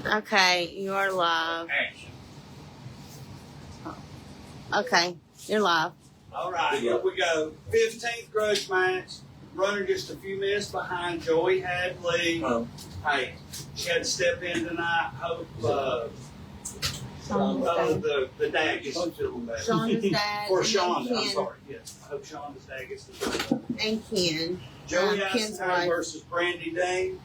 Okay, you are live. Action. Okay, you're live. All right, here we go. 15th grudge match. Running just a few minutes behind Joey Hadley. Hey, she had to step in tonight. Hope the dad gets to feel better. Shonda's dad. For Shonda, Ken. I'm sorry. Yes, I hope Shonda's dad gets to feel better. And Ken. Joey Ken's Icenhour wife. versus Brandy Dean.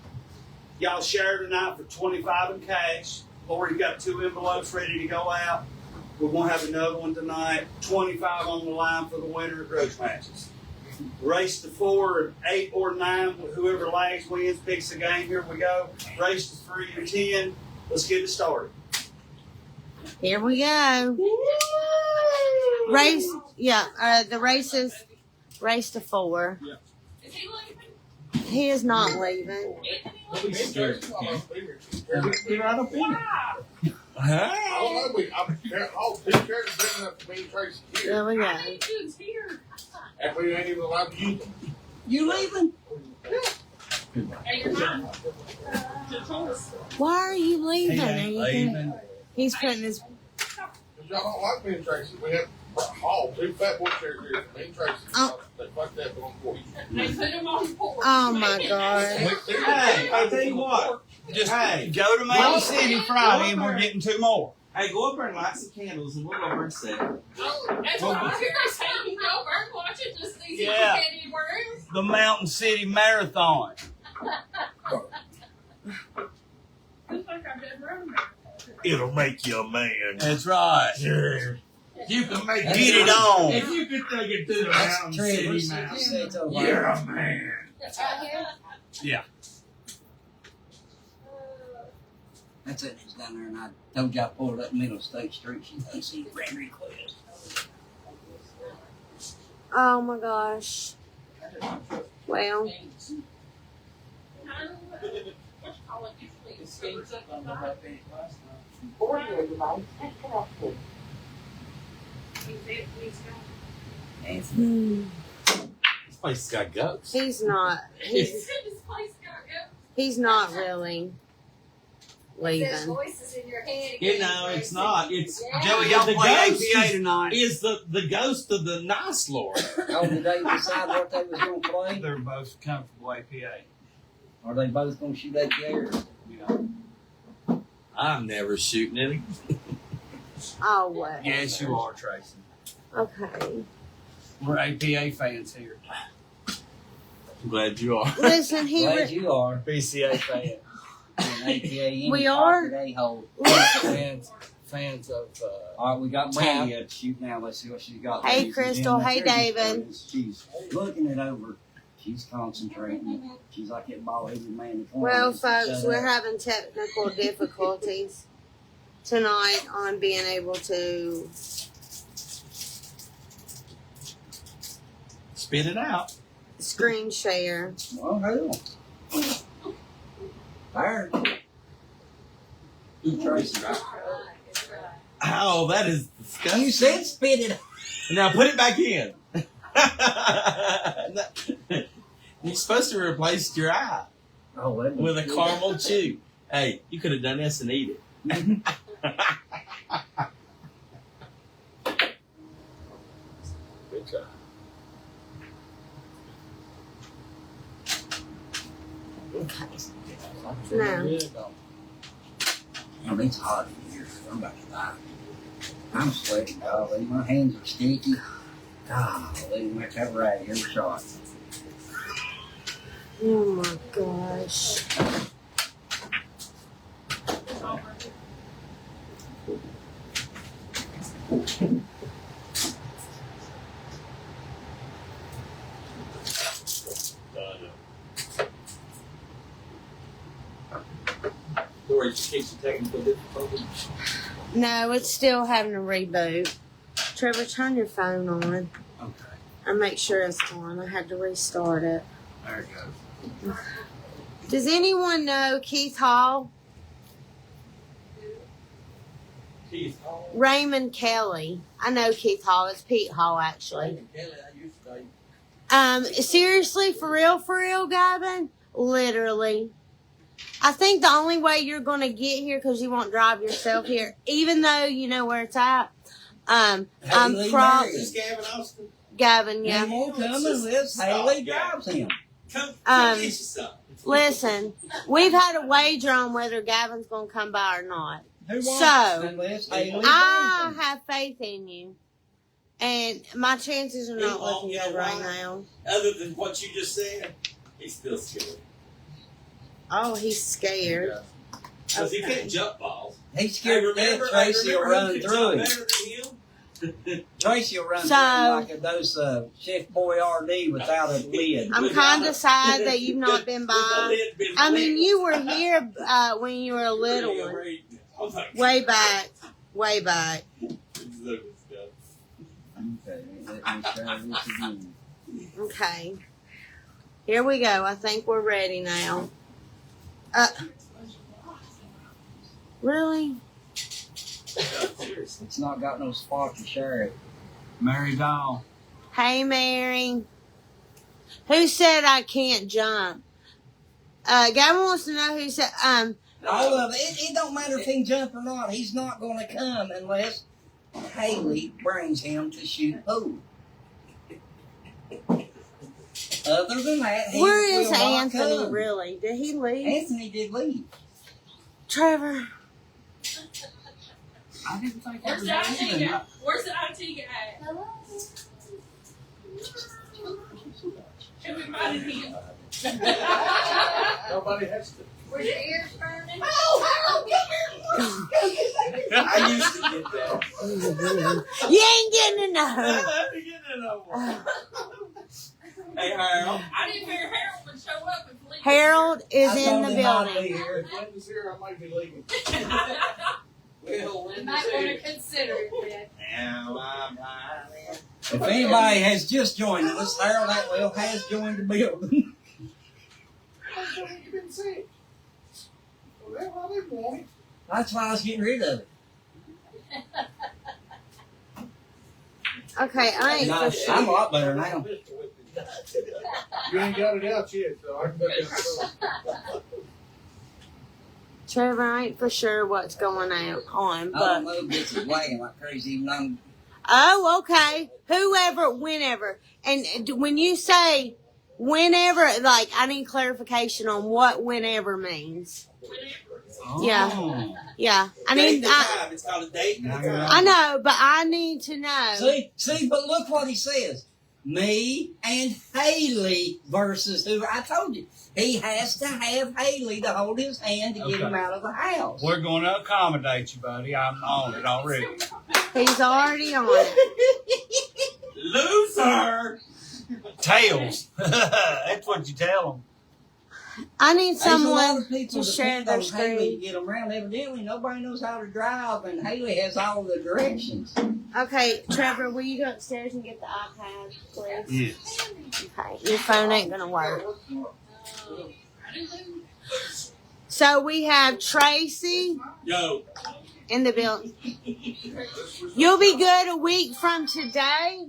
Y'all share tonight for $25 in cash. Lori got 2 envelopes ready to go out. We're going to have another one tonight. 25 on the line for the winner of grudge matches. Race to 4, 8, or 9. Whoever lags wins, picks the game. Here we go. Race to 3 and 10. Let's get it started. Here we go. Race, the race is race to 4. Yeah. Is he leaving? He is not leaving. Don't be scared. Get right up in it. I don't know. I'm too scared to bring up the main Tracy There here. we go. I think Jude's here. And we ain't even allowed to use them. You leaving? Hey, you're not. Why are you leaving? He ain't leaving. He's putting his. Because y'all don't like me and Tracy. We have hauled 2 fat boy chairs here for me and Tracy. Oh. They fucked that on the porch. They put him on the porch. Oh my God. Hey, I tell you what. Just go to Main City Friday and we're getting 2 more. Hey, go up there and light some candles and we'll go over and sit. Oh, that's what I hear us saying. Go bird watch it just see Yeah. some candy worms. The Mountain City Marathon. Looks like I've been running. It'll make you a man. That's right. Yeah. You can make Get it on. If you could take it to the Mountain City Mountain. You're a man. That's right here. Yeah. That's it. It's down there, and I told you I pulled up Middle State Street. She thinks she's friend request. Oh my gosh. Well, What you call it usually? It speeds up on the high. This place has got goats. he's not. This place got go. He's not really leaving. Voices in your head. You know, it's not. It's Joey, y'all the play ghost APA tonight. is the ghost of the nice Lord. Oh, did they decide what they was going to play? They're both comfortable APA. Are they both going to shoot at the air? I'm never shooting it. Oh, what? Yes, you are, Tracy. Okay. We're APA fans here. I'm glad you are. Listen, he. Glad you are. BCA fans. We are? Fans of. All right, we got Brandy up to shoot now. Let's see what she's got. Hey, ladies and Crystal. gentlemen. Hey, There she David. is. She's looking it over. She's concentrating. She's like that ball-headed man in the corner. Well, Shut folks, up. we're having technical difficulties tonight on being able to. Spit it out. Screen share. Well, hell. Fire. Tracy. Oh, that is disgusting. You said spit it. Now put it back in. You're supposed to replace your eye Oh, that with a caramel chew. Hey, you could have done this and eat it. Good job. No. Oh, it's hot in here. I'm about to die. I'm sweating, golly. My hands are sticky. Golly, we have to have a rag every shot. Oh my gosh. Lori, in case of technical difficulty. No, it's still having a reboot. Trevor, turn your phone on Okay. and make sure it's on. I had to restart it. There it goes. Does anyone know Keith Hall? Keith Hall. Raymond Kelly. I know Keith Hall. It's Pete Hall, actually. Kelly, I used to date. Seriously, for real, Gavin? Literally. I think the only way you're going to get here, because you won't drive yourself here, even though you know where it's at. I'm probably Is Gavin Austin? Gavin. Yeah. He won't come unless Haley drives him. Come get you some. Listen, we've had a wager on whether Gavin's going to come by or not. Who won't So, unless Haley I brings him? have faith in you, and my chances are not looking good right now. Other than what you just said, he's still scared. Oh, he's scared. Because he can't jump balls. He's scared to death. Tracy will run through him. Better than him. Tracy will run So- through him like a dose of Chef Boyardee without a lid. I'm kind of sad that you've not been by. I mean, you were here when you were a little one. Way back. Way back. Okay, let me try this again. Okay. Here we go. I think we're ready now. Really? It's not got no spot to share it. Mary Dahl. Hey, Mary. Who said I can't jump? Gavin wants to know who said, All of it. It don't matter if he can jump or not. He's not going to come unless Haley brings him to shoot pool. Other than that, he where is will not Anthony come. really? Did he leave? Anthony did leave. Trevor. I didn't think Where's the IT guy? Where's the IT guy? Who invited him? Nobody has to. Were your ears burning? I used to get that. You ain't getting enough. Hey, Harold. I didn't figure Harold would show up and leave. Harold is I in told the him I'd be building. here. If Linda's here, I might be leaving. Well, You might want to consider it then. now I'm lying. If anybody has just joined us, Harold Atwell has joined the building. You've been sick. Well, I didn't want it. That's why I was getting rid of it. Okay, I ain't No, for sure. I'm a lot better now. You ain't got it out yet, so I can look at it. Trevor, I ain't for sure what's going on, I don't but know if this is wagging like crazy, even I'm oh, okay. Whoever, whenever, and when you say whenever, like I need clarification on what whenever means. Yeah. Yeah, I Date need. and time. It's called a date and a time. I know, but I need to know. See, but look what he says. Me and Haley versus who I told you. He has to have Haley to hold his hand to get him out of the house. We're going to accommodate you, buddy. I'm on it already. He's already on it. Loser. Tails. That's what you tell them. I need There's a lot someone of people to share depend their on Haley to screen. get them around. Evidently, nobody knows how to drive, and Haley has all the directions. Okay, Trevor, will you go upstairs and get the iPad, please? Yes. Okay, your phone ain't gonna work. So we have Tracy Yo. in the building. You'll be good a week from today?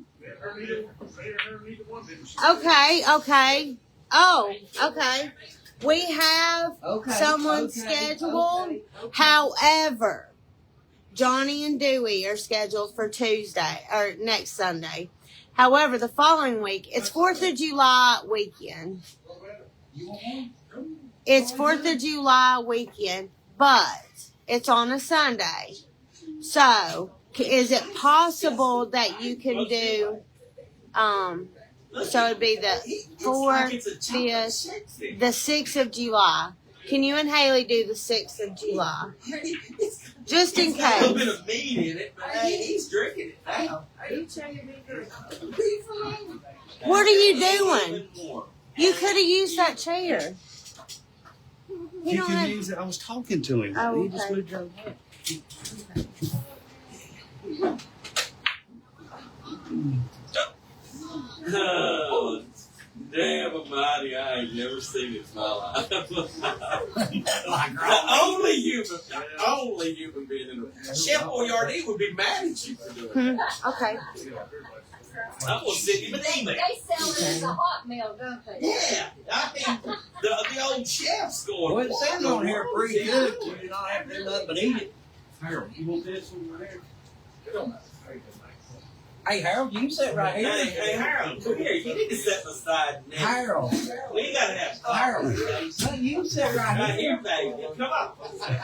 Okay, okay. Oh, okay. We have Okay. someone okay, scheduled. okay. However, Johnny and Dewey are scheduled for Tuesday or next Sunday. However, the following week, it's 4th of July weekend. It's 4th of July weekend, but it's on a Sunday. So, is it possible that you can do, so it'd be the 4th, 5th, the 6th of July. Can you and Haley do the 6th of July? Just in It's got a little case. bit of meat in it, but hey, he's drinking it now. What are you doing? You could have used that chair. You You don't can have. use it. I was talking to him. Oh, He just okay. moved your head. Oh, damn almighty, I ain't never seen it in my life. only human being in the Chef Boyardee would be mad at you for doing that. Okay. I'm gonna send him an email. They sell it as a hot meal, don't they? Yeah, I mean, the old chef's going. Well, it says on here pretty good. You do not have to do nothing but eat it. Harold, you want this one right here? It don't matter. Hey, Harold, you can sit right here. Hey, Harold, come here. You need to step aside now. Harold. We gotta have Harold. So you can sit right right here. here, baby. Come on.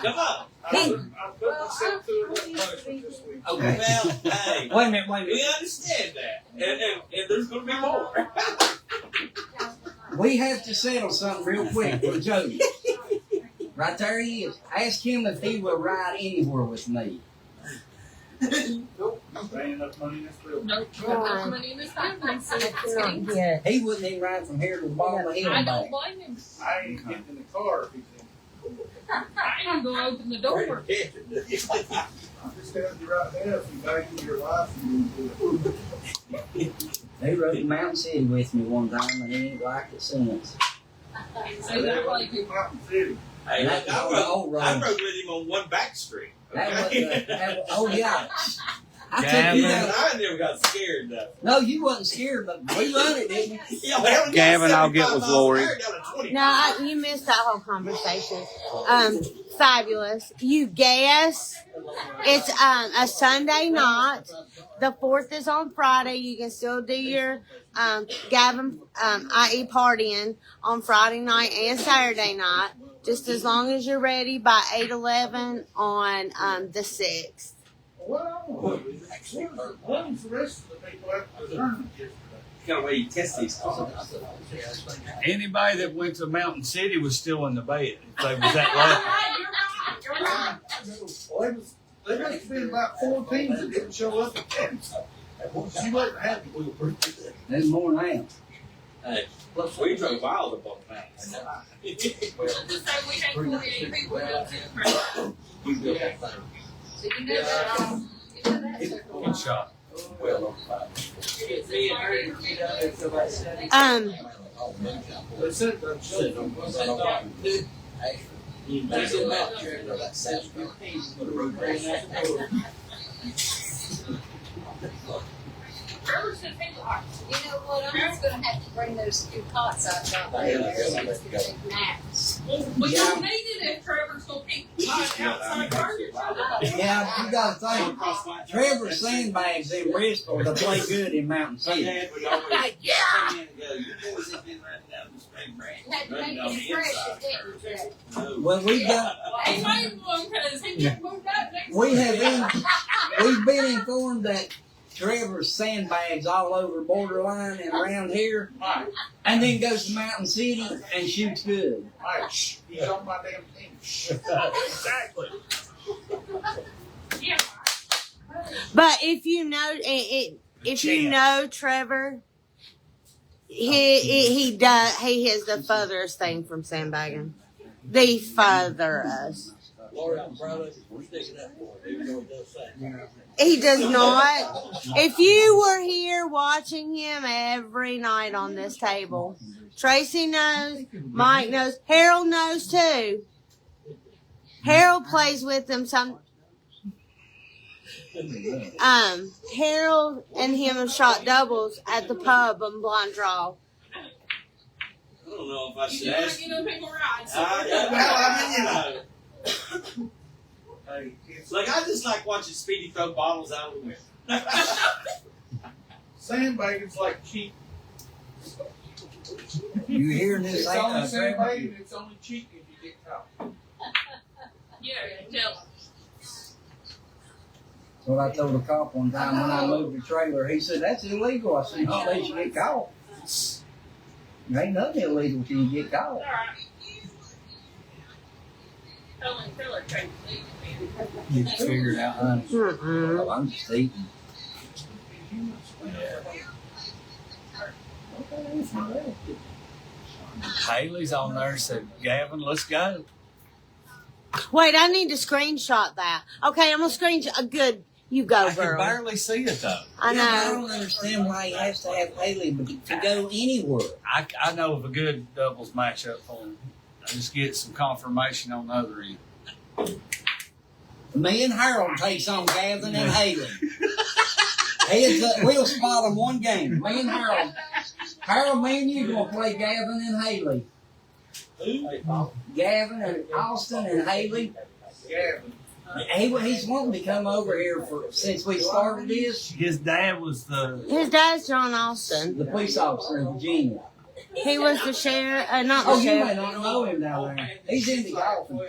Come on. Hey. I put myself through a promotion this week. Okay. Well, hey. Wait a minute. We understand that. And there's gonna be more. We have to settle something real quick for Jody. Right there he is. Ask him if he will ride anywhere with me. Nope. I'm paying enough money in this bill. Nope. Got money in this bank. Yeah. He wouldn't even ride from here to the bottom of the hill I and don't back. blame him. I ain't getting in the car if he's in. I ain't gonna open the door. I'm just telling you right now, if you value your life, you do it. They rode to Mountain City with me one time and he ain't liked it since. Say that like it. Mountain City. Hey, That's look, the old road. I rode with him on one back street. That was, oh yeah. I took Gavin. you Yeah, down. I never got scared though. No, you wasn't scared, but we run it, didn't we? Yeah, well, hell, Gavin, I'll get 75 with miles an Lori. hour down to 20. No, you missed that whole conversation. Fabulous. You guess it's a Sunday night. The 4th is on Friday. You can still do your Gavin, i.e. partying on Friday night and Saturday night, just as long as you're ready by 8/11 on the 6th. Well, when's the rest of the people at the tournament yesterday? Kind of way you test these cars. Anybody that went to Mountain City was still in the bed. If they was that You're right. Well, they must have been about 4 teams that didn't show up at 10. She wasn't happy we were There's more now. Hey, we drove wild up on that. Just say we ain't 48 people. So you know that. You know that. good shot. They said that show. Trevor said people are. You know what? I'm just gonna have to bring those 2 cots I've got there. So you can take naps. We don't need it if Trevor's gonna keep outside garbage. Yeah, you gotta think. Trevor sandbags in Bristol to play good in Mountain City. Yeah. Had to make it fresh, didn't you? Well, we got, He made one because he just moved out next we week. have been, we've been informed that Trevor sandbags all over borderline and around here, and then goes to Mountain City and shoots good. Mike, shh, he's on my damn team. Shh. Exactly. Yeah. But if you know, if you know Trevor, he does. He has the furthest thing from sandbagging. The furthest. He does not. If you were here watching him every night on this table, Tracy knows, Mike knows, Harold knows too. Harold plays with them some. Harold and him have shot doubles at the pub on Blind Draw. I don't know if I You should don't ask. get no people rides. Hey, it's Like, I just like watching Speedy throw bottles out of the window. sandbagging's like cheating. You hearing this? It's ain't only a sandbagging, it's only cheating if you get caught. Yeah, tell him. That's what I told a cop one time when I moved the trailer. He said, that's illegal. I said, no, they should get caught. There ain't nothing illegal till you get caught. All right. Tell her, Tracy, man. You figured out, honey. Well, I'm just eating. Haley's on there said, Gavin, let's go. Wait, I need to screenshot that. Okay, I'm gonna screenshot. Good, you go, I can girl. barely see it though. I Yeah, I know. don't understand why he has to have Haley to go anywhere. I know of a good doubles matchup for him. I just get some confirmation on the other end. Me and Harold takes on Gavin and Haley. We'll spot them one game. Me and Harold. Harold, me and you gonna play Gavin and Haley. Gavin and Austin and Haley. Gavin. He's wanting to come over here since we started this. His dad was the. His dad's John Austin. The police officer in Virginia. He was the sheriff, not the Oh, you may sheriff. not know him down there. He's into golfing.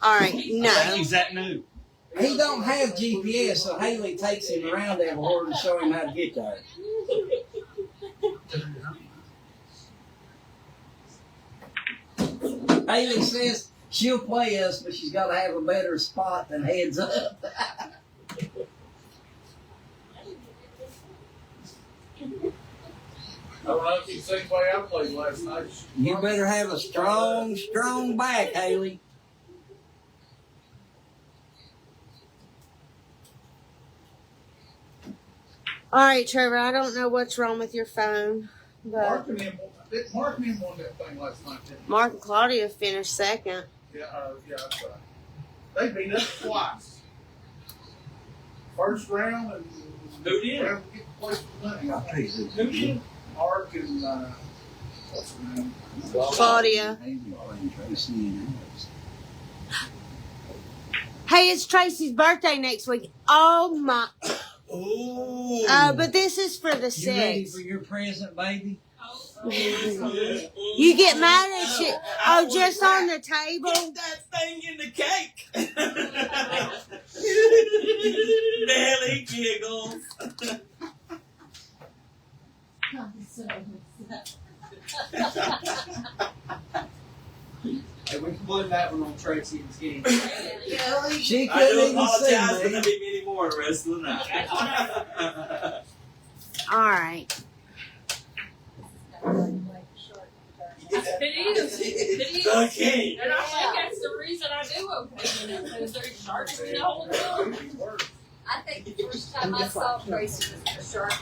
All right, I think no. he's that new. He don't have GPS, so Haley takes him around everywhere to show him how to get there. Haley says she'll play us, but she's got to have a better spot than heads up. I don't know if you seen the way I played last night. You better have a strong, strong back, Haley. All right, Trevor, I don't know what's wrong with your phone, but Mark and him won that thing last night, didn't he? Mark and Claudia finished second. Yeah, that's right. They beat us twice. First round and Who did? round to get the place for money. I'll tell you who Who did? Mark and what's her name? Claudia. Hey, it's Tracy's birthday next week. Oh my! Ooh. But this is for the You ready 6th. for your present, baby? You get mad at you? Oh, just on the table. Get that thing in the cake. Nelly giggles. Hey, we can blame that one on Tracy and Skinny. She I couldn't do even apologize for see not me. being any more the rest of the night. All right. It is. It is. Okay. And I think that's the reason I do okay, you know, because there's sharks in the whole time. I think the first time I saw Tracy was the shark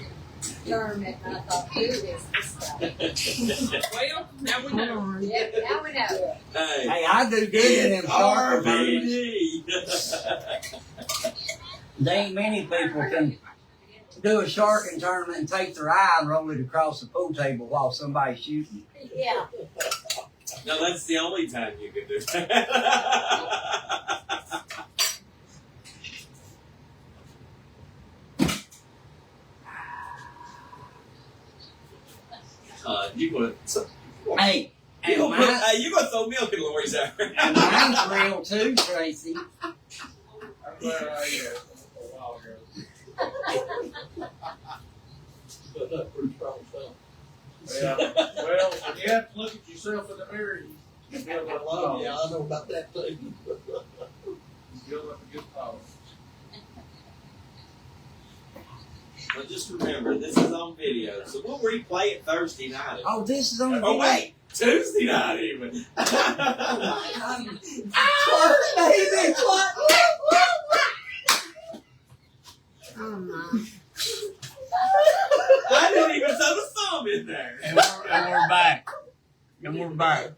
tournament, and I thought, who is this guy? Well, now we Hold know. on. Yep, now we know. Hey. Hey, I do good in them shark tournaments. RBG. There ain't many people can do a sharking tournament and take their eye and roll it across the pool table while somebody's shooting. Yeah. No, that's the only time you can do that. You gonna Hey, and you gonna throw milk in Lori's eye? and mine's real too, Tracy. I'm glad I a while ago. Yeah. Well, when you have to look at yourself in the mirror, you build up love. Yeah, I know about that too. You build up a good tolerance. Well, just remember, this is on video, so we'll replay it Thursday night. Oh, this is on the Oh, wait, Tuesday night even. Clark, baby, Clark. Oh my! I didn't even throw the thumb in there. And we're back. And we're back.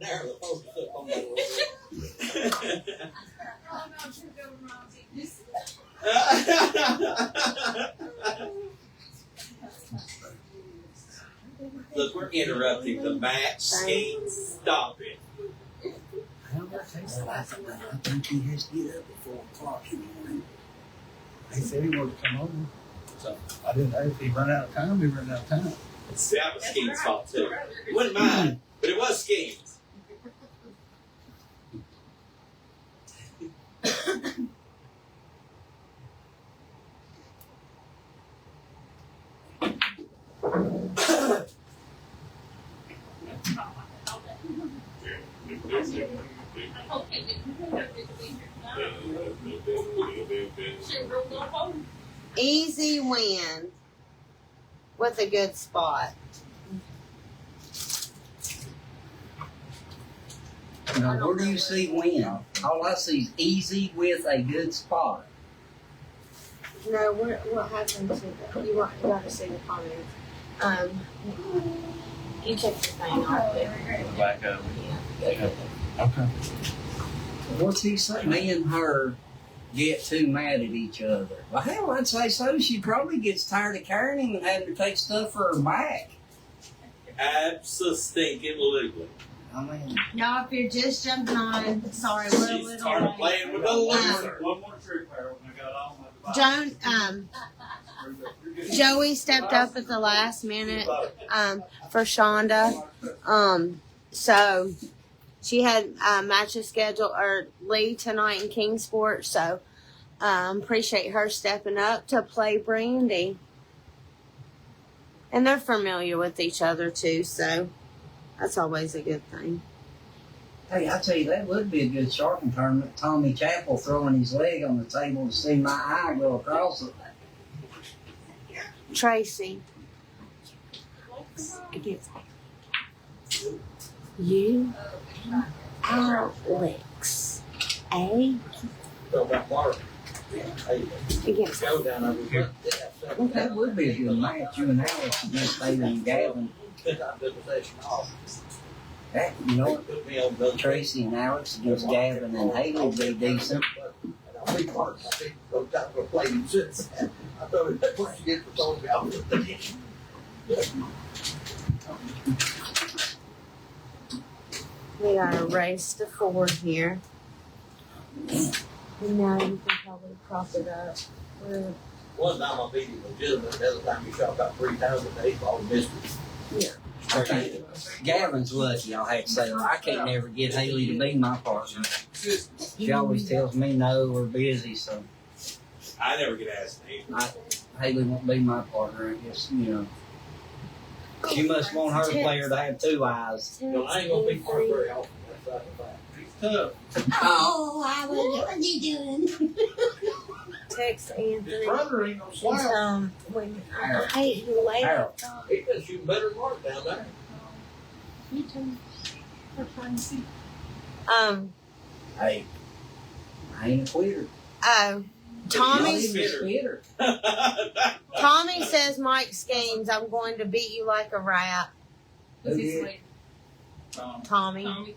Look, we're interrupting the match. Scheme, stop it. I think he has to get up at 4 o'clock in the morning. He said he wanted to come over. So I didn't know if he run out of time, he ran out of time. That was Scheme's fault too. It wasn't mine, but it was Scheme's. Easy win with a good spot. Now, where do you see win? All I see is easy with a good spot. No, what happened to the, you got to see the comments. You check your thing off there. Back up. Yeah. Okay. What's he say? Me and her get too mad at each other. Well, hell, I'd say so. She probably gets tired of carrying him and having to take stuff for her back. Absolutely. I mean, Y'all, if you're just jumping on, sorry, we're a She little started late. playing with the loser. One more trick, Harold, and I got all my devices. Joan, Joey stepped up at the last minute for Shonda. So she had matches scheduled or Lee tonight in Kingsport. So appreciate her stepping up to play Brandy. And they're familiar with each other too, so that's always a good thing. hey, I tell you, that would be a good sharking tournament. Tommy Chappell throwing his leg on the table to see my eye go across it. Tracy, against you, Alex, against That would be a good match. You and Alex against David and Gavin. That, you know, Tracy and Alex against Gavin and Haley would be decent. We got a race to 4 here. And now you can probably prop it up. One time I beat him legitimate, the other time he shot about 3 times a day, all missed it. I can't, Gavin's lucky, I'll have to say. I can't never get Haley to be my partner. She always tells me no, we're busy, so I never get asked either. Haley won't be my partner, I guess, you know. She must want her player to have 2 eyes. No, I ain't gonna be part very often. That's the fact. He's tough. Oh, what are you doing? Text Anthony. His brother ain't no slouch. When I hate you later. Harold. He's been shooting better than Mark down there. Hey, I ain't a quitter. Oh, Tommy. Not even a quitter. Tommy says Mike Schemes, I'm going to beat you like a rat. Who did? Tommy.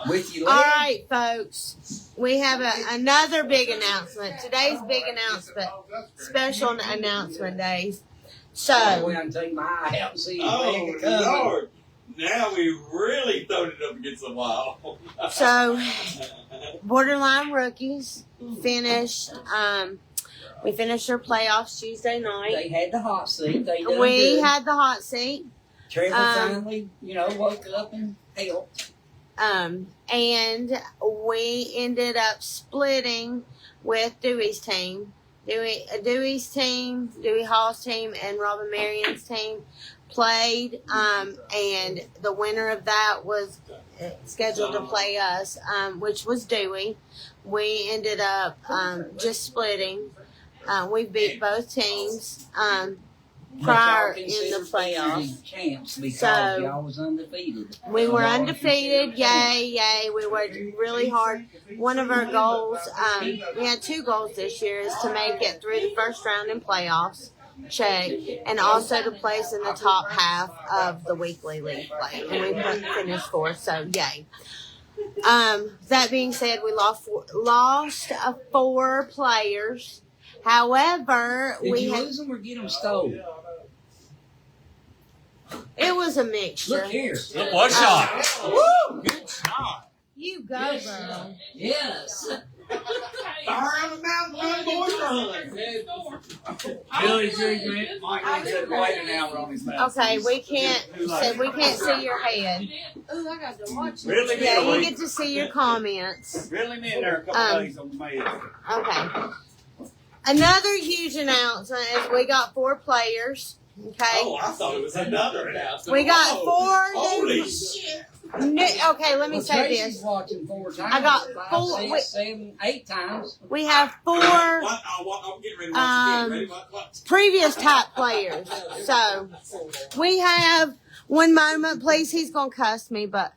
With you, All Lee? right, folks. We have another big announcement. Today's big announcement, special announcement days. I So, went and take my eye out and see his Oh, leg coming. Lord. Now we really throwed it up against the wall. so Borderline Rookies finished. We finished our playoffs Tuesday night. They had the hot seat. They done We good. had the hot seat. Trevor finally, you know, woke up and helped. And we ended up splitting with Dewey's team. Dewey's team, Dewey Hall's team, and Robin Marion's team played. And the winner of that was scheduled to play us, which was Dewey. We ended up just splitting. We beat both teams prior in the playoffs. Champs because So- y'all was undefeated. We were undefeated. Yay. We worked really hard. One of our goals, we had 2 goals this year, is to make it through the first round in playoffs. Check. And also to place in the top half of the weekly league play. And we finished 4th, so yay. That being said, we lost 4 players. However, Did we you had, lose them or get them stolen? it was a mixture. Look here. Look, what shot? Woo! Good shot. You go, girl. Yes. Fire on the mountain, run, boys, run. Billy Drew Mike said wait an hour on his mouth. Okay, we can't see your head. Ooh, I got to watch it. Really, Yeah, you Billy? get to see your comments. Really me in there a couple days on the mail. Okay. Another huge announcement is we got 4 players. Okay. Oh, I thought it was another announcement. We got Whoa. 4 Holy new. shit. Okay, let me say Tracy's this. watching 4 times. I got 5, 4 6, 7, 8 times. We have 4 What? I'm getting ready to watch again. Ready? What? previous top players. So we have one moment, please. He's gonna cuss me, but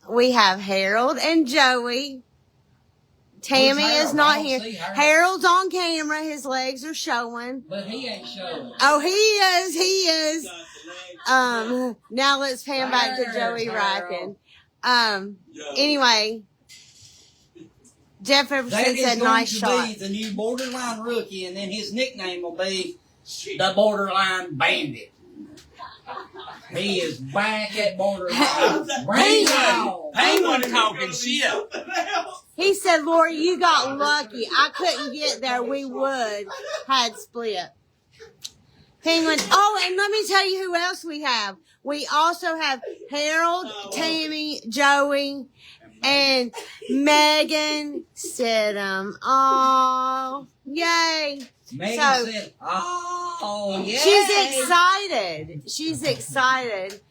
we have Harold and Joey. Tammy Who's is Harold? not I don't here. see Harold. Harold's on camera. His legs are showing. But he ain't showing. Oh, he is. Now let's pan back to Joey Rackin. Anyway, Jeff That Everson is said going nice to shot. be the new borderline rookie, and then his nickname will be the borderline bandit. He is back at borderline. Bring it on. Penguin talking shit. He said, Lori, you got lucky. I couldn't get there. We would had split. Penguin. Oh, and let me tell you who else we have. We also have Harold, Tammy, Joey, and Megan Stidham. Oh, yay. Megan So- said, oh, yeah. She's excited.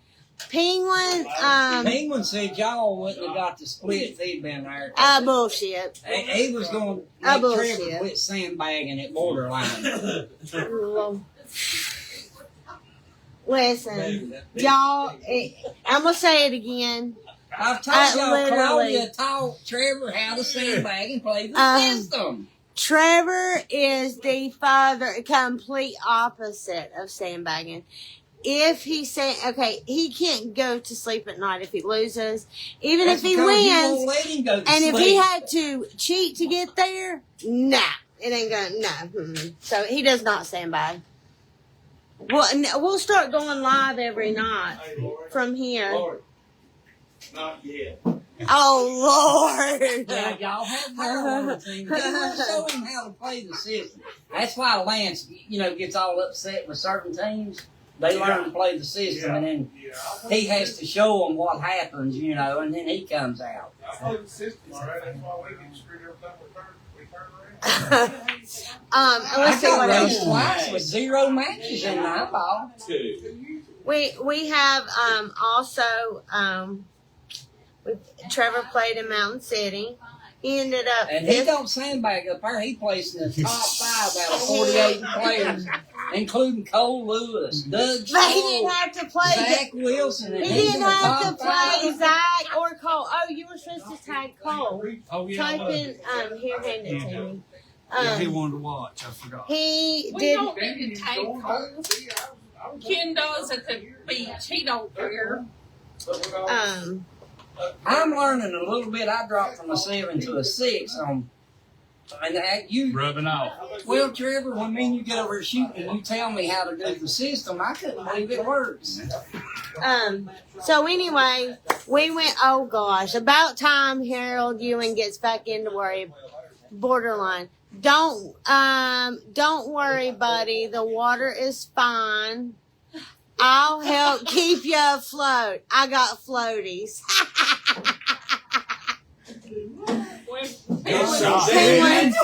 Penguin, Penguin said y'all wouldn't have got the split if he'd been there. Bullshit. He was going to make Trevor quit sandbagging at borderline. Listen, y'all, I'm going to say it again. I've told y'all, literally. Claudia taught Trevor how to sandbag and play the system. Trevor is the complete opposite of sandbagging. If he he can't go to sleep at night if he loses, even That's if he because you wins. won't let him go to And sleep. if he had to cheat to get there, nah, it ain't gonna. No, so he does not sandbag. We'll start going live every night from here. Lord. Not yet. Oh Lord! Yeah, y'all have her on the team. They will show him how to play the system. That's why Lance, gets all upset with certain teams. They learn to play the system, and then he has to show them what happens, and then he comes out. I play the system, all right? That's why we get screwed every time we turn around. Let's see what raced else. twice with 0 matches in my ball. 2. We have also Trevor played in Mountain City. He ended up And he don't sandbag up there. He plays in the top 5 out of 48 players, including Cole Lewis, Doug But he Scholl, didn't have to play. Zach Wilson. And He he's didn't in the have to top 5. play Zach or Cole. Oh, you were supposed to tag Cole. Oh, yeah. Type in here, hand it to me. Yeah, he wanted to watch. I forgot. He We did. don't need to take Cole. Ken does at the beach. He don't care. I'm learning a little bit. I dropped from a 7 to a 6 on. And you, Rubbing off. well, Trevor, when me and you get over here shooting, you tell me how to do the system. I couldn't believe it works. So anyway, we went. Oh gosh, about time Harold Ewan gets back into worry. Borderline. Don't worry, buddy. The water is fine. I'll help keep you afloat. I got floaties. Penguin.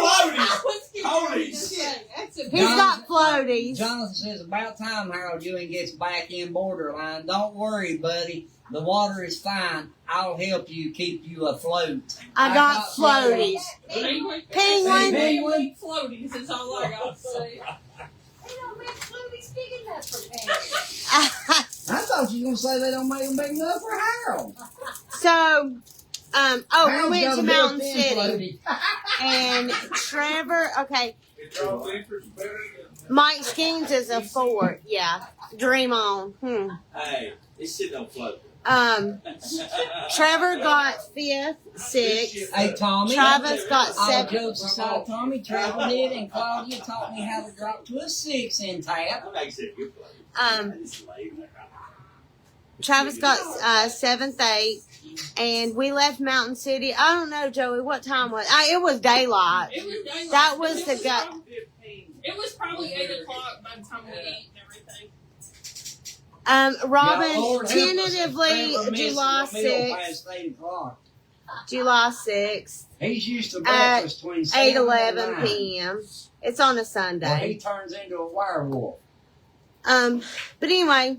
Holy shit. He's got floaties. Jonathan says, about time Harold Ewing gets back in borderline. Don't worry, buddy. The water is fine. I'll help you keep you afloat. I got floaties. Penguin. Penguin. Floaties is all I got to say. They don't make floaties big enough for penguins. I thought you were going to say they don't make them big enough for Harold. So, we Harold's went got to a Mountain built-in City. And Trevor, okay, Y'all think it's better than Mike Skeens is a 4. Yeah. Dream on. Hey, this shit don't float. Trevor got 5th, 6th. Hey, Tommy. Travis got All 7th. jokes aside, Tommy, Trevor did, and Claudia taught me how to drop to a 6 in tap. That makes it good play. Travis got 7th, 8th. And we left Mountain City. I don't know, Joey, what time was it? It was daylight. It was daylight. That was the guy. It was probably 8 o'clock by the time we ate and everything. Robin, Yeah, Lord help us if tentatively Trevor misses July the meal 6th. past 8 o'clock. July 6th. He's used to At breakfast between 7 and 8:11 9. p.m. It's on a Well, he Sunday. turns into a werewolf. But anyway,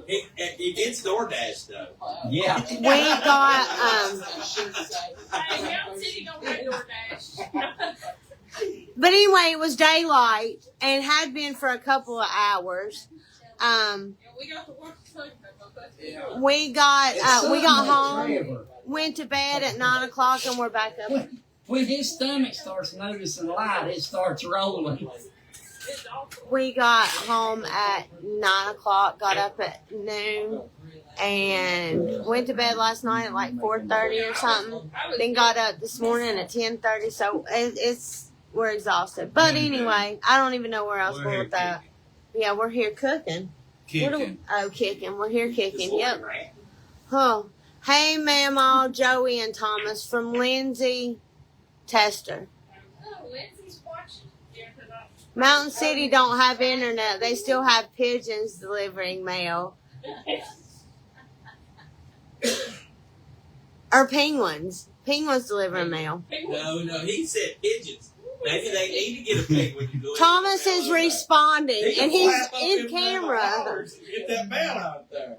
He gets DoorDash though. Yeah. we got Hey, Mountain City don't have DoorDash. but anyway, it was daylight and had been for a couple of hours. We got to watch the sun. We got It's home, Trevor. went to bed at 9 o'clock, and we're back up. When his stomach starts noticing light, it starts rolling. We got home at 9 o'clock, got up at noon, and went to bed last night at like 4:30 or something. Then got up this morning at 10:30. So we're exhausted. But anyway, I don't even know where I was going with that. Yeah, we're here cooking. Kicking. Kicking. We're here kicking. Yep. Oh, hey, Mama, Joey, and Thomas from Lindsay Tester. Oh, Lindsay's watching. Mountain City don't have internet. They still have pigeons delivering mail. Or penguins. Penguins delivering mail. No, he said pigeons. Maybe they need to get a penguin to do it. Thomas is responding, He can and he's flap up in them camera. hours and get that mail out there.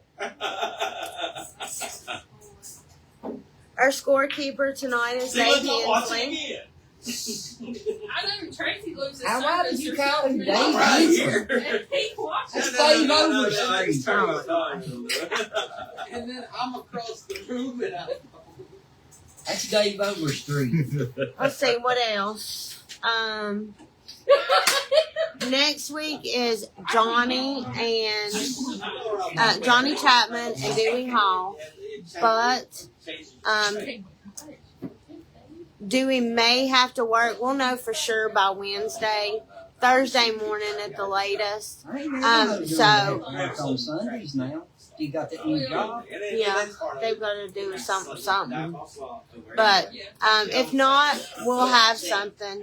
Our scorekeeper tonight is See, Dave let's not watch it Hensley. again. I know Tracy loses. How why did you call him Dave? Right here. He watches. That's Dave Overstreet. I just turned my phone. And then I'm across the room and I. That's Dave Overstreet. Let's see what else. Next week is Johnny and Johnny Chapman and Dewey Hall, but Dewey may have to work. We'll know for sure by Wednesday, Thursday morning at the latest. So Work on Sundays now. You got that new job? yeah, they've got to do something. But if not, we'll have something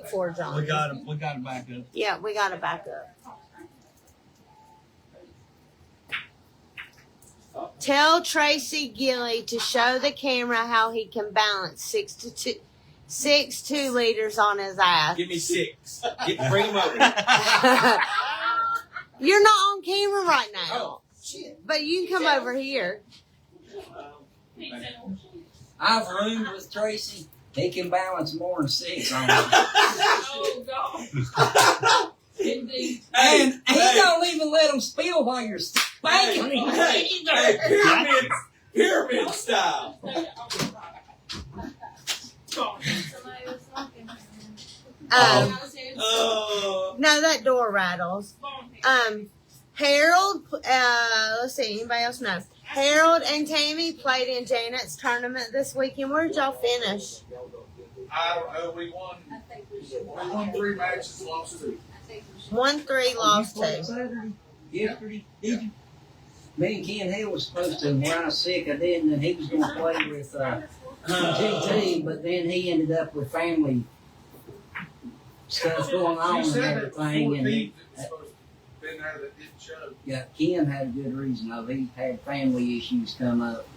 for Johnny. We got to back up. Yeah, we got to back up. Tell Tracy Gilly to show the camera how he can balance 6 2-liters on his ass. Give me 6. Bring him over. You're not on camera right now, Oh. but you can come over here. I've roomed with Tracy. He can balance more than 6 on it. Oh, God. Indeed. And he don't even let them spill while you're spanking him. Hey, pyramid style. No, that door rattles. Harold, let's see, anybody else know? Harold and Tammy played in Janet's tournament this weekend. Where did y'all finish? I don't know. We won 3 matches, lost 2. 1-3, lost 2. Saturday, yesterday, did you? Me and Ken Hill was supposed to, when I was sick, I didn't, and he was going to play with GT, but then he ended up with family stuff going on She and said it was 14 everything, and that's supposed to have been there that didn't show. yeah, Ken had a good reason of it. He had family issues come up.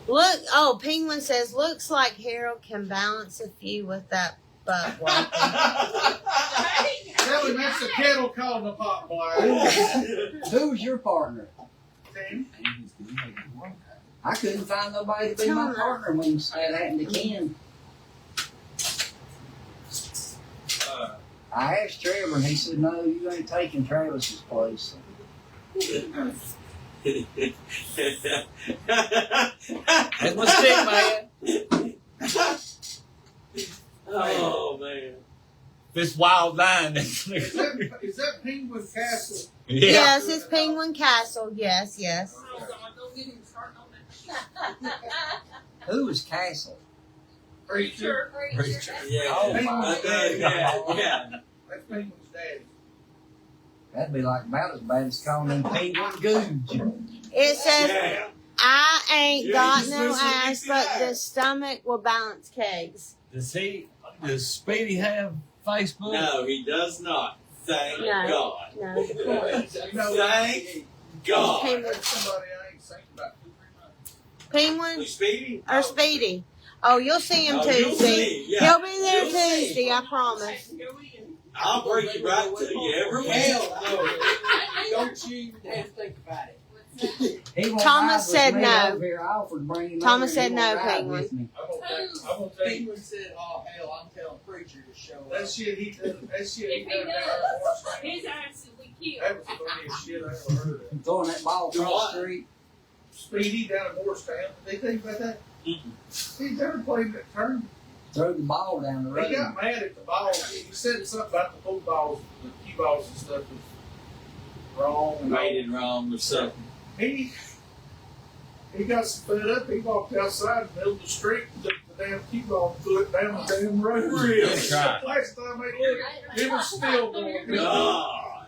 Look, Penguin says, looks like Harold can balance a few with that butt whopping. Tell him that's the kettle calling the pot black. Who's your partner? Tim? I couldn't find nobody to be my partner when that happened to Ken. I asked Trevor, and he said, no, you ain't taking Travis's place. That's my stick, man. Oh, man. This wild line. Is that Penguin Castle? Yes, it's Penguin Castle. Yes, yes. Oh, God, don't get him started on that. Who was Castle? Preacher. Yeah. Oh, my Yeah. That's Penguin's daddy. That'd be like about as bad as calling him Penguin Googe. It says, Yeah. I ain't Yeah, got you no listen to ass, me but say that. the stomach will balance kegs. Does Speedy have Facebook? No, he does not. Thank No. God. No. Thank God. Penguin. Somebody I ain't seen about 2-3 months. Penguin You Speedy? or Speedy? Oh, you'll see him Oh, you'll Tuesday. see, yeah. He'll be there You'll see. Tuesday, I promise. I'll bring you right to you every week. Hell no. Don't you even have to think about it. He won't Thomas ride with said me no. over here. I offered to bring him Thomas over here. said He no, won't ride Penguin. with me. I'm gonna tell you. Penguin said, oh, hell, I'm telling Preacher to show up. That shit he does. That shit he If he does. does, his ass will be That killed. was the funniest shit I ever heard of. Throwing that ball across the street. Speedy down at Morristown. Did they think about that? He's never played that tournament. Throw the ball down the road. He got mad at the balls. He said something about the pool balls, the cue balls and stuff was wrong. And Rated wrong or something. He he got so fed up, he walked outside in the middle of the street and took the damn cue ball foot down the damn road. That's right. Last time they looked, it was still going. God.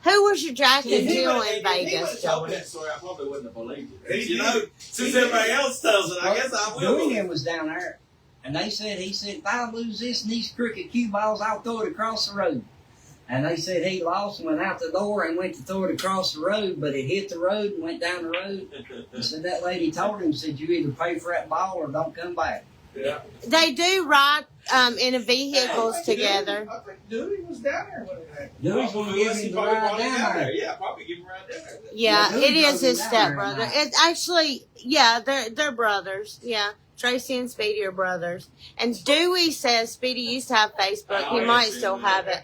Who was your Jack and If he Jill would've- in if he would've Vegas, told Joey? that story, I probably wouldn't have believed it. But, you know, since everybody else tells it, I guess I will. Julian was down there, and he said, if I lose this and these crooked cue balls, I'll throw it across the road. And they said he lost and went out the door and went to throw it across the road, but it hit the road and went down the road. And said that lady told him, said, you either pay for that ball or don't come back. Yeah. They do ride in a vehicles together. I think Dewey was down there when it happened. Dewey's going to give him the ride down there. Yeah, probably give him right down there. Yeah, Well, it Dewey is his drove him down there stepbrother. tonight. It's actually, yeah, they're brothers. Yeah, Tracy and Speedy are brothers. And Dewey says Speedy used to have Facebook. He might still have it.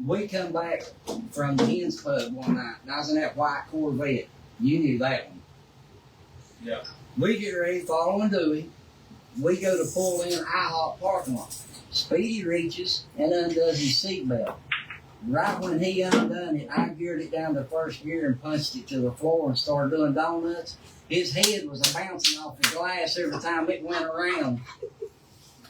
We come back from the Hens Pub one night, and I was in that white Corvette. You knew that one. Yeah. We get ready following Dewey. We go to pull in IHOP parking lot. Speedy reaches and undoes his seatbelt. Right when he undone it, I geared it down to first gear and punched it to the floor and started doing donuts. His head was bouncing off the glass every time it went around.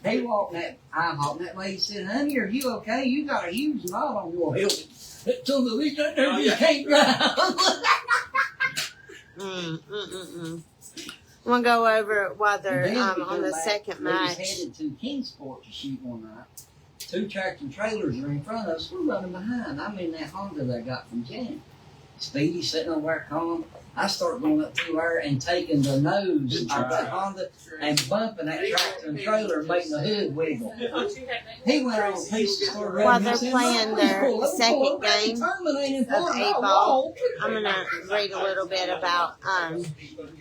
He walked in that IHOP and that lady said, honey, are you okay? You got a huge knot on your hip. So the least right there, you can't drive. I'm gonna go over while they're Then we on come the back, second we was match. headed to Kingsport to shoot one night. 2 tractor trailers are in front of us. We're running behind. I'm in that Honda that I got from Jan. Speedy sitting over there calm. I start going up through there and taking the nose of that Honda and bumping that tractor and trailer and making the hood wiggle. He went on a piece of store While they're playing their second game of 8-ball, I'm gonna read a little bit about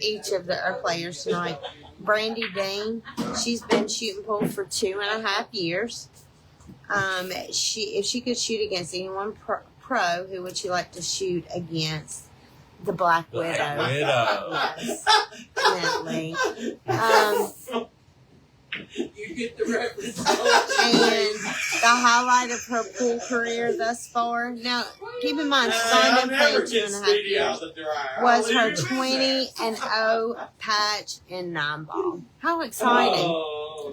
each of our players tonight. Brandy Dean, she's been shooting pool for 2.5 years. If she could shoot against anyone pro, who would she like to shoot against? The Black Widow. Yes, definitely. You get the reference. And the highlight of her pool career thus far. Now, keep in mind, she's only been playing 2.5 years. Was her 20-0 patch in 9-ball. How exciting! Oh.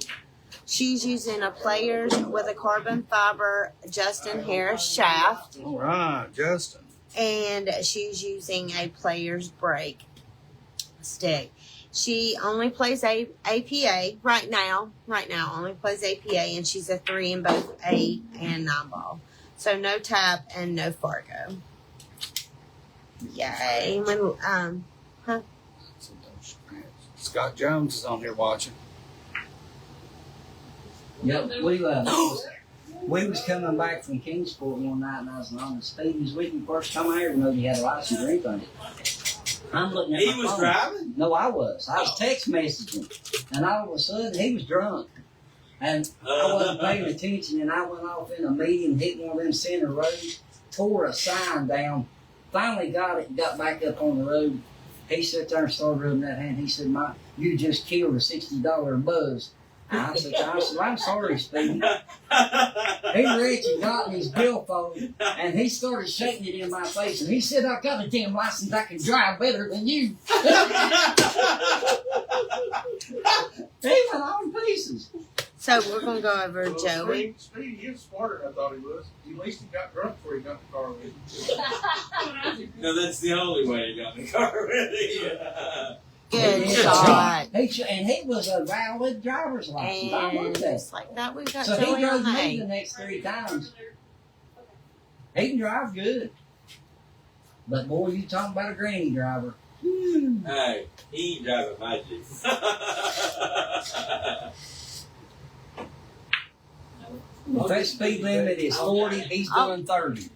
She's using a player's with a carbon fiber Justin Harris shaft, All right, Justin. and she's using a player's brake stick. She only plays APA right now. Right now, only plays APA, and she's a 3 in both 8 and 9-ball. So no tap and no Fargo. Yay! Scott Jones is on here watching. Yep, we was coming back from Kingsport one night and I was on the Speedies. We didn't first come out here to know he had a license or anything. I'm looking at He my was phone. driving? No, I was. I was text messaging. And all of a sudden, he was drunk. And I wasn't paying attention, and I went off in a meeting, hit one of them center roads, tore a sign down, finally got it, and got back up on the road. He sat there and started rubbing that hand. He said, you just killed a $60 buzz. I said, I'm sorry, Speedy. He reached and got in his billfold, and he started shaking it in my face, and he said, I got a damn license, I can drive better than you. He went all to pieces. So we're gonna go over Joey. Speedy is smarter than I thought he was. At least he got drunk before he got in the car with him. No, that's the only way he got in the car with him. Good shot. And he was a valid driver's license. I And love that. just like that, we've got So he Joey drove on the me the 8. next 3 times. He can drive good. But boy, you talking about a granny driver. Hey, he ain't driving my Jeep. If that speed limit is 40, he's doing 30.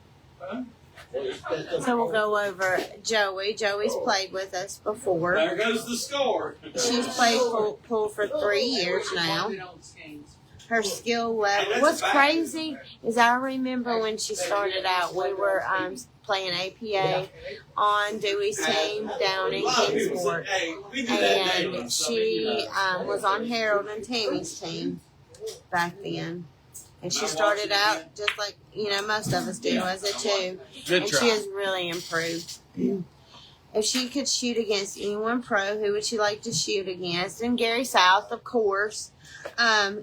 So we'll go over Joey. Joey's played with us before. There goes the score. She's played pool for 3 years now. Her skill level. What's crazy is I remember when she started out, we were playing APA on Dewey's team down in Kingsport. And she was on Harold and Tammy's team back then. And she started out just like, most of us do as a 2. Good And try. she has really improved. if she could shoot against anyone pro, who would she like to shoot against? And Gary South, of course,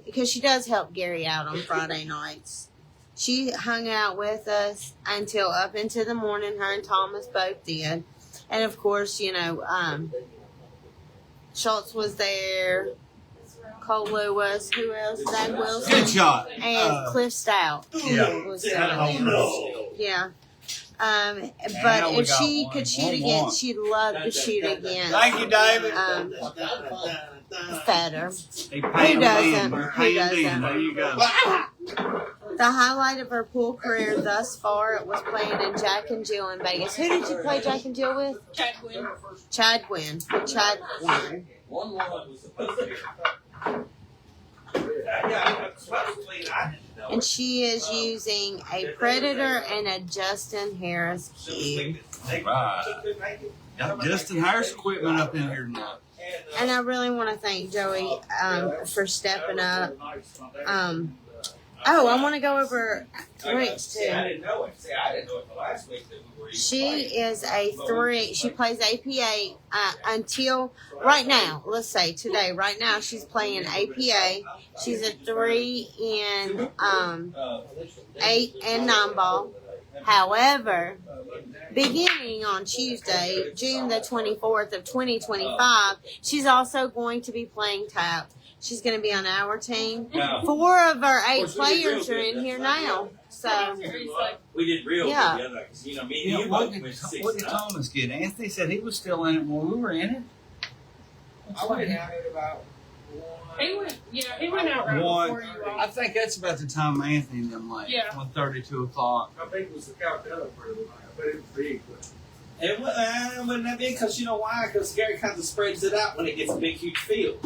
because she does help Gary out on Friday nights. She hung out with us until up into the morning. Her and Thomas both did. And, of course, you know, Schultz was there. Cole Lewis. Who else? Zach Wilson. Good shot. And Cliff Stout. Yeah. Was Had a home run. yeah. Now But we if got she one. could shoot 1-1. against, she'd love to shoot against Thank you, David. Fetter. He Who paid doesn't? in. Who Paid in. doesn't? There you go. The highlight of her pool career thus far was playing in Jack and Jill in Vegas. Who did you play Jack and Jill with? Chad Quinn. Chad Wynn. Chad Wynn. 1-1 was supposed to be. Yeah, supposedly I didn't know. And she is using a Predator and a Justin Harris cube. Right. Got Justin Harris equipment up in here tonight. And I really want to thank Joey for stepping up. I want to go over drinks See, I too. didn't know it. See, I didn't know it the last week that we were even She playing. is a 3. She plays APA until right now. Let's say today. Right now, she's playing APA. She's a 3 in 8 and 9 ball. However, beginning on Tuesday, June the 24th of 2025, she's also going to be playing tap. She's going to be on our team. 4 of our 8 players are in here now. So, We did real Yeah. good the other night, 'cause, you know, me and Yeah, you what both did, went what did 6-0. Thomas get? Anthony said he was still in it when we were in it. I went out at about He went, yeah, he went out right One. before you all. I think that's about the time Anthony and them left. Yeah. 1:30, 2 o'clock. I think it was the Calcutta for the night, but it was big. But It wouldn't that be? Because you know why? Because Gary kind of spreads it out when it gets a big, huge field.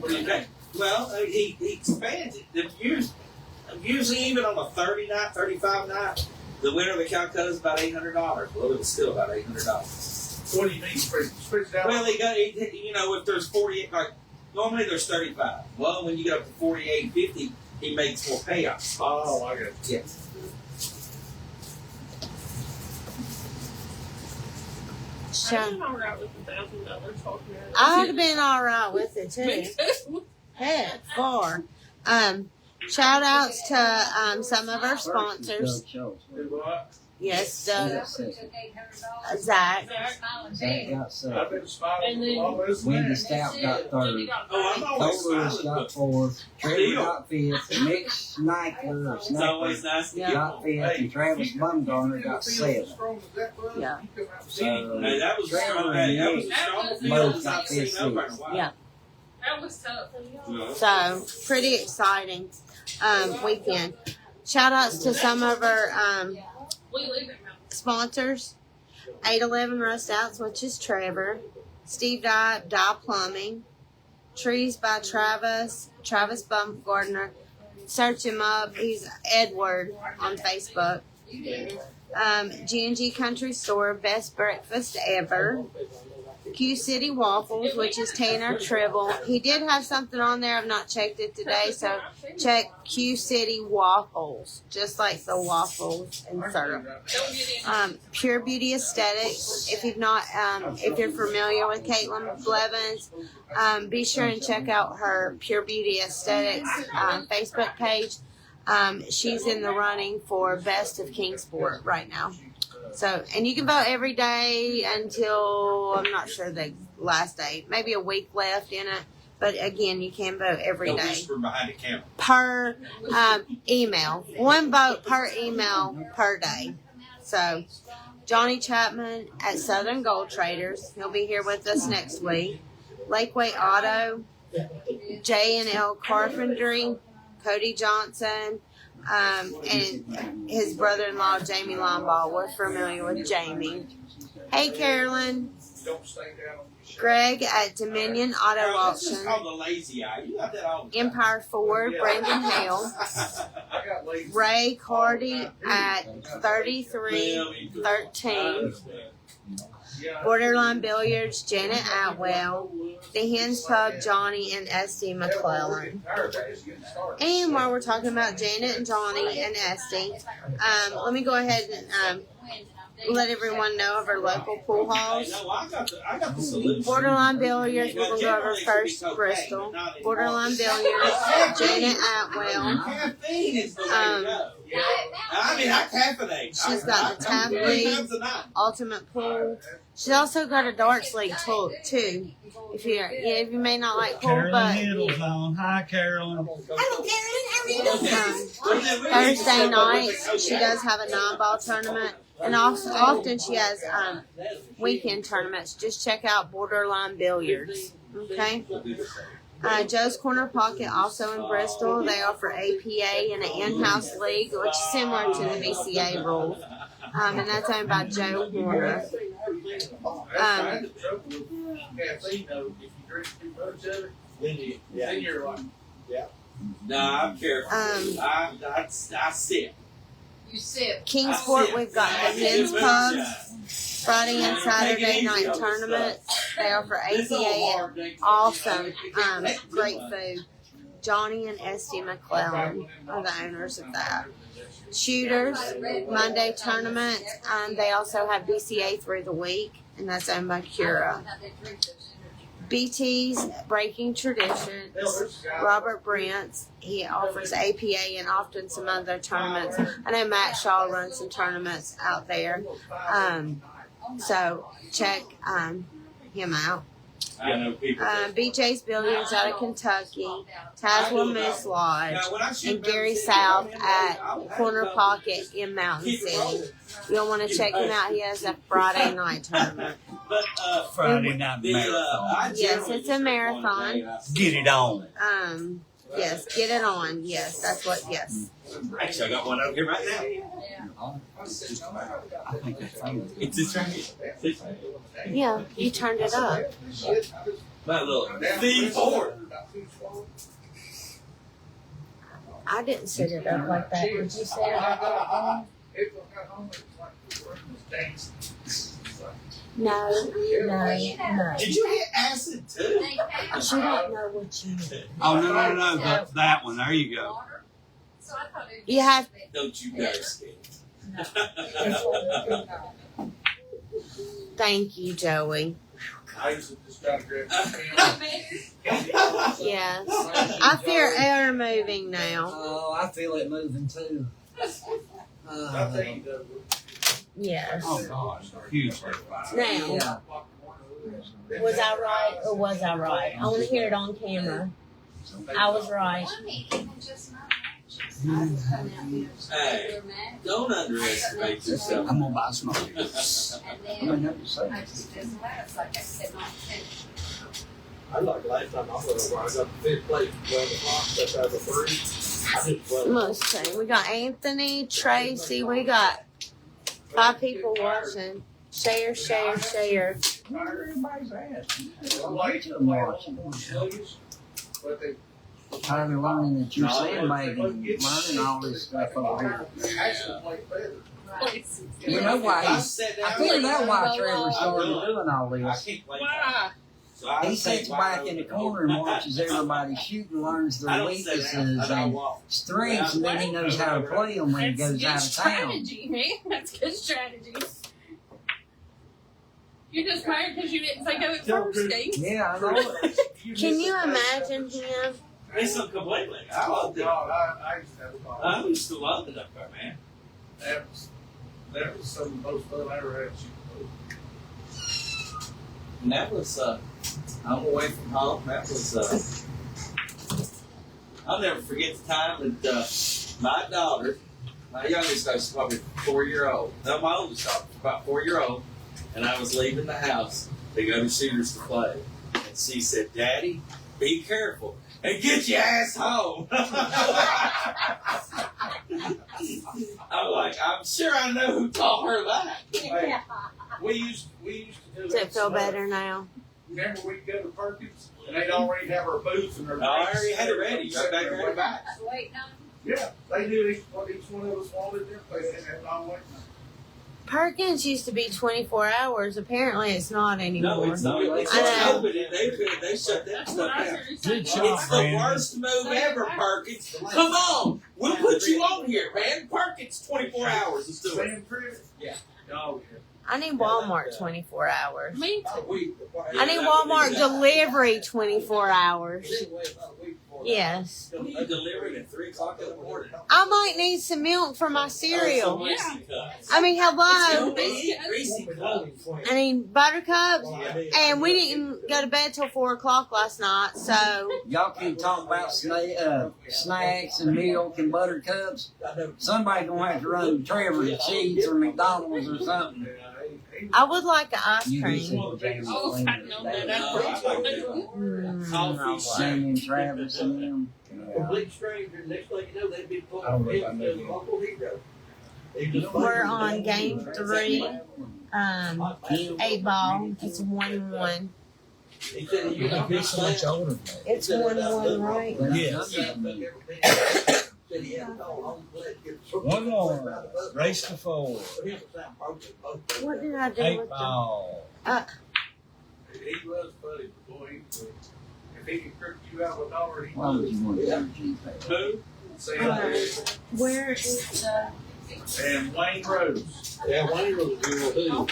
Okay. Well, he expands it. Usually, even on a 30 night, 35 night, the winner of the Calcutta is about $800. Well, it was still about $800. what do you mean, spread it out? Well, you know, if there's 48, like normally there's 35. Well, when you get up to 48, 50, he makes more payouts. Oh, I got it. Yes. I'd been all right with $1,000 talking about it. I'd have been all right with it Me too. too. Heck, far. Shout outs to some of our sponsors. Doug Schultz. Do what? Yes, Doug Doug, said Zach. Zach got I've second. been smiling And then- all this Wendy man. Stout got third. Oh, I'm always Cole Lewis smiling, got but fourth. Trevor Still. got fifth. Mitch Snickler, it's always nice to get got fifth, and Travis Bumgarner got seventh. Yeah. So Hey, that was Trevor strong. and That was a Nate strong both field. It's got not seen fifth over in a seeds. while. Yeah. That was tough. Yeah. So pretty exciting weekend. Shout outs to some of our We leave it now. sponsors. 811 Rust Outs, which is Trevor. Steve Dye Plumbing. Trees by Travis Bumgarner. Search him up. He's Edward on Facebook. G&G Country Store, best breakfast ever. Q City Waffles, which is Tanner Tribble. He did have something on there. I've not checked it today, so check Q City Waffles, just like the waffles and syrup. Don't get in. Pure Beauty Aesthetics. If you've not, if you're familiar with Caitlin Blevins, be sure and check out her Pure Beauty Aesthetics Facebook page. She's in the running for Best of Kingsport right now. So, and you can vote every day until, I'm not sure the last day, maybe a week left in it. But again, you can vote every Don't day whisper behind the camera. per email. 1 vote per email per day. So, Johnny Chapman at Southern Gold Traders. He'll be here with us next week. Lakeway Auto, J&L Carpentry, Cody Johnson, and his brother-in-law, Jamie Lomball. We're familiar with Jamie. Hey, Carolyn. Don't stay down on your shirt. Greg at Dominion Auto Carol, this is Auction. called the lazy eye. You got that all the time. Empire Ford, Brandon Hale. I got lazy. Ray Cardy at 3313. Yeah. Borderline Billiards, Janet Atwell. The Hens Pub, Johnny and Esty McClellan. And while we're talking about Janet and Johnny and Esty, let me go ahead and let everyone know of our local pool halls. No, I got the solution. Borderline Billiards, we're going to go over first Bristol. Borderline Billiards, Janet Atwell. Caffeine is the way to go. I mean, I caffeinate. She's got the Tab League, Ultimate Pool. She's also got a darts league too. If you may not like pool, Carolyn but Hiddle's on. Hi, Carolyn. hello, Carolyn. How are you doing? Thursday nights, she does have a 9-ball tournament, and also often she has weekend tournaments. Just check out Borderline Billiards. Okay. Joe's Corner Pocket, also in Bristol. They offer APA and an in-house league, which is similar to the VCA rules. And that's owned by Joe Horner. No, I'm careful. I sip. You sip. Kingsport, we've got the men's pubs, Friday and Saturday night tournaments. They offer APA and awesome, great food. Johnny and Esty McClellan are the owners of that. Shooters, Monday tournament. They also have BCA through the week, and that's owned by Cura. BT's Breaking Traditions, Robert Brent's. He offers APA and often some other tournaments. I know Matt Shaw runs some tournaments out there. So check him out. BJ's Billiards out of Kentucky, Tazewell Moose Lodge, and Gary South at Corner Pocket in Mountain City. You'll want to check him out. He has a Friday night tournament. Friday night marathon. Yes, it's a marathon. Get it on. Yes, get it on. Yes, that's what, yes. Actually, I got one over here right now. It's just right here. Yeah, you turned it up. My little V4. I didn't set it up like that. Did you set it up? No. Did you hit acid too? She don't know what you mean. Oh, no. That one. There you go. You have. Don't you dare skate. Thank you, Joey. Yes. I fear air moving now. Oh, I feel it moving too. Yes. Oh, gosh. Huge. Now, Yeah. was I right or was I right? I want to hear it on camera. I was right. Hey, don't underestimate yourself. I'm gonna buy some. I like last time I went over, I got the 5th place, 12 o'clock, that's out of 3. I just 12 o'clock. Let's see. We got Anthony, Tracy. We got 5 people watching. Share. Everybody's asking. I'm watching. But they Tired of learning that you're sandbagging and learning all this stuff over here. actually play better. You know why I figured out why Trevor started doing all I this. can't play. Why? So I He say sits why back I in the don't corner and watches everybody shoot and learns I their don't say weaknesses that. I and walk. strengths, and then he knows how to play them when he That's goes good out of town. strategy, man. That's good strategy. You're just mad because you didn't think of it first, Steve. Yeah, I know it. Can you imagine him? It's a completely. I loved it. I used to have a ball. I used to love it up there, man. That was some of the most fun I ever had shooting. And that was, I'm away from home. That was, I'll never forget the time that my daughter, my youngest daughter, was probably 4-year-old. No, my oldest daughter, about 4-year-old, and I was leaving the house to go to Shooters to play. And she said, "Daddy, be careful and get your ass home." I'm like, I'm sure I know who taught her that. Hey, we used to do Does that. it feel better now? Remember we'd go to Perkins and they'd already have our boots and their I already had it ready. Right back there in the back. Wait, no. Yeah, they knew what each one of us wanted their place. They had long waiting. Perkins used to be 24 hours. Apparently, it's not anymore. No, it's not. It's I know. COVID. They shut that That's stuff what I down. heard you say. Good job. It's the worst move ever, Perkins. Come on, we'll put you on here, man. Perkins, 24 hours. Let's do it. Same trip. Yeah. Oh, I need Walmart 24 hours. Me too. I need Walmart delivery 24 hours. Yes. You deliver it at 3 o'clock in the morning. I might need some milk for my cereal. Yeah. I mean, hello. Greasy cups. I need buttercups. And we didn't go to bed till 4 o'clock last night, so. Y'all keep talking about snacks and milk and buttercups. Somebody gonna have to run Trevor to Cheats or McDonald's or something. I would like an ice You cream. just James Oh, I know that. Singing Travis and them. Complete stranger, next thing you know, they'd be pulling his local hero. We're on game 3, 8 ball. It's 1-1. He said, "You're not big so much older." It's 1-1, right? Yes. One more. Race to 4. What did I do 8 with the? ball. He was funny, boy. If he could trick you out with dollar, he Why would you want to Who? Where is the? And Wayne Rose. Yeah, Wayne was good too.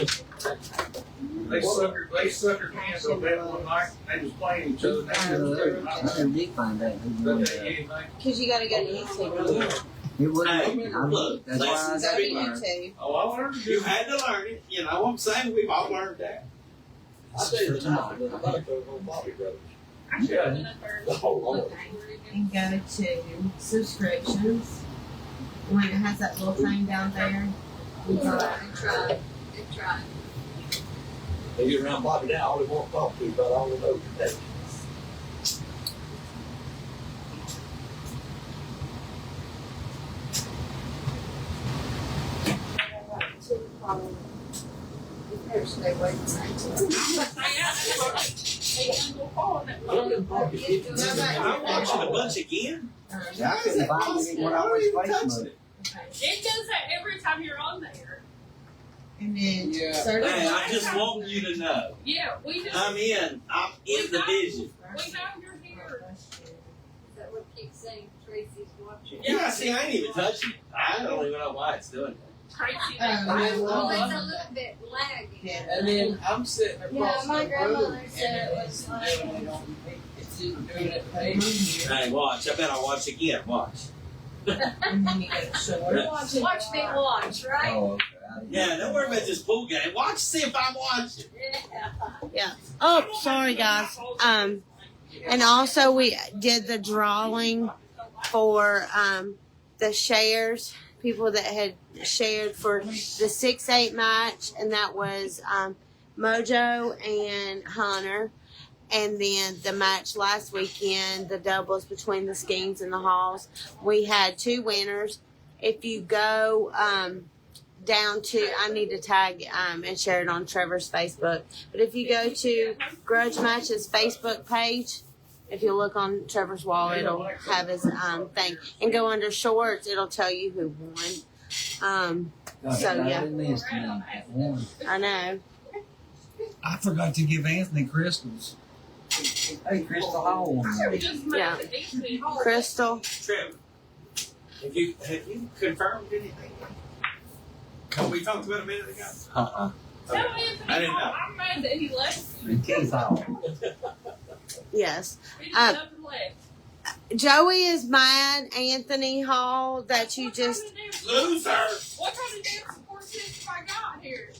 They suckered hands on that one night. They was playing each other. I never did find out who won that. Because you got to go to YouTube. It wasn't. Hey, look, That's why I lessons Go got to we learned. YouTube. Oh, I learned to do You had to learn it. You know what I'm saying? We've all learned that. I tell you the night that I was on Bobby Brothers. I should have been a third. Oh, Lord. And go to subscriptions. When it has that little thing down there. You go, Try. They get around Bobby now, all they want to talk to you about all the notifications. I'm watching a bunch again. I couldn't find it when I was Facebook. It does that every time you're on there. and then Yeah. search. Hey, I just want you to know. Yeah, we just. I'm in the vision. We know you're here. Is that what keeps saying Tracy's watching? Yeah, see, I ain't even touching it. I don't even know why it's doing that. Tracy. Oh, it's a little bit laggy. Yeah. And then I'm sitting Yeah, across my the grandmother road. said it was like. It's either doing it page. Hey, watch. I bet I'll watch again. Watch. And then you go to short. Watch me watch, right? Oh, okay. Yeah, don't worry about this pool game. Watch, see if I'm watching. Yeah. Oh, sorry guys. And also we did the drawing for the shares, people that had shared for the 6-8 match, and that was Mojo and Hunter. And then the match last weekend, the doubles between the Skeens and the Halls, we had 2 winners. If you go down to, I need to tag and share it on Trevor's Facebook, but if you go to Grudge Match's Facebook page, if you look on Trevor's wall, it'll have his thing, and go under shorts, it'll tell you who won. So yeah, I know. I forgot to give Anthony crystals. Hey, Crystal Hall. Yeah. Crystal. Trevor, have you confirmed anything? What we talked about a minute ago? Uh-uh. Tell Anthony I didn't know. I'm mad that he left. Keith Hall. Yes. He just nothing left. Joey is mad, Anthony Hall, that you What kind just, of damn- Loser! What kind of damn support system I got here?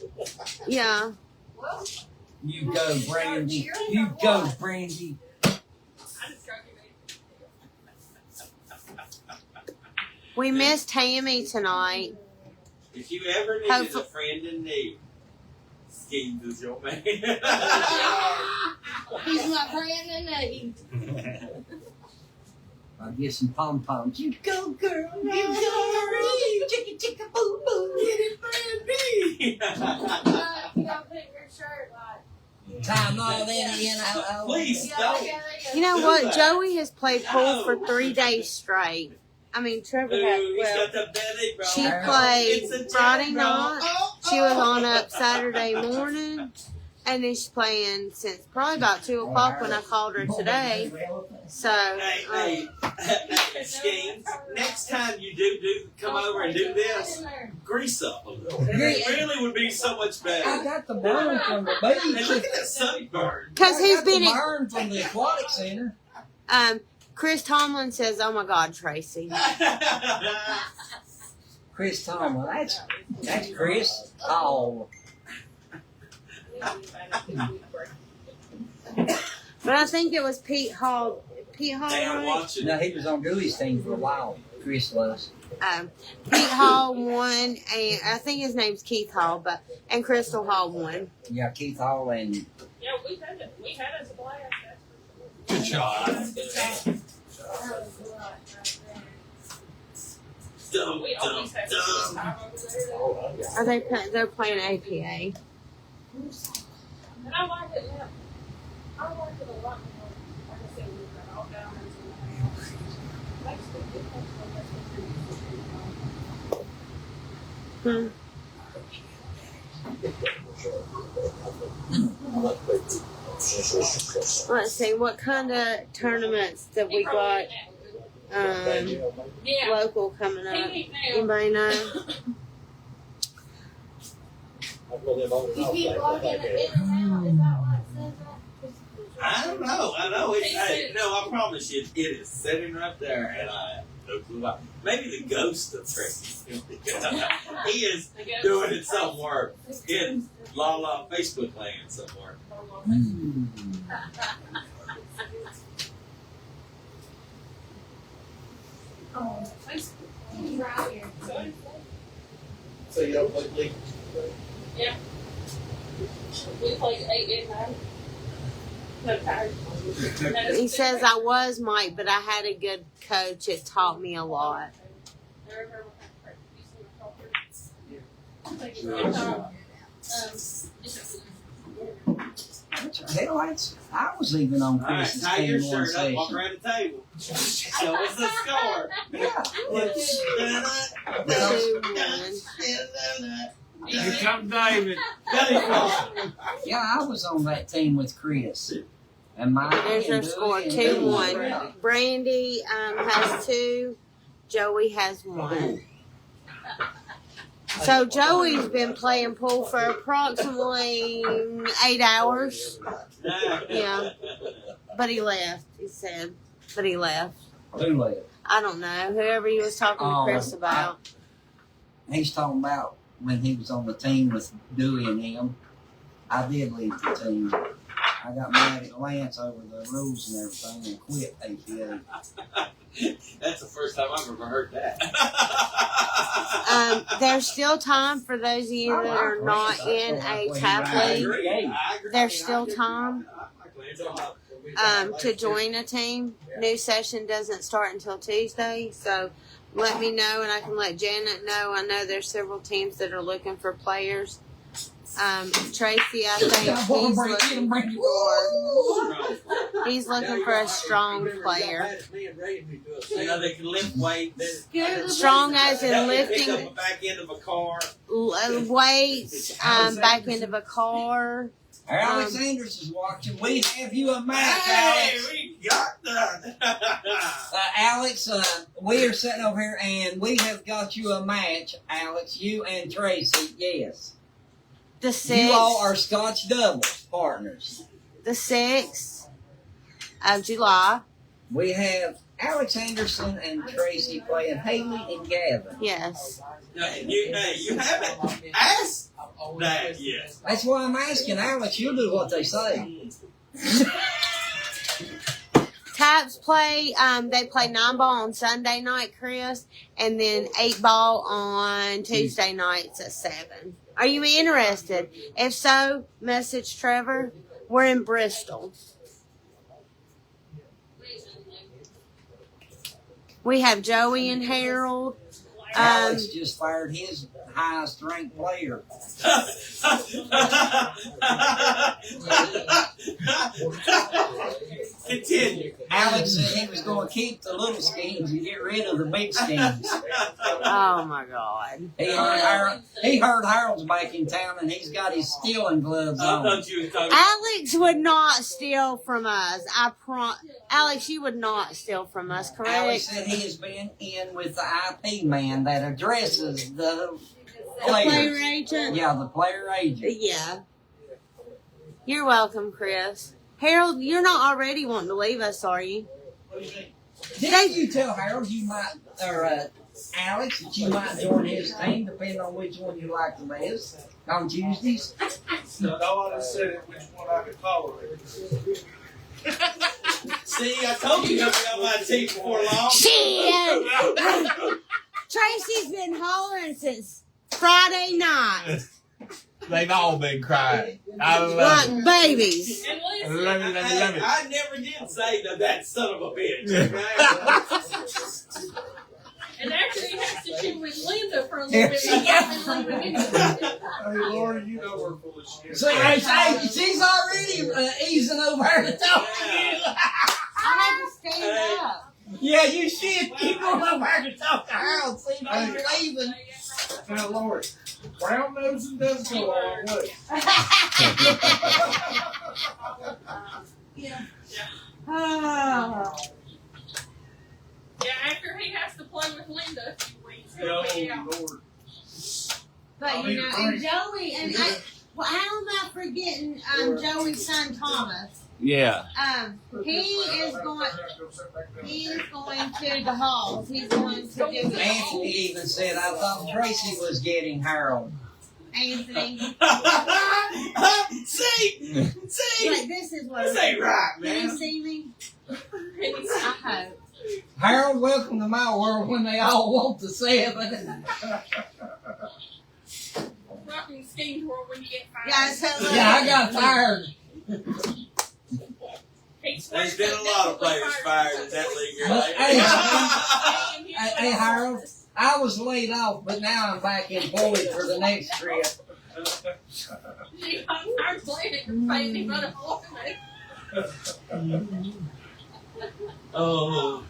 yeah. Well, You go, Brandy. You go, Brandy. I just got We missed Tammy tonight. If you ever needed a friend in need, Skeens is your man. he's my friend and name. I'll get some pom poms. You go, girl. You go, chicka chicka boo boo. You gotta put your shirt like. Time all in. Please Yeah, don't. yeah, yeah. You know what? Joey has played pool for 3 days straight. I mean, Trevor had, Ooh, he's well, got the belly, bro. she It's played a jet, Friday bro. night. Oh, She was on up Saturday morning, And then she's playing since probably about 2 o'clock when I called her today. So, Hey, Skeens, next time you do come over and do this, grease up a little. It really would be so much I better. got the burn from the Hey, beach. look at that sunburn. because he's been the burn from the aquatic center. Chris Tomlin says, "Oh my God, Tracy." Chris Tomlin, that's Chris Hall. But I think it was Pete Hall. Pete Hall, Hey, I'm right? watching. No, he was on Dewey's team for a while. Chris was. Pete Hall won, and I think his name's Keith Hall, and Crystal Hall won. Yeah, Keith Hall and Yeah, we had us a blast. Good shot. Dum, We dum, always have dum. time over there. Are they? They're playing APA. And I like it now. I like it a lot more. Like I said, we've got all down into the house. Makes a big difference when that's what Let's see, what kind of tournaments that we got Yeah. local coming up? He ain't now. Anybody know? You keep logging it in and out, is that why it says that? I don't know. Hey, no, I promise you, it is sitting right there, and I have no clue why. Maybe the ghost of Tracy. He is doing it somewhere in La La Facebook land somewhere. Oh, Facebook. He's right here. So you don't play league? Yeah. We played 8 and 9. No tired. He says I was Mike, but I had a good coach. It taught me a lot. hell, I was even on All right, Chris's tie your team one shirt up, walk session. around the table. Show us the score. 2-1. Here comes David. Yeah, I was on that team with Chris. And my There's your score, 2-1. Brandy has 2. Joey has 1. So Joey's been playing pool for approximately 8 hours. Yeah. But he left, he said. But he left. Who left? I don't know. Whoever he was talking to Chris about. He's talking about when he was on the team with Dewey and him. I did leave the team. I got mad at Lance over the rules and everything and quit APA. That's the first time I've ever heard that. There's still time for those of you that are not in a tap league. There's still time to join a team. New session doesn't start until Tuesday, so let me know and I can let Janet know. I know there's several teams that are looking for players. Tracy, I think he's looking for a strong player. You know, they can lift weights. Strong as in lifting Pick up the back end of a car. weights, back end of a car. Alex Anders is watching. We have you a match, Hey, Alex. we got that. Alex, we are sitting over here and we have got you a match, Alex. You and Tracy, yes. The 6th. You all are Scotch doubles partners. The 6th of July. We have Alex Anderson and Tracy playing Haley and Gavin. Yes. You haven't asked that yet. That's why I'm asking Alex. You'll do what they say. Taps play. They play 9-ball on Sunday night, Chris, and then 8-ball on Tuesday nights at 7. Are you interested? If so, message Trevor. We're in Bristol. We have Joey and Harold. Alex just fired his highest ranked player. Continue. Alex said he was going to keep the little schemes and get rid of the big schemes. Oh my God. He heard Harold's back in town, and he's got his stealing gloves I on. thought you were talking. Alex would not steal from us. Alex, you would not steal from us, correct? Alex said he has been in with the IP man that addresses the players. Player agent? Yeah, the player agent. Yeah. You're welcome, Chris. Harold, you're not already wanting to leave us, are you? Didn't you tell Harold you might, or Alex, that you might join his team, depending on which one you like the best, on Tuesdays? No, I just said it, which one I could tolerate. See, I told you you'll be on my team before long. Shit! Tracy's been hollering since Friday night. They've all been crying. I love Like it. babies. And I listen, love it, love it, love it. I never did say that son of a bitch. and after he has to chew with Linda for a little bit, he's been leaving me. Hey, Laura, you know we're full of shit. So, she's already easing over her to talk to you. I had to stand up. Yeah, you should keep on over her to talk to Harold, see if he's leaving. Now, Laura, brown nosing does go a long way. Oh. Yeah, after he has to play with Linda a few weeks, Oh, he'll be out. Lord. But you know, and Joey, and how am I forgetting Joey's son Thomas? Yeah. He is going to the halls. He's going to do it. Anthony even said, I thought Tracy was getting Harold. Anthony. See, Like, this is what this ain't right, Can you man. see me? I hope. Harold, welcome to my world when they all want to say it. Rocking the schemes world when you get fired. Yeah, so Yeah, I got fired. There's been a lot of players fired in that league here lately. Hey, Harold, I was laid off, but now I'm back employed for the next trip. I'm playing for paying him unemployment. Oh,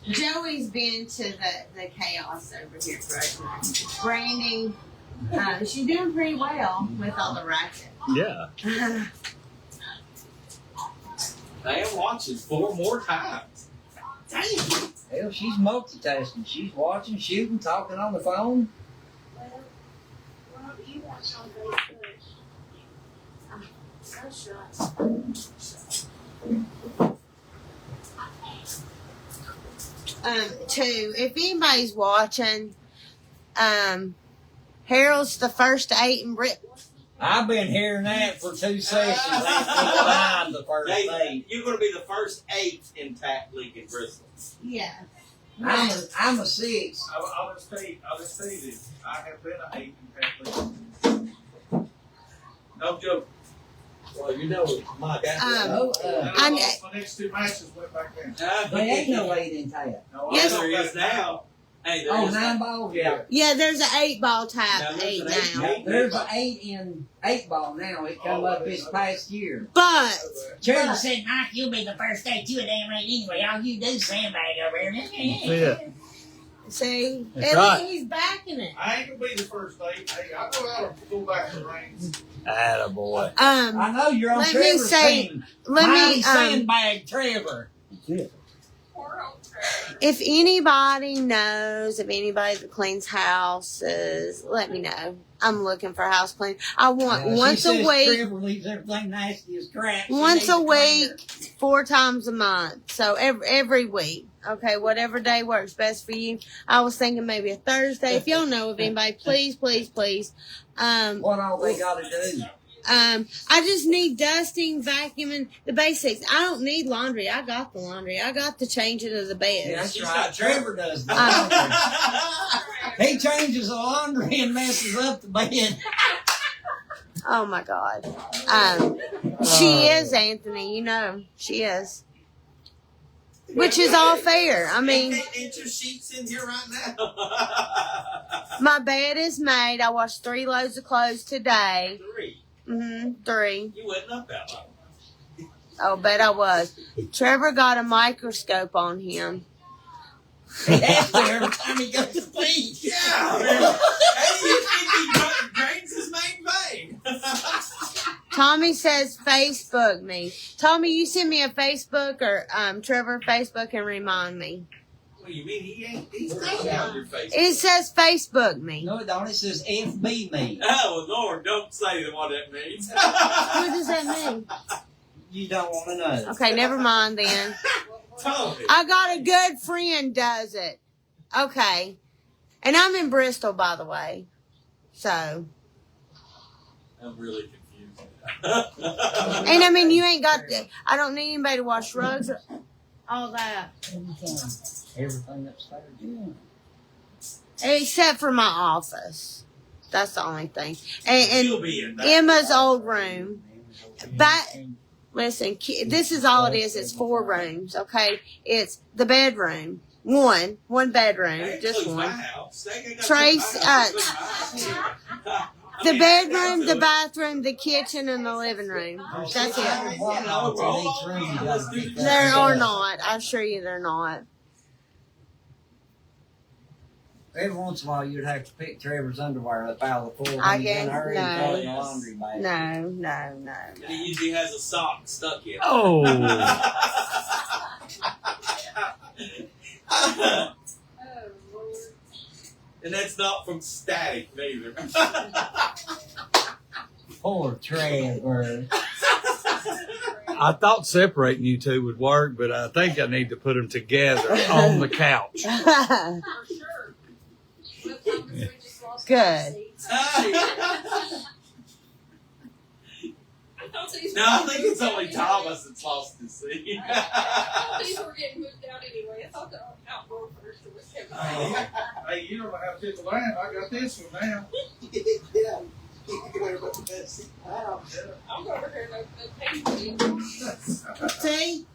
Joey's been to the chaos over here for us. Brandy, she's doing pretty well with all the racket. Yeah. I am watching 4 more times. Damn. Hell, she's multitasking. She's watching, shooting, talking on the phone. Two, if anybody's watching, Harold's the first to 8 in Brit. I've been hearing that for 2 sessions. I'm the first Hey, 8. you're going to be the first 8 in TAC League in Bristol. Yeah. I'm a 6. I'll just tell you this. I have been an 8 in Catholic. No joke. Well, you know, my guy. And I I'm- lost my next 2 matches, went back in. There ain't no 8 in TAP. No, Yes. There is now. Hey, there Oh, is 9 now. balls? Yeah. Yeah, there's an 8-ball Now, type there's 8 an now. 8. There's an 8 in 8 ball now. It come up this past year. But Trevor said, Mike, you'll be the first 8 to a damn 8 anyway. All you do is sandbag over here. Yeah. see, That's at right. least he's backing it. I ain't gonna be the first 8. Hey, I go out and go back to the reins. Attaboy. I know you're on Let me Trevor's say- team. let Mighty me sandbag Trevor. Poor old Trevor. if anybody knows of anybody that cleans houses, let me know. I'm looking for house clean. I want She once a says week, Trevor leaves everything nasty as crap. She once needs a to clean her. week, 4 times a month. So every week. Okay, whatever day works best for you. I was thinking maybe a Thursday. If y'all know of anybody, please. What all they got to do? I just need dusting, vacuuming, the basics. I don't need laundry. I got the laundry. I got the changing of the beds. Yeah, that's She's right. got Trevor does the laundry. He changes the laundry and messes up the bed. Oh my God. She is, Anthony. You know, she is. Which is all fair. I mean, Ain't your sheets in here right now? my bed is made. I washed 3 loads of clothes today. 3. 3. You wasn't up that long. Oh, bet I was. Trevor got a microscope on him. He has to every time he goes to the beach. Yeah, he drains his main vein. Tommy says Facebook me. Tommy, you send me a Facebook or Trevor Facebook and remind me. What do you mean? He's not on your face. It says Facebook me. No, it don't. It says FB me. Oh, Lord, don't say what that means. What does that mean? You don't want to know. Okay, never mind then. Tommy. I got a good friend does it. Okay. And I'm in Bristol, by the way. So. I'm really confused. And I mean, you ain't got, I don't need anybody to wash rugs or all that. Everything upstairs. Yeah. Except for my office. That's the only thing. And She'll be in that. Emma's old room. But, listen, this is all it is. It's 4 rooms, okay? It's the bedroom. One bedroom. That Just includes my one. house. That ain't got Trace, my house. Includes my house. I The mean, bedroom, the that's bathroom, the kitchen, and the living room. That's it. it. There are not. I assure you they're not. Every once in a while, you'd have to pick Trevor's underwear up out of the floor. I when he's in a guess, hurry no. and throw it in the laundry bag. No. He usually has a sock stuck in it. Oh. Oh, Lord. And that's not from static, neither. Poor Trevor. I thought separating you two would work, but I think I need to put them together on the couch. For sure. Look, Thomas, we just lost Good. our seats. No, I think it's only Thomas that's lost his seat. I thought these were getting moved out anyway. I thought the outdoor furniture was coming out. Hey, you don't have to hit the land. I got this one now. Yeah. I'm over here no See?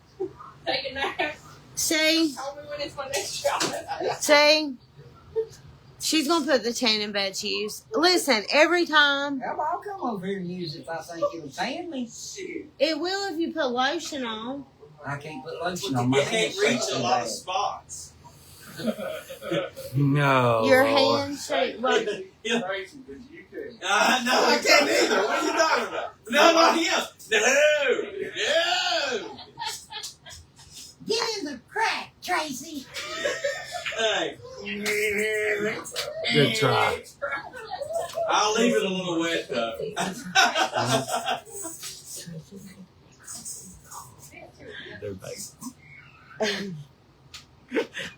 taking a nap. See? Tell me when it's my next job. See? She's going to put the tanning bed to use. Listen, every time. Well, I'll come over here and use it if I think it'll tan me. It will if you put lotion on. I can't put lotion on my You can't hands. reach so a lot of bad. spots. No. Your Lord. hand shape. What? Crazy, because you can. No, I can't either. What are you talking about? No, not him. No. Get in the crack, Tracy. Hey. Good try. I'll leave it a little wet, though. They're big.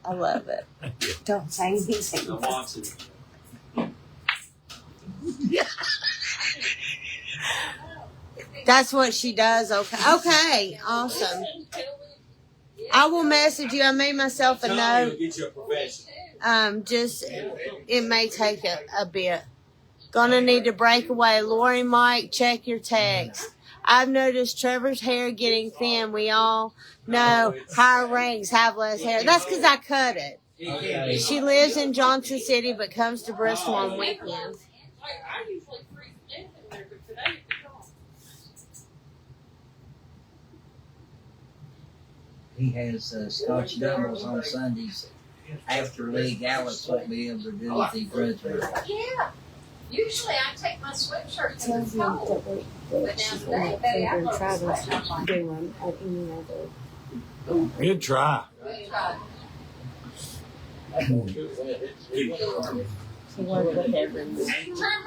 I love it. Don't say anything. I'm watching. That's what she does. Okay, awesome. I will message you. I made myself a Tell me note. to get you a professional. Just it may take a bit. Gonna need to break away. Lori, Mike, check your text. I've noticed Trevor's hair getting thin. We all know higher ranks have less hair. That's because I cut it. Okay. She lives in Johnson City but comes to Bristol on weekends. I usually freeze to death in there, but today it's gone. He has Scotch doubles on Sundays. After league, Alex won't be able to do it. He graduated. Yeah. Usually I take my sweatshirt to the cold. But now today, baby, I'm going to sweat. I'm like, Good try. good God.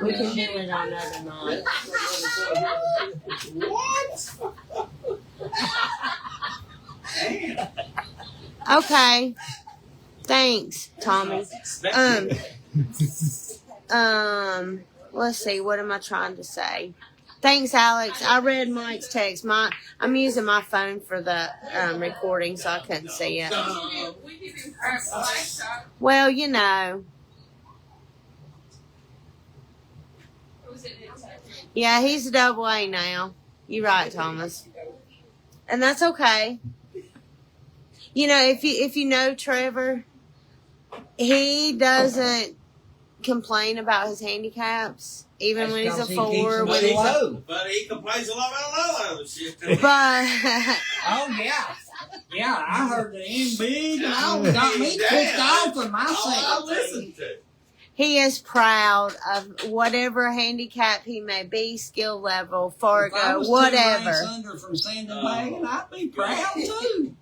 We can do it on other night. Okay. Thanks, Tommy. Let's see. What am I trying to say? Thanks, Alex. I read Mike's text. I'm using my phone for the recording, so I couldn't see it. We give him crap the last time. Well, you know. It was in his house. Yeah, he's a double A now. You're right, Thomas. And that's okay. You know, if you know Trevor, he doesn't complain about his handicaps, even when he's a 4. When he's a, But he complains a lot about a lot of other shit. but Oh, yeah. Yeah, I heard the end big, and I got me kicked off of my I second. listened to. He is proud of whatever handicap he may be, skill level, If I Fargo, was 2 ranks whatever. under from sandbagging, I'd be proud too.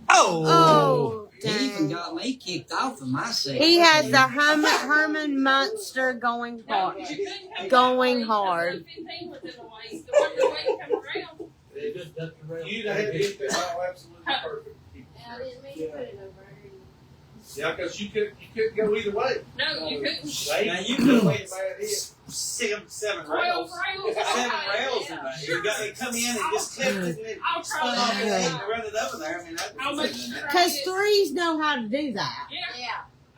Oh, He even dang. got me kicked off of my second. He has the Herman Munster going hard. Going hard. You'd have to hit that ball absolutely perfect. I didn't mean to put it over here. Yeah, because you couldn't go either way. No, you couldn't. Now you Could could have wait made a bad hit. seven 12 rails. rails. 7 Okay, rails yeah. in there. You got to come in and just clip it and then I'll spun try off and that. then run it over there. I mean, I'll make sure. Because threes know how to do that. Yeah, Yeah.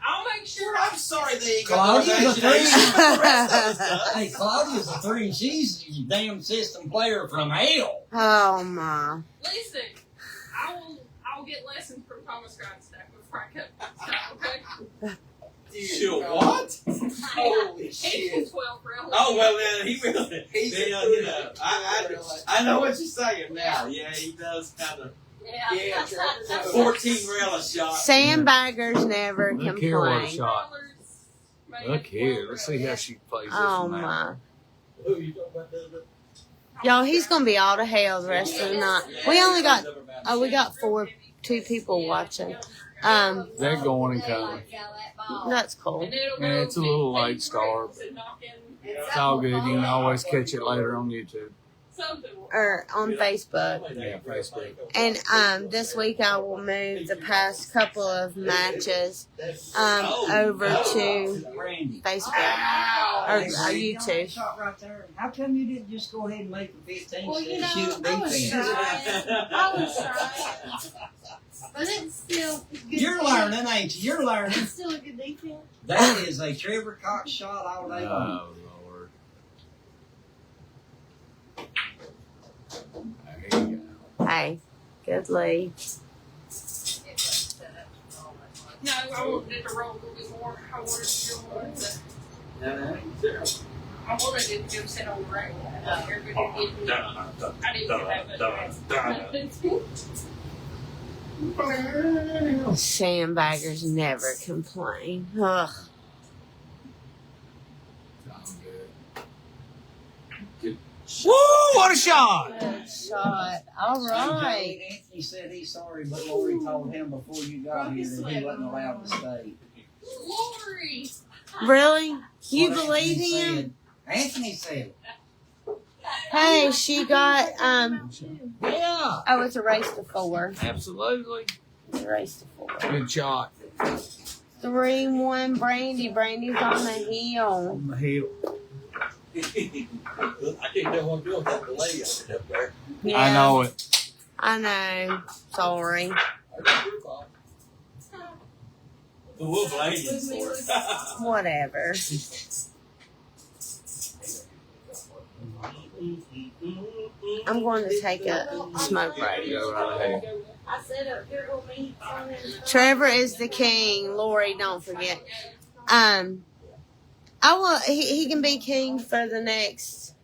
I'll make sure. I'm sorry they ain't got no Claudia's a imagination. The rest of us does. Hey, Claudia's a 3, and she's a damn system player from hell. Oh, my. Listen, I'll get lessons from Thomas Grindstack before I cut my style, okay? She'll what? Holy He's shit. 12 rails. Oh well, then he really. He's Then, a you know, I know what you're saying now. Yeah, he does kind of Yeah. Yeah, 14 rail a shot. Sandbaggers never Look here what a complain. shot. Look here. Let's see how she plays this Oh, one out. my. Who you talking about? Y'all, he's going to be all to hell the rest of the night. We only got, we got 2 people watching. They're going and coming. That's cool. Yeah, it's a little late start. It's all good. You can always catch it later on YouTube. Or on Facebook. Yeah, Facebook. And this week I will move the past couple of matches over to Randy. Facebook or YouTube. Shot right there. How come you didn't just go ahead and make the 15 Well, you instead of know, shoot I was defense? trying. I was trying. But it's still good. You're learning, ain't you? You're learning. It's still a good defense. That is a Trevor Cox shot all day long. Oh, Lord. There you go. Hey, good lead. No, I wanted it to roll a little bit more. I wanted it to go more. But I wanted it to go sit on the rail. Everybody did. I didn't get that much. Sandbaggers never complain. Ugh. Sounds good. Woo! What a shot! Good shot. All right. Anthony said he's sorry, but Lori told him before you got here that he wasn't allowed to stay. Lori! Really? You What believe Anthony him? said. Anthony said, Hey, she got Yeah, oh, it's a race to 4. absolutely. It's a race to 4. Good shot. 3-1 Brandy. Brandy's on the hill. On the hill. I can't tell what to do with that delay up there. Yeah, I know it. I know. Sorry. But we'll blame you for it. Whatever. I'm going to take a smoke break. Go right ahead. I said up here will meet on Trevor is the king. Lori, don't forget. I will. He can be king for the next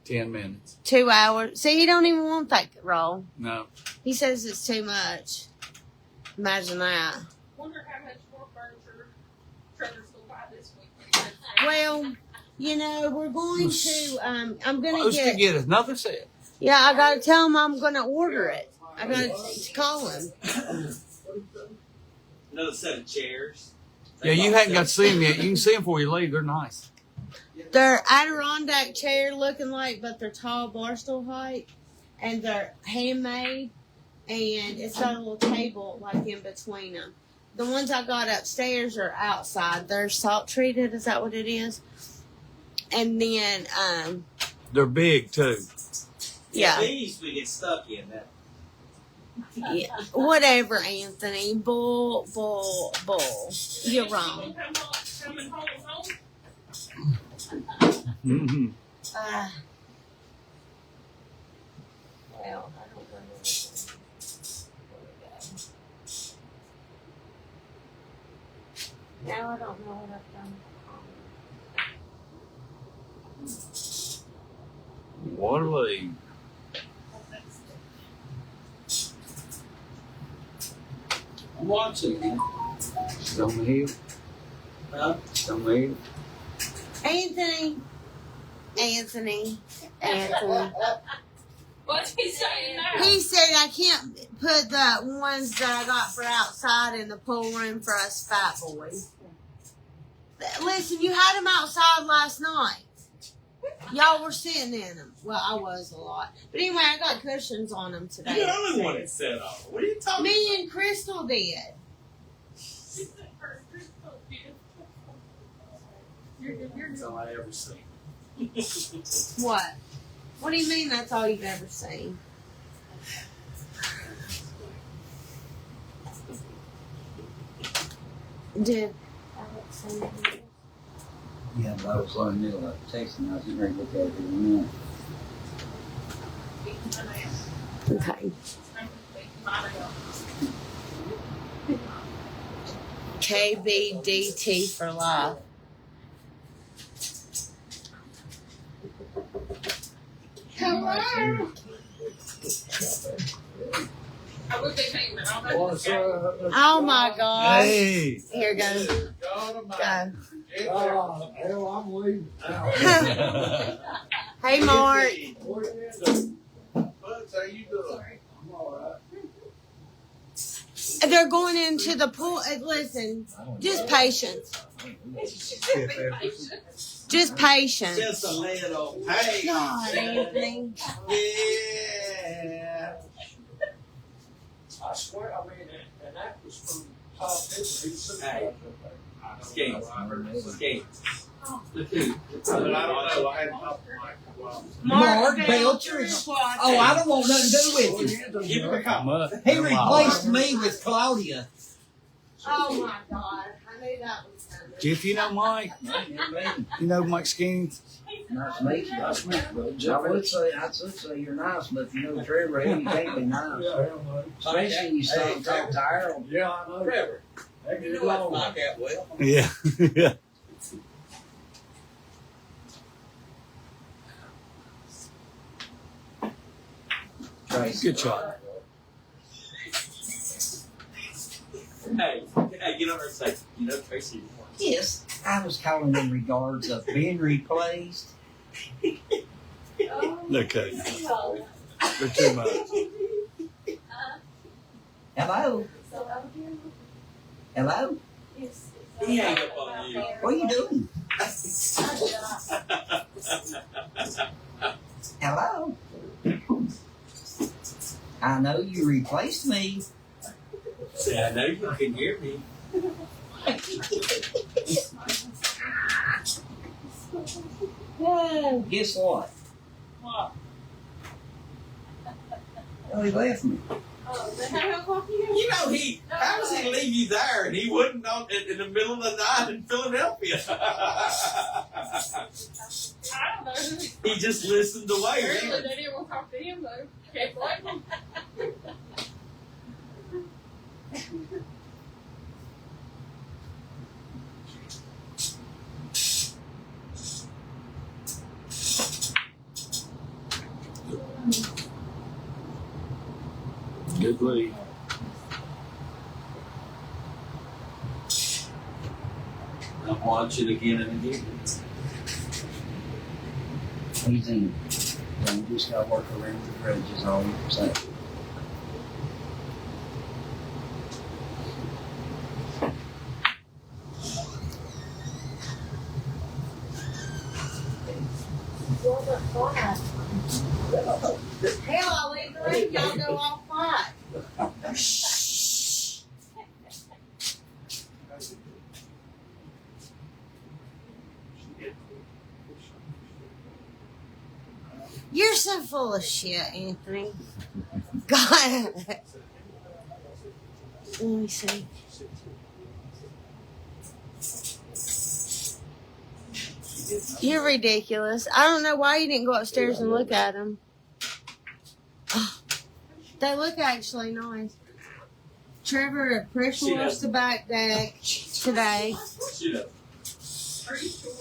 10 minutes. 2 hours. See, he don't even want that role. No. He says it's too much. Imagine that. Wonder how much more furniture Trevor's going to buy this week. Well, you know, we're going to. I'm gonna Supposed to get. get another set. Yeah, I gotta tell him I'm gonna order it. I gotta call him. Another set of chairs. Yeah, you hadn't got to see them yet. You can see them before you leave. They're nice. They're Adirondack chair looking like, but they're tall barstool height, and they're handmade, and it's got a little table like in between them. The ones I got upstairs are outside. They're salt treated. Is that what it is? And then, They're big, too. yeah, These we get stuck in that. yeah, whatever, Anthony. Bull. You're wrong. Coming home. Mm-hmm. Well, I don't remember. Now I don't know what I've done. What a lead. Watching, man. Stone Hill. Huh? Stone Hill. Anthony. What's he saying now? He said I can't put the ones that I got for outside in the pool room for us fat boys. Listen, you had them outside last night. Y'all were sitting in them. Well, I was a lot. But anyway, I got cushions on them today. You're the only one that said all. What are you talking Me and Crystal did. That's all I ever seen. What? What do you mean that's all you've ever seen? Did Alex say anything? Yeah, but I was in the middle of texting. I was getting ready to look at it in a minute. Okay. KBDT for life. Hello. I would be thinking, but I don't know. What's up? Oh my gosh. Hey. Here goes. God Go. hell, I'm leaving now. Hey, Mark. What are you doing? Buds, how you doing? I'm all right. They're going into the pool. Listen, just patience. Just patience. Just a little. Hey. God, Anthony. Yeah. I swear, I mean, and that was from top history. Hey. Skates. Skates. Look who. But I don't know. I hadn't talked to Mike in a while. Mark Belcher. Oh, I don't want nothing to do with you. Keep it calm. He replaced me with Claudia. Oh my God. I knew that was coming. Jeff, you know Mike? You know Mike Skeens? Nice to meet you. Nice to meet you. I would say you're nice, but if you know Trevor, you can't be nice. Yeah, hell no. Especially when you stop and talk to Harold. Yeah, I know. Trevor. That You gets know that long. knockout well. Yeah. Yeah. Tracy. Good shot. Hey, get over and say, you know Tracy. Yes, I was calling in regards of being replaced. Okay. They're too much. Hello? Hello? He hang up on you. What are you doing? Hello? I know you replaced me. See, I know you can hear me. Well, guess what? What? Well, he left me. You know, how does he leave you there and he wouldn't know in the middle of the night in Philadelphia? I don't know. He just listened away. Apparently Really. they didn't want to talk to him though. Kept waiting. Good lead. I'll watch it again and again. He's in. You just got to work around the bridges all you can say. Hell, I'll leave the room. Y'all go all quiet. You're so full of shit, Anthony. God. Let me see. You're ridiculous. I don't know why you didn't go upstairs and look at them. They look actually nice. Trevor pressure washed the back deck today. Shoot up. Are you sure?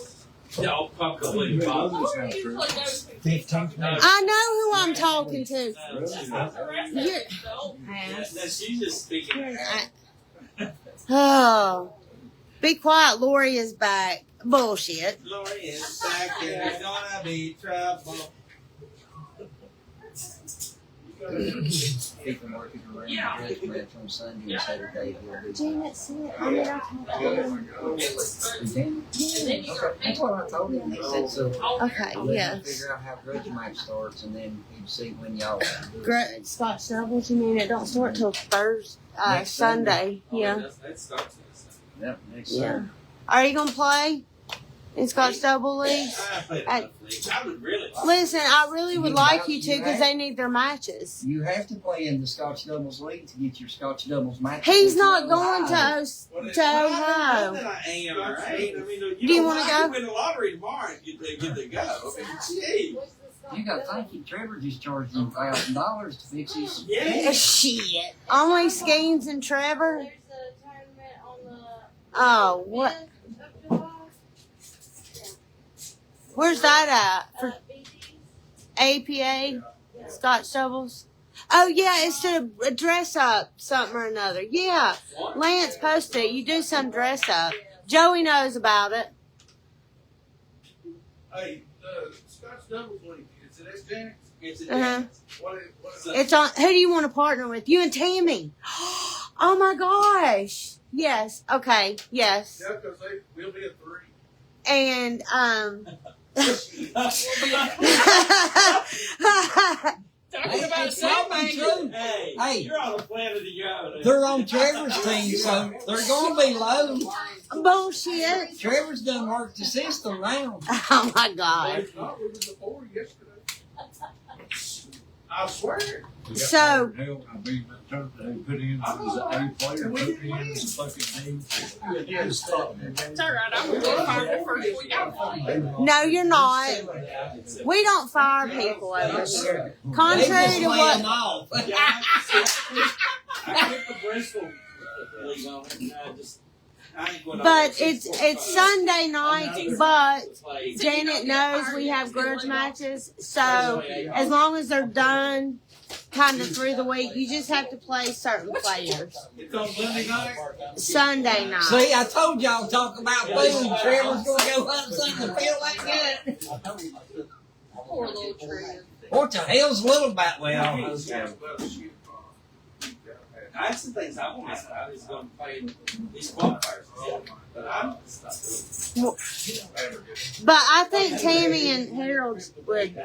Yeah, I'll probably Or usually goes to 15 I know who I'm talking to. the rest of You're- the old Yeah, no, she's just speaking. I- Oh, be quiet. Lori is back. Bullshit. Lori is back and there's gonna be trouble. People working around the match on Sunday and Saturday. Janet said, I mean, I That's what I told him. He said so. Okay, Let him yes. figure out how grudge match starts, and then he'd see when y'all. Scotch doubles, you mean it don't start till Thursday, Next Sunday. Yeah. That starts Yep, next Yeah. Sunday. Are you gonna play in Scotch double leagues? I would really like Listen, I really would like you to because they need their matches. You have to play in the Scotch Doubles League to get your Scotch Doubles match. He's not going to Well, Ohio. that I am, all right? I mean, Do you wanna go? You win the lottery tomorrow and get to go. I mean, gee. You got to thank you. Trevor just charged him $1,000 to fix his. Yeah. Shit. Only Skeens and Trevor? There's a tournament on the Oh, what? 5th of July. Where's that at? For BG's. APA? Scotch doubles? Oh, yeah, it's to dress up something or another. Yeah. Lance posted it. You do some dress up. Joey knows about it. Hey, Scotch Doubles League, is it at Janet's? It's a Uh-huh. dance. What It's on. Who do you want to partner with? You and Tammy. Oh my gosh. Yes. Okay. Yes. Yeah, because we'll be at 3. And Talking about It's probably something. true. Hey, Hey. you're on a planet of your own. They're on Trevor's team, so they're going to be low. bullshit. Trevor's done worked the system now. Oh my god. It's not, we were before yesterday. I swear. So Put in as an A player, put in as a fucking D. It's all right. I'm going to fire the first week. I'm fine. no, you're not. We don't fire people over here. Contrary They to just lay what. them off. I put the Bristol league on it, and I ain't going But it's Sunday night, but play. Janet knows we have grudge matches. So as long as they're done kind of through the week, you just have to play certain players. It's on Monday night. Sunday night. See, I told y'all talk about food. Trevor's going to go hunt something to feel that good. Poor little Trev. What the hell's little bat well? That's the things I want to say. I was going to play these qualifiers. But I'm But I think Tammy and Harold would.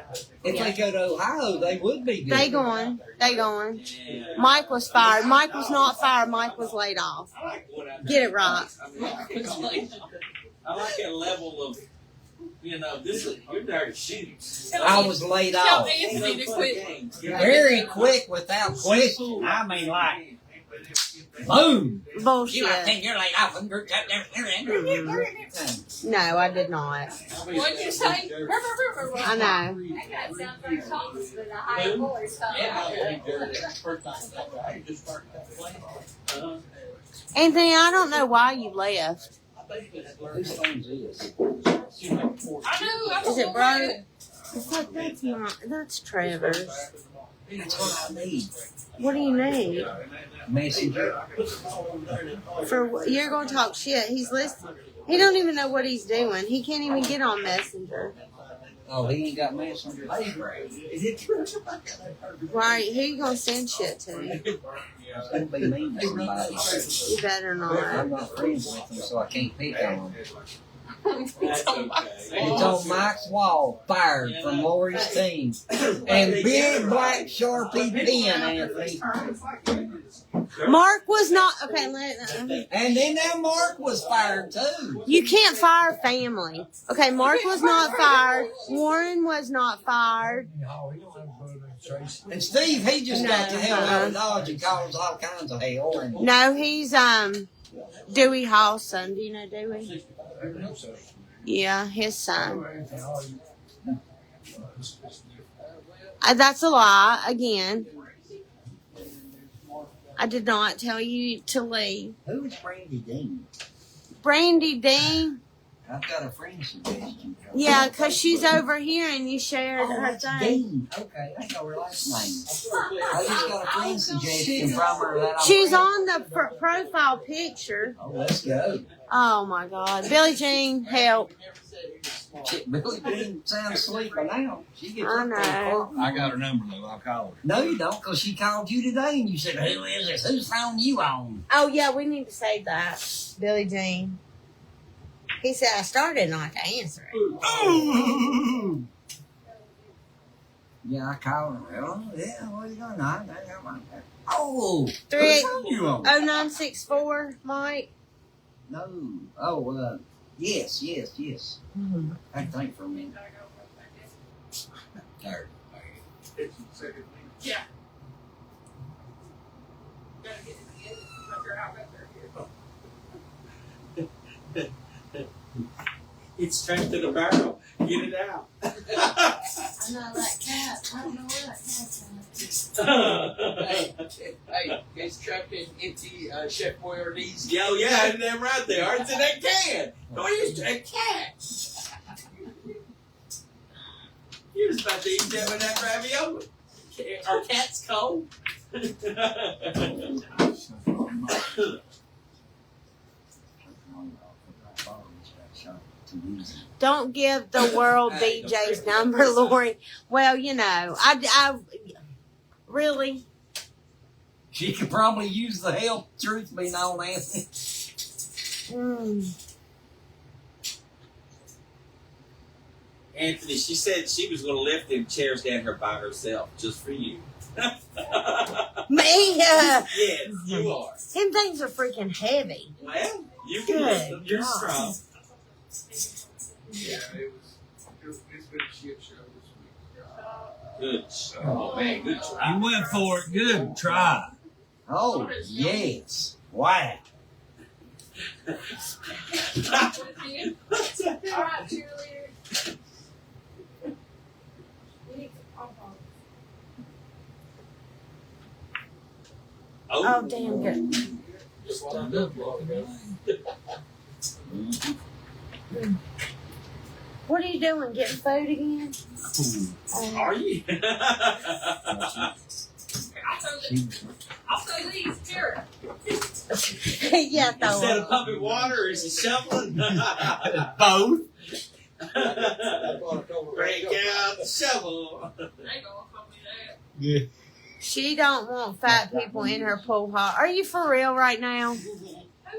If they go to Ohio, they would be good. They going. They going. Mike was fired. Mike was not fired. Mike was laid off. I like what I'm Get it right. I mean, I like that level of, this is, you're there to shoot. I was laid Tell off. Anthony to quit. Very quick, without question. I mean, like, boom. Bullshit. You're laid off. No, I did not. What'd you say? I know. That guy sounds like Thomas with a high voice. Anthony, I don't know why you left. Whose phone's this? I knew. I Is it broke? It's like that's not. That's Trevor's. That's what I need. What do you need? Messenger. For what? You're gonna talk shit. He's listening. He don't even know what he's doing. He can't even get on Messenger. Oh, he ain't got Messenger. Is it true? Right? Who you gonna send shit to? It's gonna be mean to somebody. You better I'm not. not friends with them, so I can't pick on them. That's okay. It's on Mike's wall, fired from Lori's team. And big black Sharpie pen, Anthony. Mark was not okay. And then that Mark was fired too. You can't fire family. Okay, Mark was not fired. Warren was not fired. And Steve, he just got the hell out of Dodge and caused all kinds of hell. And No, he's Dewey Hall's son. Do you know Dewey? Yeah, his son. That's a lie. Again, I did not tell you to leave. who is Brandy Dean? Brandy Dean. I've got a friend suggestion. Yeah, 'cause she's over here and you shared her that's thing. Dean. Okay, I know her last name. I just got a friend suggestion from her that I'm She's on the profile picture. Oh, let's go. Oh my God. Billie Jean, help. Billie Jean sounds asleep by now. She gets I up there know. and I got her number though. I'll call her. No, you don't, because she called you today and you said, who is this? Whose phone you on? Oh yeah, we need to save that. Billie Jean. He said I started not to answer it. Yeah, I called her. Oh, yeah, what are you doing? I got my Oh, 38 whose phone you on? 0964, Mike. No. Oh, yes. I think for a minute. Third. Yeah. Gotta get it together. Not sure how bad they're here. It's trapped in a barrel. Get it out. I know that cat. I don't know where that cat's at. Hey, it's trapped in empty Chef Boyardee's. Yo, yeah, they're right there. It's in that can. Don't use a cat. You was about to eat that with that ravioli. Our cat's cold. Don't give the world DJ's number, Lori. Well, you know, I really. She could probably use the help, truth be known, Anthony. Anthony, she said she was going to lift them chairs down here by herself just for you. Me? Yes, you are. Them things are freaking heavy. Well, you can lift them. You're strong. Yeah, it's been a shit show this week. Good. Oh, man, good try. You went for it. Good try. Oh, yes. Wow. All right, cheerleader. We need some pom-poms. Oh, damn good. Just turned up a while ago. What are you doing? Getting food again? Are you? I'll say these, carrot. Yeah, throw Instead them. of pumping water, is he shoveling? Both. Break out the shovel. They gonna call me that. Yeah. She don't want fat people in her pool hall. Are you for real right now? Who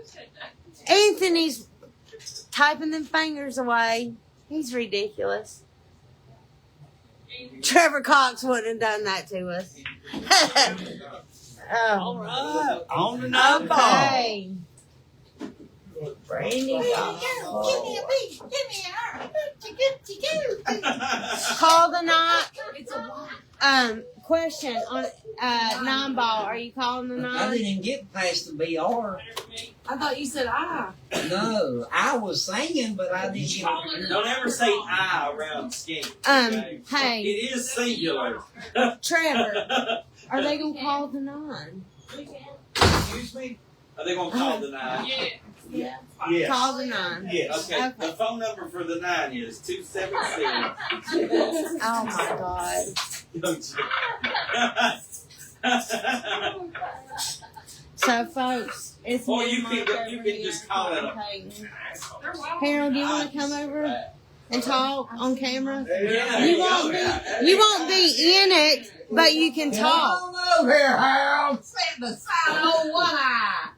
said that? Anthony's typing them fingers away. He's ridiculous. Trevor Cox wouldn't have done that to us. All Oh. right. On the nine ball. Okay. Brandy. Give me a beat. Give me an Call the nine. It's a lot. Question on 9 ball. Are you calling the I 9? didn't even get past the BR. I thought you said ah. No, I was singing, but I didn't get Don't ever say I around skate. Okay? Hey, It is singular. Trevor, are they gonna call the 9? Excuse me? Are they going to call the 9? Yeah. Yes. Call the 9. Yes. Okay. Okay. The phone number for the 9 is 276. Oh my God. So, folks, it's Or me you and can Mike go- over you can here just call it a- Peyton. Harold, do you want to come over and talk on camera? Yeah, You there won't go. be. You won't be in it, but you can talk. over here, Harold. Set the side on one eye.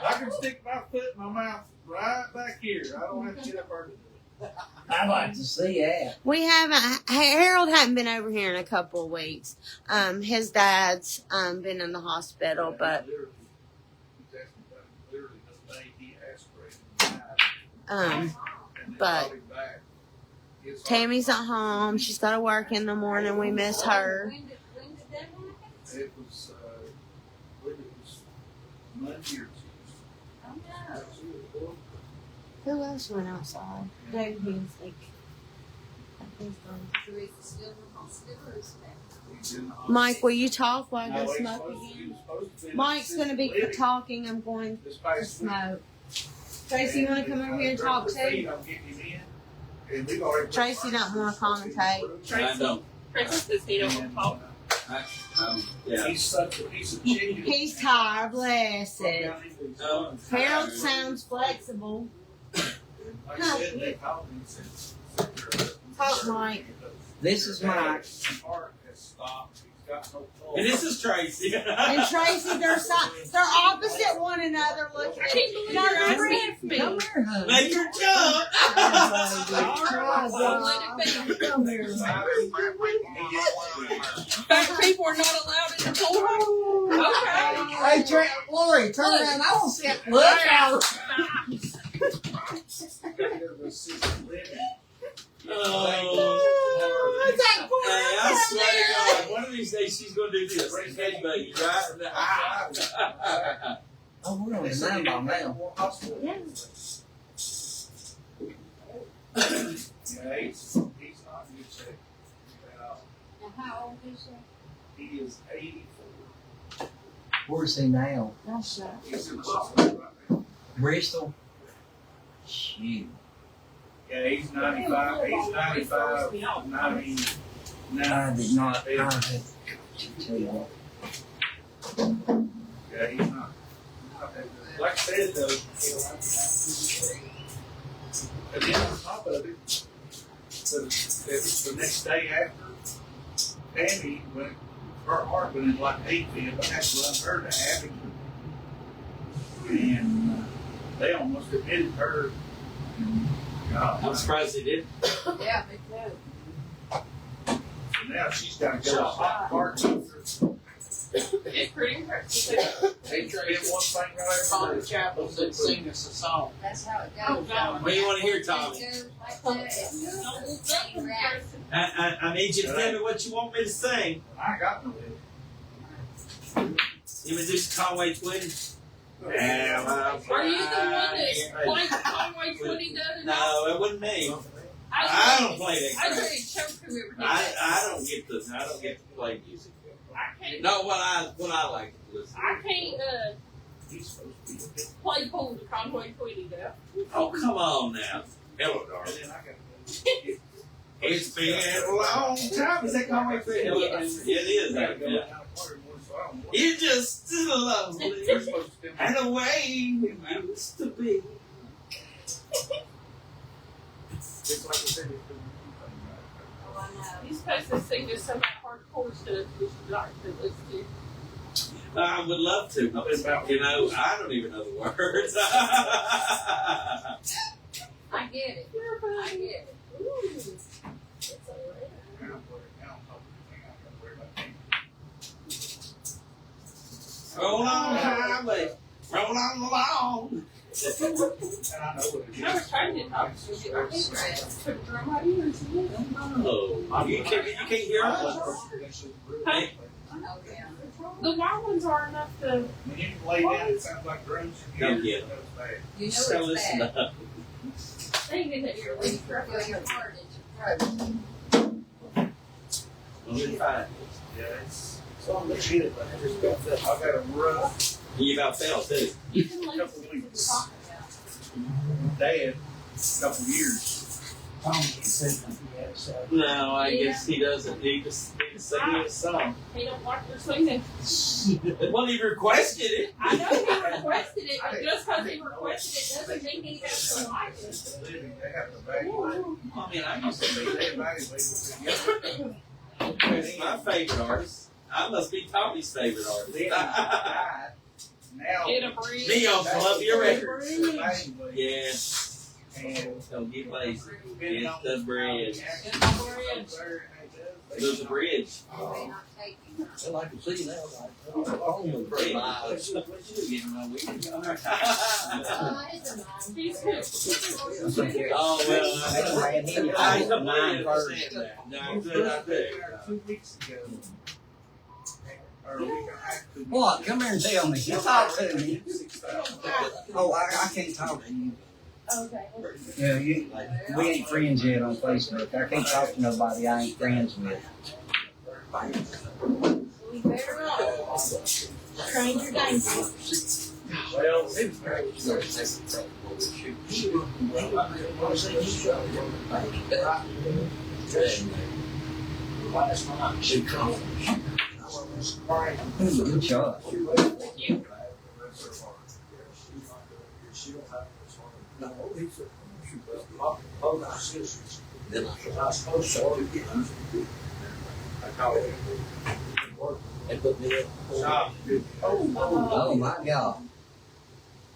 I can stick my foot in my mouth right back here. I don't have to get up there. I'd like to see that. We haven't. Harold hadn't been over here in a couple of weeks. His dad's been in the hospital, but but Tammy's at home. She's got to work in the morning. We miss her. When did that happen? It was, I believe it was Monday or Tuesday. Oh no. Who else went outside? David Hensley. Teresa still in the hospital or is that? Mike, will you talk while I No, go he's smoke supposed to- he again? was supposed to finish Mike's going to be living talking. I'm going this to past week. smoke. Tracy, you want to come over here and talk too? I'm getting him in. And we've already. Tracy don't want to commentate. I don't. Tracy says he don't want to talk. Yeah. He's such a piece of chicken. He's tired, bless it. Harold sounds flexible. Like I said, they called me and said, Talk, Mike. This is Mike. Heart has stopped. He's got no pulse. And this is Tracy. And Tracy, they're opposite one another. Look I at can't believe No, you're no, asking no. me. Come here, honey. Make her jump. Let it be. Fat people are not allowed in the pool. Okay. Hey, Lori, turn around. I want to see it. Look out. Oh. Hey, I swear to God, one of these days she's going to do this. Head buggy, right? Oh, we're on the 9 ball now. Yeah, he's not in good shape. Now, how old is He is 84. Where's he now? That's right. He's in the hospital right now. Bristol? Shoot. Yeah, he's 95. He's 95. 90. I did not. I had to tell you what. Yeah, he's not. Like I said, though, at the end of the top of it, the next day after, Tammy went, her heart went in like 8 feet, but I had to run her to Abington. And they almost admitted her. I'm surprised they did. Yeah, me too. Now she's got to go to hot cart. It's pretty impressive. Hey, Tracy, One thing right Tommy after. Chapel said sing us a song. That's how it Oh, goes. God. What do you want to hear, Tommy? It goes like that. It's right. I need you to tell me what you want me to sing. I ain't got no lid. You want to do some Conway Twitty? Yeah, well, Are you the one that played Conway 20 the other night? No, it wasn't me. I don't play that I crap. try to choke whoever did I don't get to play music. I can't. No, what I like to listen. I can't He's supposed to be a bit. play pool to Conway 20 though. Oh, come on now. Hello, And darling. then I got to It's been a long time. Is that Conway Twitty? Yes. Yeah, it is. go Yeah. down the water more, so I don't know. You're just lovely. You're supposed to And the way we used to be. It's like I said, it's been Oh, I know. You're supposed to sing us some hardcore stuff we should like to listen to. I would love to. You know, I don't even know the words. I get it. I get it. Roll on highway, roll on along. And I know what it I was trying to talk to you. I can't put a drum out here and sing it. Oh, you can't hear us? Hey, Oh, yeah. the wild ones are enough to. When you lay down, it sounds like drums. Don't get it. That's bad. You know So it's listen bad. up. Singing that you're When you least feel your heart in your throat. We'll be fine. Yeah, it's on the shit, but I just got that. I got a rough You about fell too. You can leave couple what weeks. you're talking about. dad, couple years. No, I guess he doesn't. He just sing his song. They don't like your singing. Well, he requested it. I know he requested it, but just because he requested it doesn't mean he has to like it. Living, they have to evaluate. I mean, I used to be They evaluate It's my favorite artist. I must be Tommy's favorite artist. Now, Get a breeze. Neon Columbia Records. evaluate. Yeah. And Don't get lazy. depending It's on the bridge. Get the bridge. There's a bridge. They may not take you. Well, I can see now. Bridge. Oh, it's a mine. He's good. Oh, well, I completely Mine first. understand that. No, I do. 2 weeks ago. Or a week and a half. What? Come here and tell me. You talk to me. 6,000. Oh, I can't talk to you. Okay. Yeah, we ain't friends yet on Facebook. I can't talk to nobody I ain't friends with. We better off. Stranger danger. Well, it was great. Good shot. Oh my God.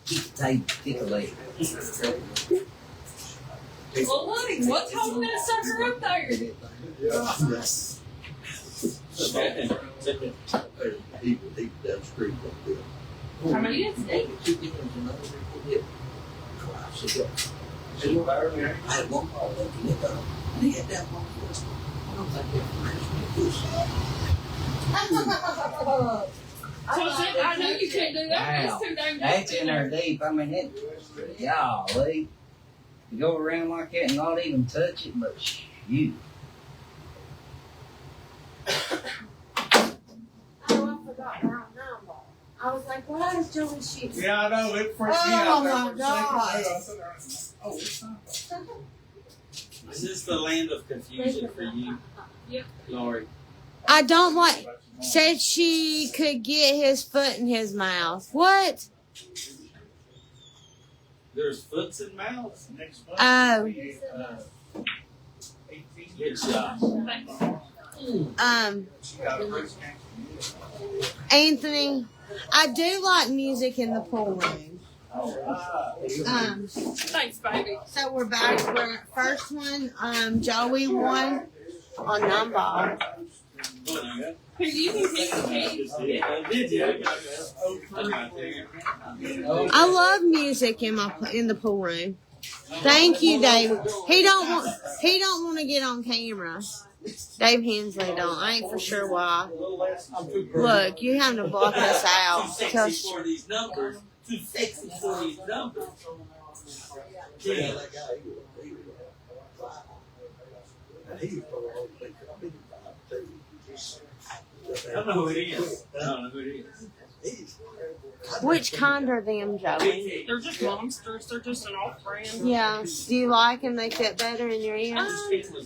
Keep tight, kick a leg. Well, look, what told me to suck her up there? How many is it? I had one ball left in it, and he had that one. I don't think I know you couldn't do that. Wow. It's too dang that's deep. in there deep. I mean, it, golly. You go around like that and not even touch it, but you. Oh, I forgot my number. I was like, why is Joey shooting? Yeah, I know. It freaked me Oh, out. my God. Oh, it's not. This is the land of confusion for you, Yep. Lori. I don't like. Said she could get his foot in his mouth. What? There's foots and mouths. Next month. Oh. 18. Good job. Anthony, I do like music in the pool room. Thanks, baby. So we're back. We're first one. Joey won on non-ball. Here, you can keep the keys. Did you? I love music in the pool room. Thank you, Dave. He don't want to get on camera. Dave Hensley don't. I ain't for sure why. Look, you have to block us out. Too sexy for these numbers. Too sexy for these numbers. Yeah. I don't know who it is. I don't know who it is. Which kind are them, Joey? They're just monsters. They're just an off-brand. Yeah. Do you like them? They fit better in your ears?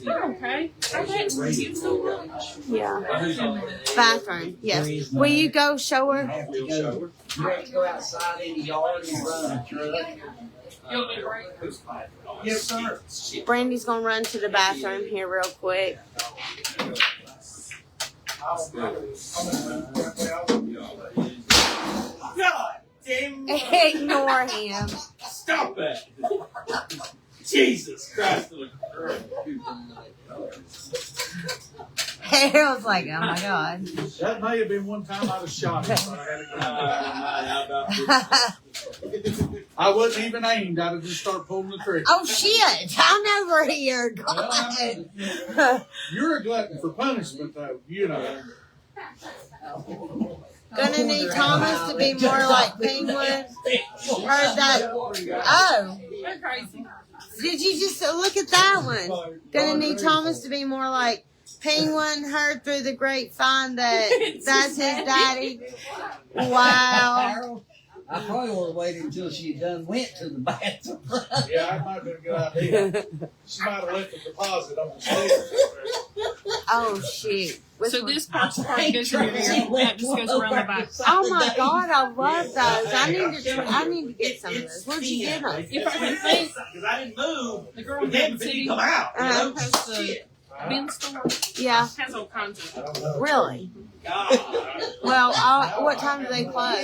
They're okay. I hate to use so much. Yeah. Bathroom. Yes. Will you go show her? You have to go outside in the yard and run a truck. You'll be great. Yes, sir. Brandy's gonna run to the bathroom here real quick. God damn. Ignore him. Stop it. Jesus Christ. Harold's like, oh my God. That may have been one time I'd have shot him. I wasn't even aimed. I'd have just started pulling the trigger. Oh shit! I'm over here. God. You're a glutton for punishment, though. You know. Gonna need Thomas to be more like Penguin. Heard that? Oh, They're crazy. did you just look at that one? Gonna need Thomas to be more like Penguin. Heard through the grapevine that that's his daddy. Wow. I probably would have waited until she done went to the bathroom. Yeah, that might have been a good idea. She might have left a deposit on the stairs. Oh shit. Which So one? this part's the part that goes through here. That just goes around the back. Oh my God, I love those. I need to get some of those. Where'd you get them? If I can think, Because I didn't move. the girl in Then Kansas did he City come out? Uh-huh. has the men's store. Yeah, Has all kinds of. really. God. Well, what time do they close?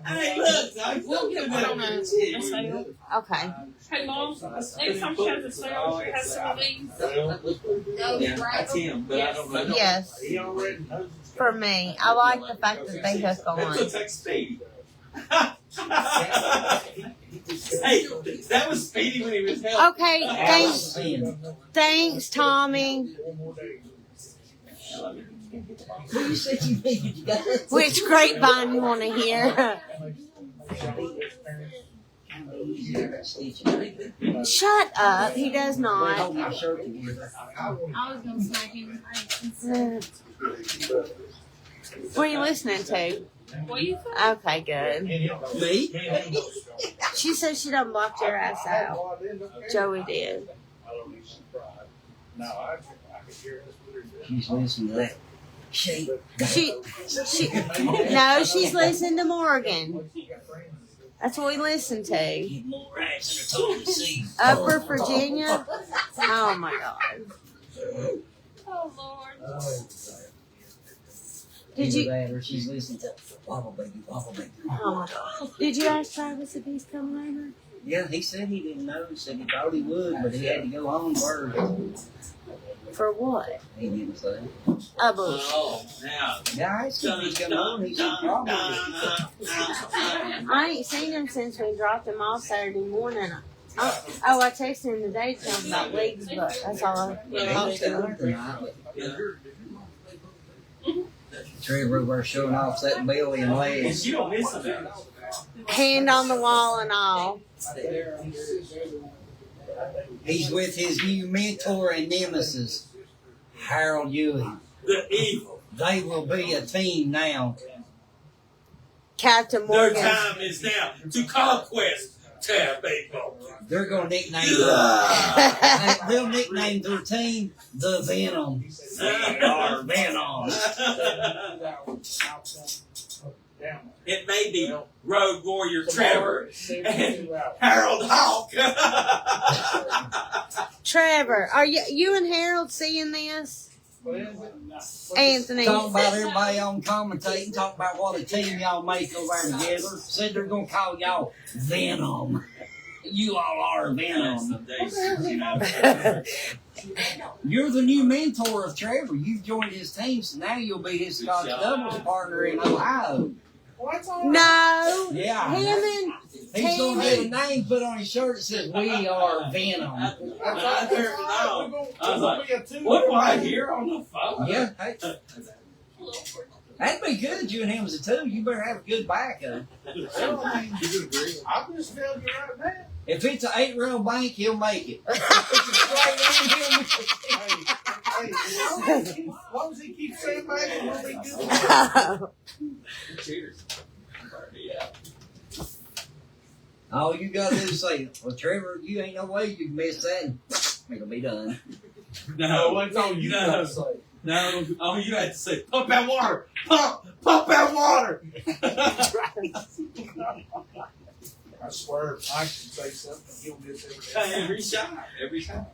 Hey, look. We'll get one on a sale. Okay. Hey, Mom, next time she has a sale, she has some of these. Yeah, that's him, but I don't know. Yes, He already knows. for me. I like the fact that they hook That on. looks like Speedy. Hey, that was Speedy when he was held. Okay, thanks, Tommy. Who said you needed to go? Which grapevine you want to hear? Shut up. He does not. Hold my shirt together. I was going to smack him. What are you listening to? What do you think? Okay, good. Me? She said she done blocked your ass out. Joey did. No, I could hear us. She's listening to that. She, no, she's listening to Morgan. That's what we listen to. Get more ass in her tongue to see. Upper Virginia. Oh my God. Oh, Lord. Did you? Or she's listening to Wobble Baby, Wobble Baby. Oh my God. Did you ask Travis if he's coming over? Yeah, he said he didn't know. He said he thought he would, but he had to go home first. For what? He didn't say. A bush. Oh, now. Yeah, he's going to come home. He said probably. I ain't seen him since we dropped him off Saturday morning. I texted him today to tell him about legs, but that's all I talked to him. Trevor over showing off that belly and legs. You don't miss it. Hand on the wall and all. He's with his new mentor and nemesis, Harold Ewing. The evil. They will be a team now. Captain Their Morgan. time is now to conquest Tab Baseball. They're going to nickname they'll nickname their team the Venom. They are Venom. It may be Road Warrior Trevor and Harold Hawk. Trevor, are you and Harold seeing this? Anthony. Talking about everybody on commentating, talking about what a team y'all make over there together. Said they're going to call y'all Venom. You all are Venom. You're the new mentor of Trevor. You've joined his team, so now you'll be his Scotch doubles partner in Ohio. No. Yeah. Him and He's going to get a name put on his shirt that says, "We are Venom." I was like, what do I hear on the phone? Yeah. Hey, that'd be good. You and him as a two. You better have a good backup. I'm just telling you right now. If it's an 8-row bank, he'll make it. If it's a straight line, he'll make it. As long as he keeps saying back, we'll be good. Cheers. Yeah. All you gotta do is say, "Well, Trevor, you ain't no way you can miss that." And it'll be done. No, That's all you gotta say. No, all you had to say, pump that water! Pump that water! I swear, if I can say something, he'll miss everything. Every time.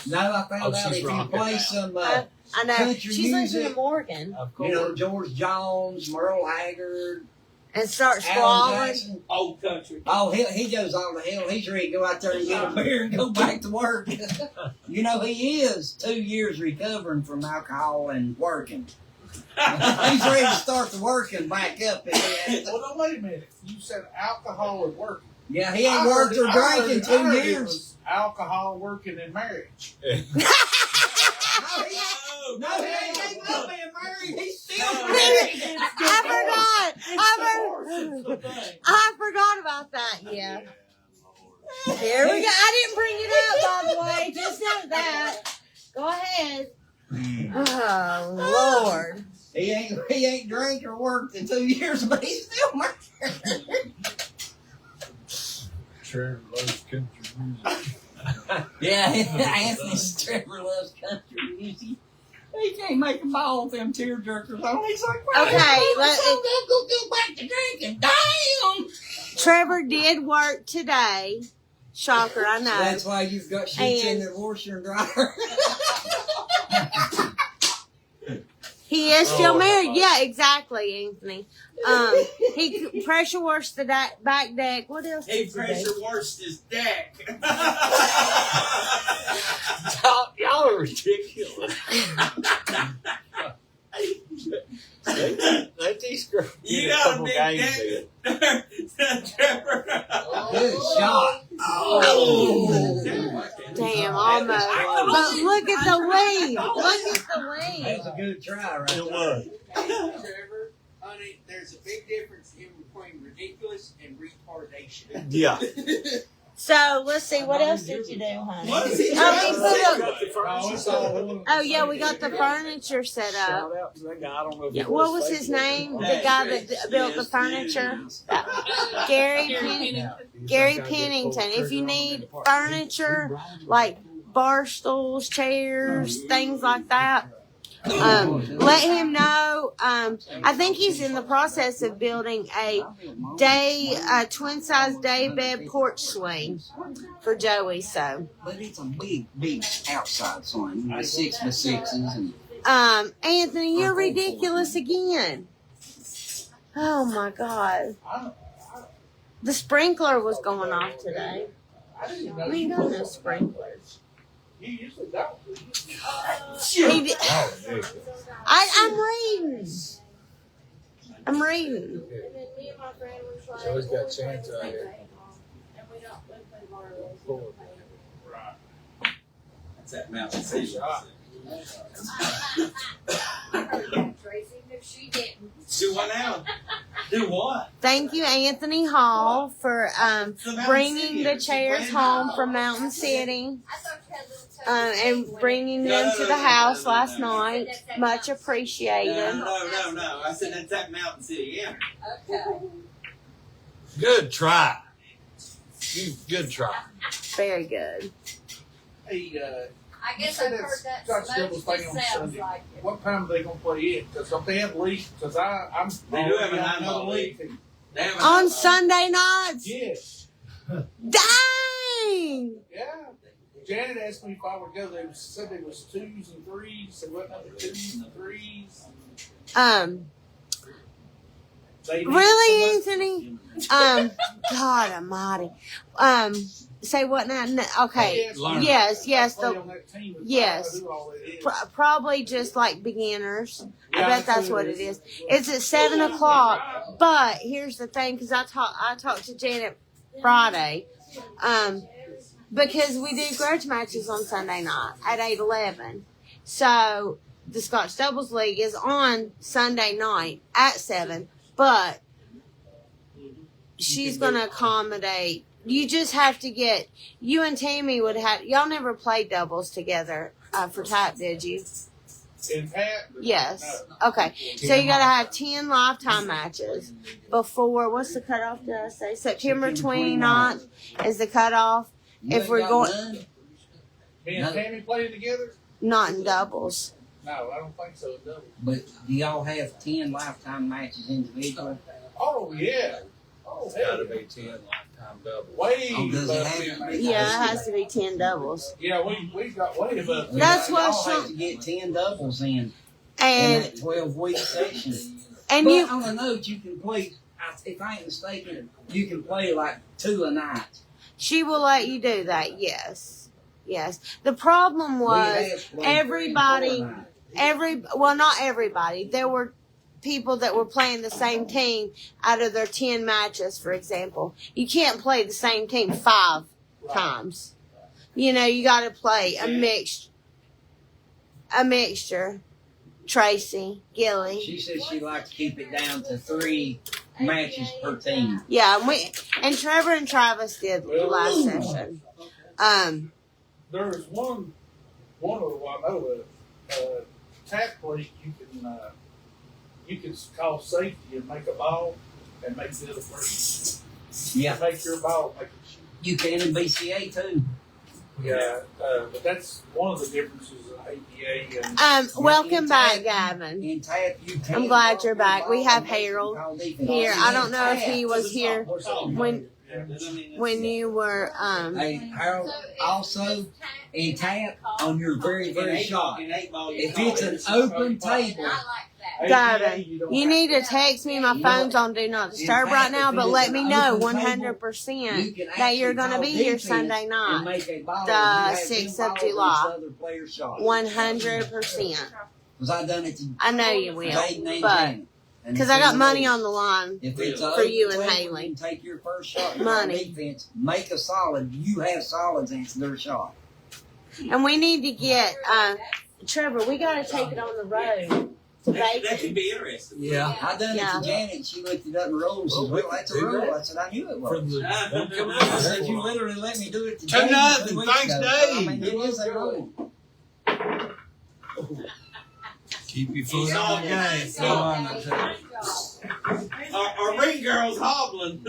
No, I found out she's if you rocking play now. some, I know. country She's listening music. to Morgan Of you know, course. George Jones, Merle Haggard, and start Alan squalling. Jackson. Old country. Oh, he goes all to hell. He's ready to go out there and get a beer and go back to work. You know, he is 2 years recovering from alcohol and working. He's ready to start the working back up again. Well, no, wait a minute. You said alcohol and working. Yeah, he ain't worked or drank in 2 years. Alcohol, working, and marriage. No, he ain't no man married. He's still I married. forgot about that. Yeah. Here we go. I didn't bring it up, by the way. Just know that. Go ahead. Oh Lord. He ain't drank or worked in 2 years, but he's still married. Trevor loves country music. Yeah, Anthony's Trevor loves country music. He can't make a ball with them tear jerkers on. He's like, well, Okay, let's go back to drinking. Damn. Trevor did work today. Shocker, I know. That's why you've got sheets in And- the washer and dryer. He is still married. Yeah, exactly, Anthony. He pressure washed the back deck. What else? He did he pressure do? washed his deck. Y'all are ridiculous. Let these girls You get a got a couple big games in. deck. Trevor. Good shot. Oh. Damn, almost. But look at the lead. Look at the lead. That was a good try, right It there. was. Trevor, honey, there's a big difference in between ridiculous and retardation. Yeah. So let's see, what else did you do, honey? What is he Oh yeah, we got the furniture set up. Shout out to that guy. I don't know if Yeah, he what was was his Facebook. name? The guy that built the furniture? Gary Pennington. If you need furniture, like bar stools, chairs, things like that, let him know. I think he's in the process of building a twin size day bed porch swing for Joey. So, But it's a big outside swing, like 6x6s and. Anthony, you're ridiculous again. Oh my God. The sprinkler was going off today. We ain't got no sprinklers. You usually don't. He did. I'm reading. I'm reading. And then me and my friend was like, Joey's got chance out here. and we don't live in Marlow. Right. That's that mountain sea shot. Tracy knew she didn't. Do what now? Do what? Thank you, Anthony Hall, for The Mountain bringing City. the chairs home from Mountain City I thought you had little and bringing them to the house last night. Much No, appreciated. no. I said that's that Mountain City Inn. Okay. Good try. Good try. Very good. Hey, I guess you I've said heard that's that Dr. so Stibble's much. thing It on sounds Sunday. like it. What time are they gonna play it? Because if they have leaks, because I'm They do have a already on 9-ball another league. league. They have a On 9-ball. Sunday nights? Yes. Dang! Yeah. Janet asked me if I would go. They said there was 2s and 3s. There wasn't other 2s and 3s. They need Really, somebody- Anthony? God almighty. Say what now? No, okay. Learn. Yes, Play the on that team, but yes. I don't know who all it is. probably just like beginners. I Yeah, bet that's what it is. It's at 7:00. But here's the thing, because I talked to Janet Friday, because we do grudge matches on Sunday night at 8:11. So the Scotch Doubles League is on Sunday night at 7, but she's going to accommodate. You just have to get, you and Tammy would have, y'all never played doubles together for tap, did you? In Pat? Yes. No. Okay. So you got to have 10 lifetime matches before, what's the cutoff, did I say? September 29th is the cutoff. You If ain't we're got going- none? Me and Tammy playing together? Not in doubles. No, I don't think so. No. But do y'all have 10 lifetime matches individually? Oh, yeah. Oh, It's got to hell. be 10 lifetime doubles. Way Oh, does it above have 10. to be? Yeah, it has to be 10 doubles. Yeah, we got way above 10. That's what y'all some- have to get 10 doubles in And, that 12-week section. and But you, on a note, you can play, if I ain't mistaken, you can play like 2 a night. she will let you do that, yes. Yes. The problem We was, have played 3 and 4 everybody- a night. well, not everybody. There were people that were playing the same team out of their 10 matches, for example. You can't play the same team 5 times. You know, you got to play a mixture. Tracy, Gilly. She said she likes to keep it down to 3 matches per team. Yeah, and Trevor and Travis did last session. There's one of them I know of. Tap league, you can call safety and make a ball and make the other person. Yeah. Make your ball, make it shoot. You can in BCA too. Yeah, but that's one of the differences in APA and Welcome back, Gavin. In tap, you can. I'm glad you're back. We have Harold here. I don't know if he was here when you were Hey, Harold, also in tap on your very, very shot. If it's an open table, I like that. Gavin, you need to text me. My phone's on Do Not Disturb right now, but let me know 100% that you're going to be here Sunday night. The 6th of July. 100%. Because I done it to I know you will, Jaden and but Janet. And because if I got it money goes- on the line. If it's a for you and open table, Haley. you can take your first shot. Money. On defense, make a solid. You have solids answer their shot. And we need to get, Trevor, we got to take it on the road to That bacon. could be interesting. Yeah. I done it Yeah. to Janet. She looked it up and rolled. She said, "Well, that's a roll." I said, "I knew it was." From the I said, "You literally let me do it to 2-0. Janet 2 weeks Thanks, ago." Dave. I mean, it is a roll. keep your foot He's on on the it. game. He's Come on on. Our ring girl's hobbling.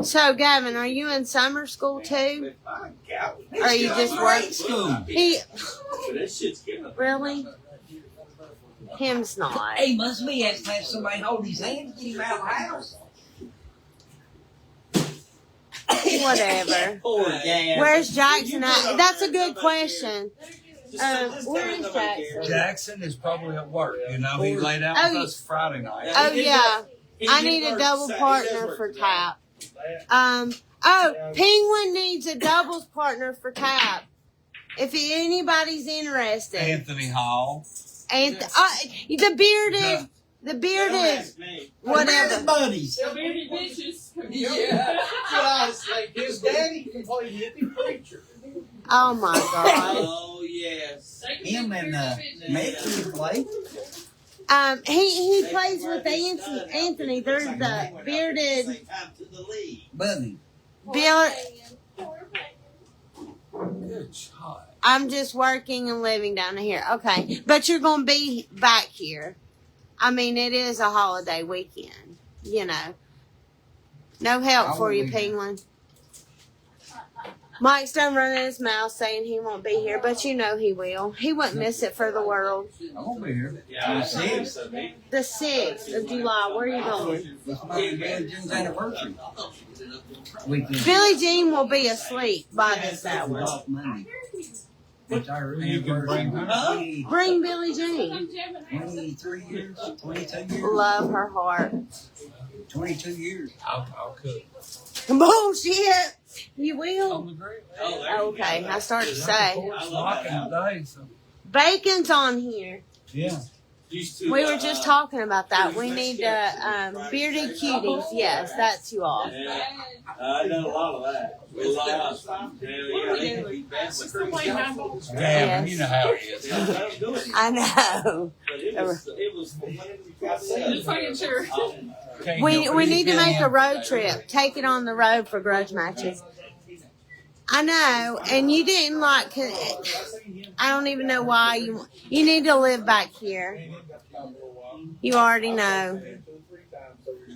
So, Gavin, are you in summer school too? Or are you just Grade school. He That shit's killing me. really? Him's not. He must be has to have somebody hold his hand to get him out of the house. Whatever. Poor Gavin. Where's Jackson at? That's a good question. Where is Jackson? Jackson is probably at work. You know, he laid out with us Friday night. Oh yeah, I need a double partner for tap. Penguin needs a doubles partner for tap. If anybody's interested, Anthony Hall. and the bearded, whatever. Buddies. They'll be bitches. Yeah, that's what I was thinking. His daddy can play hippie preacher. Oh my God. Oh yes. Him and Metro play. He plays with Anthony. There's the bearded Buddy. beard. Good shot. I'm just working and living down here. Okay, but you're gonna be back here. I mean, it is a holiday weekend. You know, no help for you, Penguin. Mike's done running his mouth saying he won't be here, but you know he will. He wouldn't miss it for the world. I won't be here. Yeah, The 6th. The 6th of July. Where are you going? That's my Jim's anniversary. Weekend. Billie Jean will be asleep by this We're hour. off Monday. It's our You can bring her. anniversary. Bring Billie Jean. 23 years, 22 years. Love her heart. 22 years. I'll cook. Bullshit. You On will? the grill. Okay, I started to say. It's knocking today, so. Bacon's on here. Yeah. We were just talking about that. We need bearded cuties. Yes, that's you all. I done a lot of that. A lot. Just the way my boys Gavin, Yes. you know how he is. I know. It was just making sure. Can't We help it. need to make a road trip. Take it on the road for grudge matches. I know, and you didn't like. I don't even know why you need to live back here. You already know.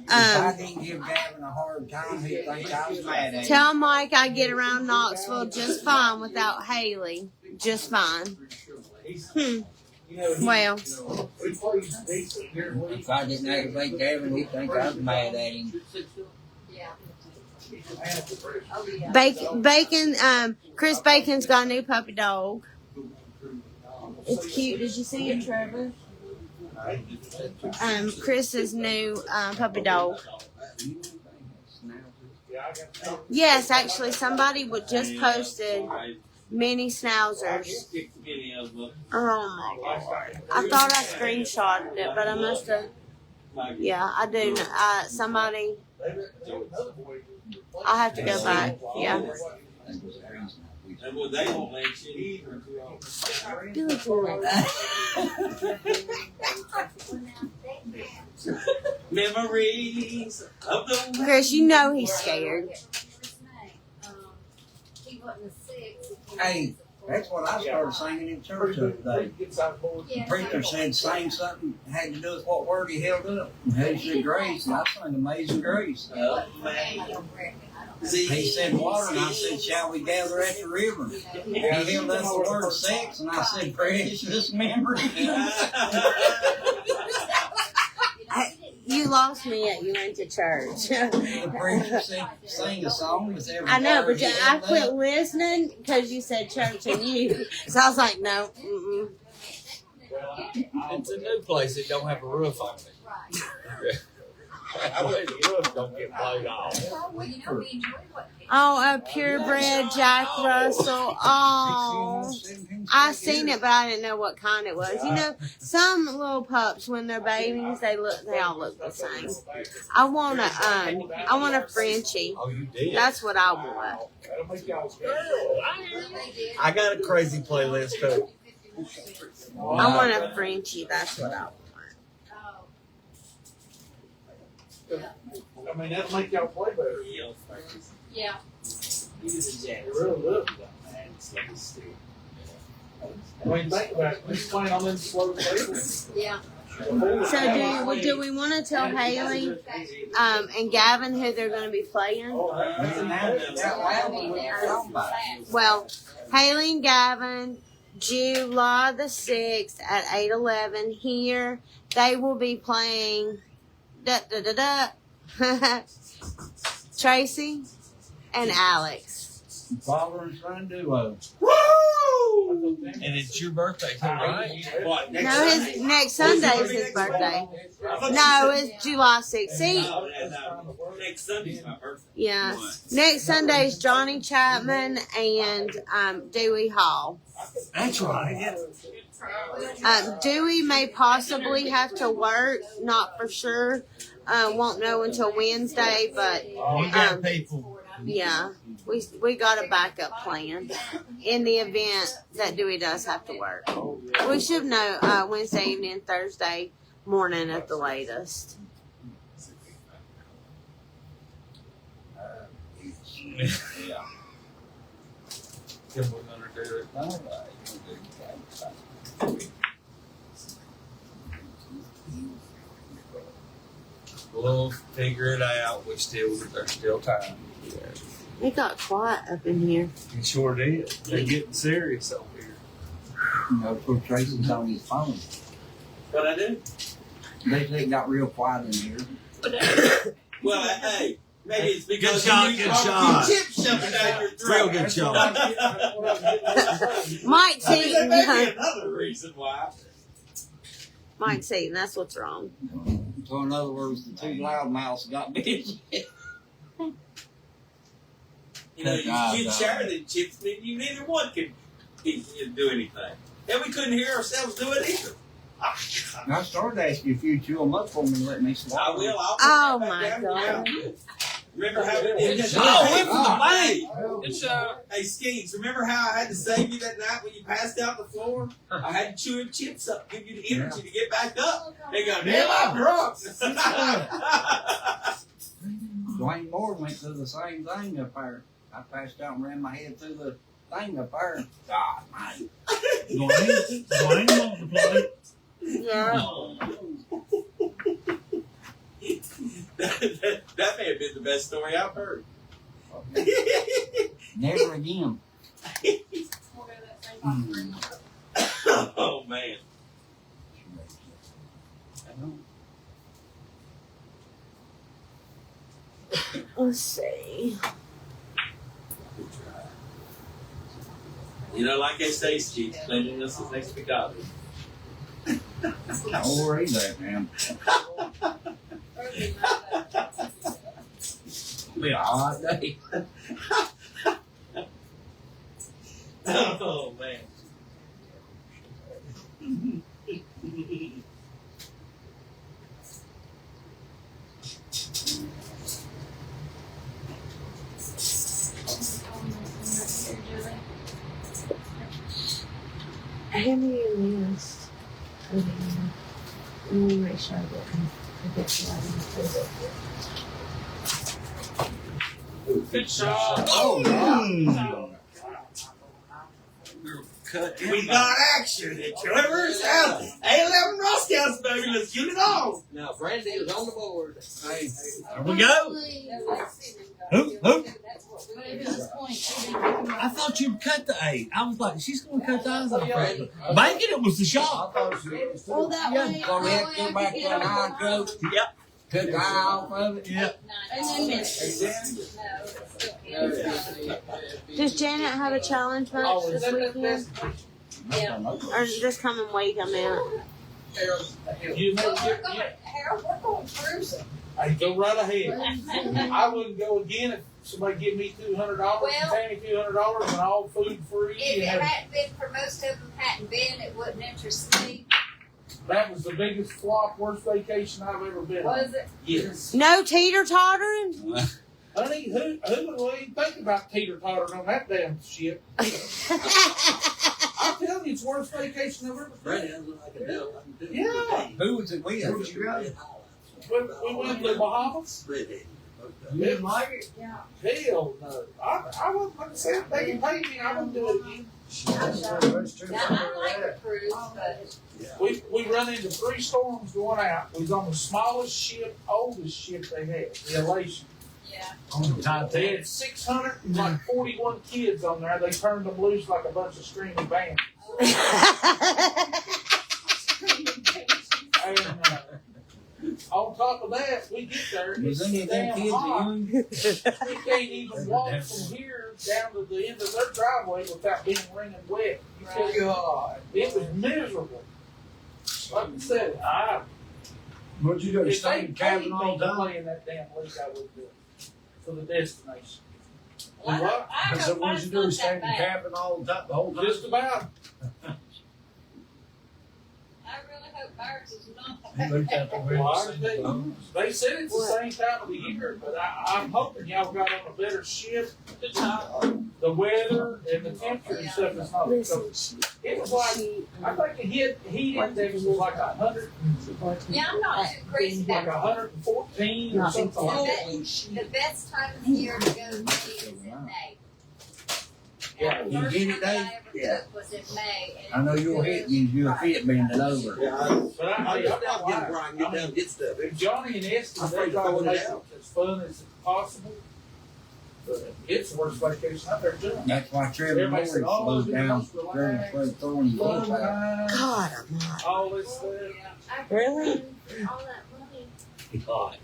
If I didn't give Gavin a hard time, he'd think I was mad at him. Tell Mike I get around Knoxville just fine without Haley. Just fine. Well, If I didn't aggravate Gavin, he'd think I was mad at him. Bacon. Chris Bacon's got a new puppy dog. It's cute. Did you see it, Trevor? Chris's new puppy dog. Yes, actually, somebody would just posted mini schnauzers. Oh my God! I thought I screenshotted it, but I must have. Yeah, I do. Somebody. I'll have to go back. Yeah. Well, they won't let you either. Billy Joel. Memories of the Chris, you know he's scared. He wasn't a 6. Hey, that's what I started singing in church the other day. The preacher said sing something had to do with what word he held up. And he said grace, and I sang Amazing Grace. He said water, and I said, shall we gather at the river? He held up the word sex, and I said, precious memory. You lost me at you went to church. The preacher said, sing a song with every I know, word but he I held quit up. listening because you said church and you. So I was like, no. Mm-mm. It's a new place that don't have a roof on it. Don't get played off. Well, you know, we enjoy what. Oh, a purebred Jack Russell. Oh, I seen it, but I didn't know what kind it was. You know, some little pups when they're babies, they all look the same. I want a Frenchie. Oh, you did? That's what I want. I got a crazy playlist too. I want a Frenchie. That's what I want. I mean, that'll make y'all play better. Yeah. You really will. I mean, think about it. He's playing on them slow tables. Yeah. So do we want to tell Haley and Gavin who they're going to be playing? Well, Haley and Gavin, July the 6th at 8:11 here. They will be playing Tracy and Alex. Father and son duo. Woo! And it's your birthday too, right? What, next No, Sunday? next Sunday is his birthday. No, it's July 6th. See, Next Sunday's my birthday. yeah, next Sunday is Johnny Chapman and Dewey Hall. That's right. Dewey may possibly have to work, not for sure. Won't know until Wednesday, but You got people. yeah, we got a backup plan in the event that Dewey does have to work. We should know Wednesday evening, Thursday morning at the latest. Yeah. Then we're gonna do it. We'll figure it out. There's still time. It got quiet up in here. It sure did. They're getting serious over here. You know, poor Tracy's on his phone. What I do? They say it got real quiet in here. Well, hey, maybe it's because Good shot, you good barbecue shot. chips shoving down your throat. Real good shot. Mike's I mean, that may be eating. another reason why. Mike's eating. That's what's wrong. So in other words, the two loudmouths got busy. You know, you share the chips, you neither one can do anything. And we couldn't hear ourselves do it either. I started asking you if you'd chew them up for me and let me I swallow. will. I'll Oh, put that my back down. God. Remember how we did Hey, Skeets, remember how I had to save you that night when you passed out on the floor? I had to chew your chips up, give you the energy to get back up. They go, damn, I'm drunk. Dwayne Moore went through the same thing up there. I passed out and ran my head through the thing up there. God, man. Dwayne wants to play. Yeah. That may have been the best story I've heard. Never again. Oh, man. Let's see. You know, like they say, Steve, cleanliness is next to godliness. Don't worry that, man. It'll be a hot day. Oh, man. Hand me your list. Let me make sure I get the right. Good shot. Oh, We got action at Trevor's house. 811 Roscow's, baby. Let's get it on. Now, Brandy is on the board. Hey, There we go. Who? I thought you'd cut the 8. I was like, she's going to cut the eyes off. Banking it was the shot. Oh, that way. so we have to go back to an eye coat. Yep. Took the eye off of it. Yep. Does Janet have a challenge match this weekend? Yeah. Or this coming week, I mean? You know, Well, we're going through some. I go right ahead. I wouldn't go again if somebody give me $200 Well- and pay me $200 and all food free. If it And hadn't been for most of them hadn't been, it wouldn't interest me. that was the biggest flop, worst vacation I've ever been on. Was it? Yes. No teeter-tottering? Honey, who would even think about teeter-tottering on that damn shit? I'm telling you, it's the worst vacation I've ever Brady, been. I look like a devil. I can do it. Yeah. Who was it with? Where'd you go? We went to the Bahamas. Redhead. You didn't like it? Yeah. Hell no. I wasn't like I said, if they can pay me, I wouldn't do it again. Now, I like a cruise, but We run into 3 storms going out. We was on the smallest ship, oldest ship they had, the Elation. yeah. They had 641 kids on there. They turned them loose like a bunch of screaming bands. And on top of that, we get there, Was it's any of them damn kids hot. young? We can't even walk from here down to the end of their driveway without being wringing wet. You Right. God, it was miserable. Like I said, What'd you do? if Stay they in paid cabin all me to day? play in that damn league, I would do it for the destination. Well, What? I So hope what'd mine's you do? not Stay that in bad. cabin all the whole time? Just about. I really hope ours is not He looked out the window Well, and said, they said it's the same time of the year, but I'm hoping y'all got on a better ship. The weather and the temperature and stuff is not. Listen, It was like, I think the heat index was like 100, Yeah, I'm not too crazy like about 114 or something like that. the best time of the year to go to is in May. Yeah, The you first get it, one that Dave? I ever Yeah. took was in May. I know you'll hit you, you'll fit bending over. Yeah, But I'll I'm get not down, get Brian, get down, and get stuff. If Johnny and Esty, I'm they afraid to try to throw it make it out. as fun as possible. But it's the worst vacation I've ever done. That's why Trevor Everybody Morris said, oh, slows just down. relax. Trevor throwing you Fun off out. time, God, I'm not. all this stuff. Really? All that money. God.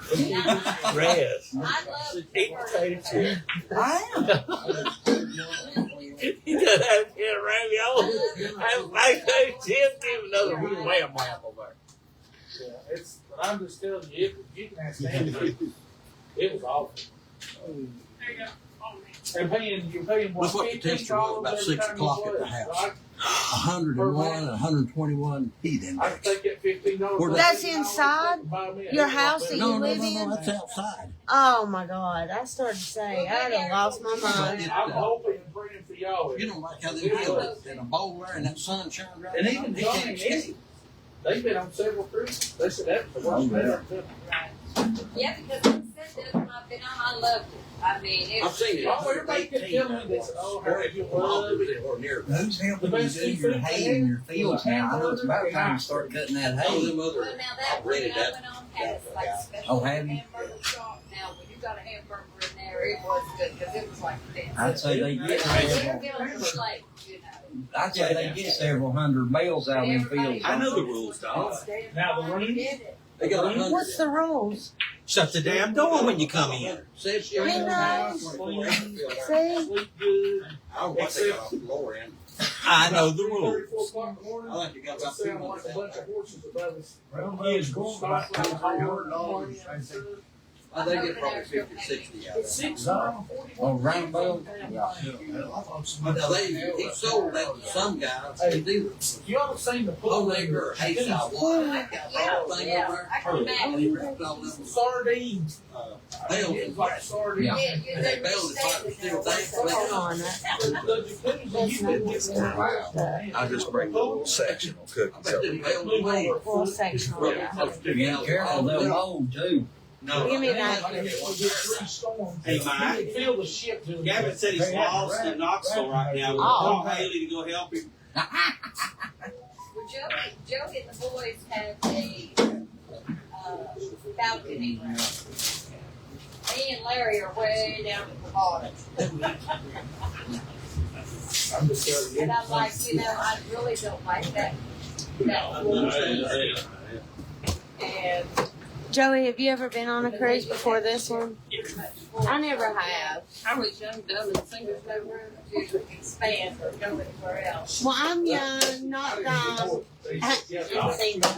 I Rest. love Eat potato chips. I am. He does have to get around y'all. Have potato chips, give him another wham wham over Yeah, it's, but I'm just telling you, you can ask Andy. It was awful. There you go. Oh, man. You're paying what, That's what the temperature was about $15 6 every time you o'clock at the play, house. right? 101, 121 heat I index. can take that $15. Where That's inside your house that No, you no, live no, no, in? that's outside. Oh my God! I started to say I'd have lost my mind. I'm hoping and praying for y'all. You don't like how they feel in a bowl there and that sun shines right And on even them. He Johnny can't and escape. Esty, they've been on several cruises. They said that was the worst they ever took. Yeah, because like I said, the other one I've been on, I loved it. I mean, it I've was seen it. Oh, everybody kept telling me this. Oh, how you love it. Or near. Who's helping you do your hay in your fields now? I know it's about time to start cutting that All hay. them other. Well, now that I one rented I that. went on had like a special Oh, have you? hamburger shop. Now, when you got a hamburger in there, it was good because it was like this. I'd say they get You're several. feeling like, you know. I'd say they get several hundred bales out of them fields. I know the rules, dog. Now the room? Did it. They got 100. What's the rules? Shut the damn door when you come in. Clean He knows. See? Sleep good. I don't want to take it off the lower end. I know the rules. 3-4 o'clock in the morning. I think you got It about sounded like a 200. bunch of horses above us. Well, he's going about $300. I think it's probably 50, 60 out of it. 6 Oh, round bale? But now he sold that to some guys. They do. You all seen the Oh, neighbor, hay shop. Yeah, Thing yeah, over I can there. And imagine. he wrapped all them Sardines. bales It's in like there. sardines. Yeah. Yeah, you And they didn't bailed it like mistake still it. there. Hold on. The jacuzzi, you didn't get one. I just bring the little sectional I cookies bet they over. bailed it away. Full sectional. Yeah. Be careful, they'll mold too. No. Give me that. We'll get 3 storms. Hey, Mike. You can feel the ship doing Gavin said he's lost in Knoxville right now. We'll call Haley to go help him. Well, Joey and the boys have a balcony room. Me and Larry are way down at the bottom. I'm just telling you. And I'm like, you know, I really don't like that floor. And Joey, have you ever been on a cruise before this one? I never have. I was young, dumb, and single. there's no room to expand or go anywhere else. Well, I'm young, not dumb. Yeah, Single.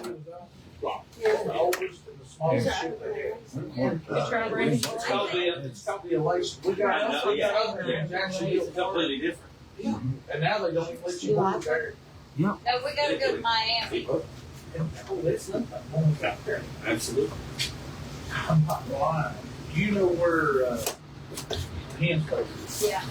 the oldest and the smallest ship they had. It's called the Elation. We got over there in Jacksonville, It's completely different. and now they don't even let you go there. No, we gotta go to Miami. Oh, that's not that long out there. Absolutely. I'm not lying. You know where Hansburg is? Yeah.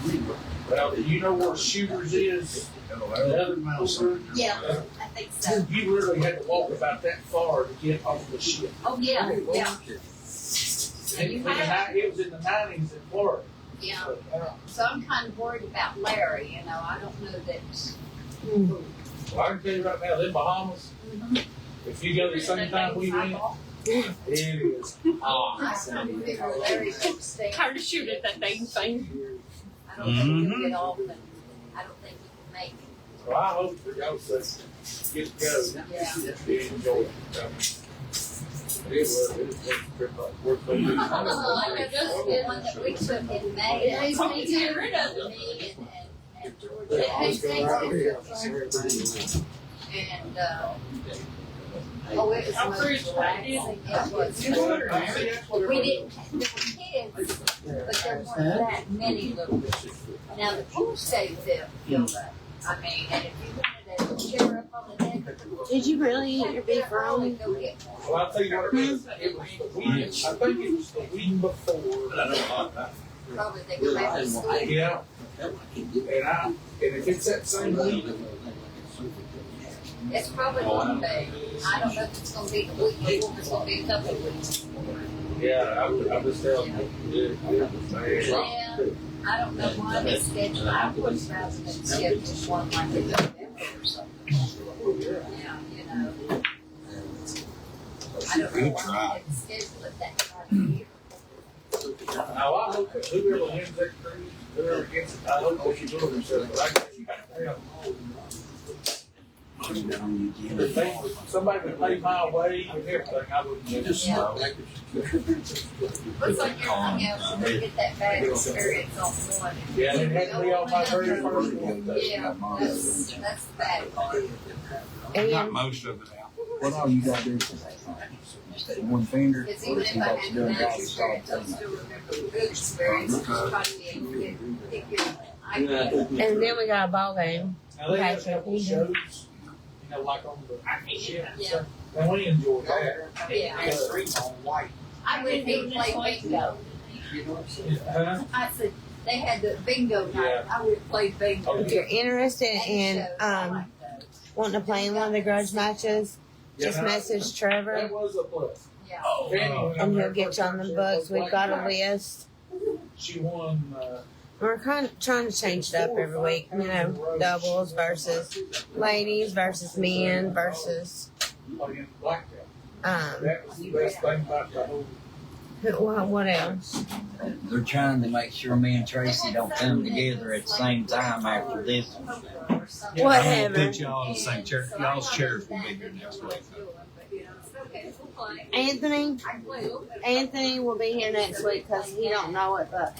Well, do you know where Shooters is? The other mouse. Yeah, I think so. You literally had to walk about that far to get off the ship. Oh, yeah, yeah, It was in the 90s in Florida. yeah. So I'm kind of worried about Larry, you know, I don't know that. Well, I can tell you right now, them Bahamas, if you go the same time we went, it is awesome. I'm figure Larry won't stay. Tired of shooting at that dang thing. I don't think he'll get off, and I don't think he can make it. So I hope for y'all's sake, get to go. Yeah. And enjoy it. It was a trip worth it. Like the one that we took in May, and me and George. And, oh, it was How most cruise relaxing. It was. We didn't, there were kids, but there weren't that many little kids. Now, the pool stayed filled up. I mean, and if you wanted to chair up on the deck of the pool. Did you really eat your beef wrong? Go get more. Well, I'll tell you what it was. It was the week, I think it was the week before. Probably they go back to school. Yeah. And if it's that same week, It's probably one day. I don't know if it's gonna be the week before, if it's gonna be a couple of weeks. yeah, I was telling you. Yeah, I don't know why they scheduled, I would rather than schedule one like in November or something. Yeah, you know. I don't know why they schedule it that time of year. Now, I hope that whoever wins that cruise, whoever gets it, I hope they can do it themselves, but I guess you gotta have. If they, somebody would pay my way and everything, I wouldn't just. Yeah. Looks like everything else, you get that bad experience on one. Yeah, it had to be on my very first one. Yeah, that's the bad part. Got most of it out. What all you gotta do? Just that one finger. Because even if I had a bad experience, I still remember the good experience, just try to be able to pick your, I get it. And then we got a ball game. Now, they have a couple shows, you know, like on the ship and Yeah. stuff, and we enjoy that. Yeah. I would hate to play bingo. Huh? I said, they had the bingo night, I would play bingo. If you're interested in Any shows, I like those. wanting to play in one of the grudge matches, just Yeah. message That Trevor was a plus. Yeah. and he'll get you on the books. We've got a list. She won, We're kind of trying to change it up every week. You know, doubles versus ladies versus men versus playing blackjack. um. That was the best thing about the whole. What else? They're trying to make sure me and Tracy don't come together at the same time after this one. Whatever. I'm gonna put y'all in the same chair. Y'all's chairs will be here next week. Anthony Anthony will be here next week because he don't know it, but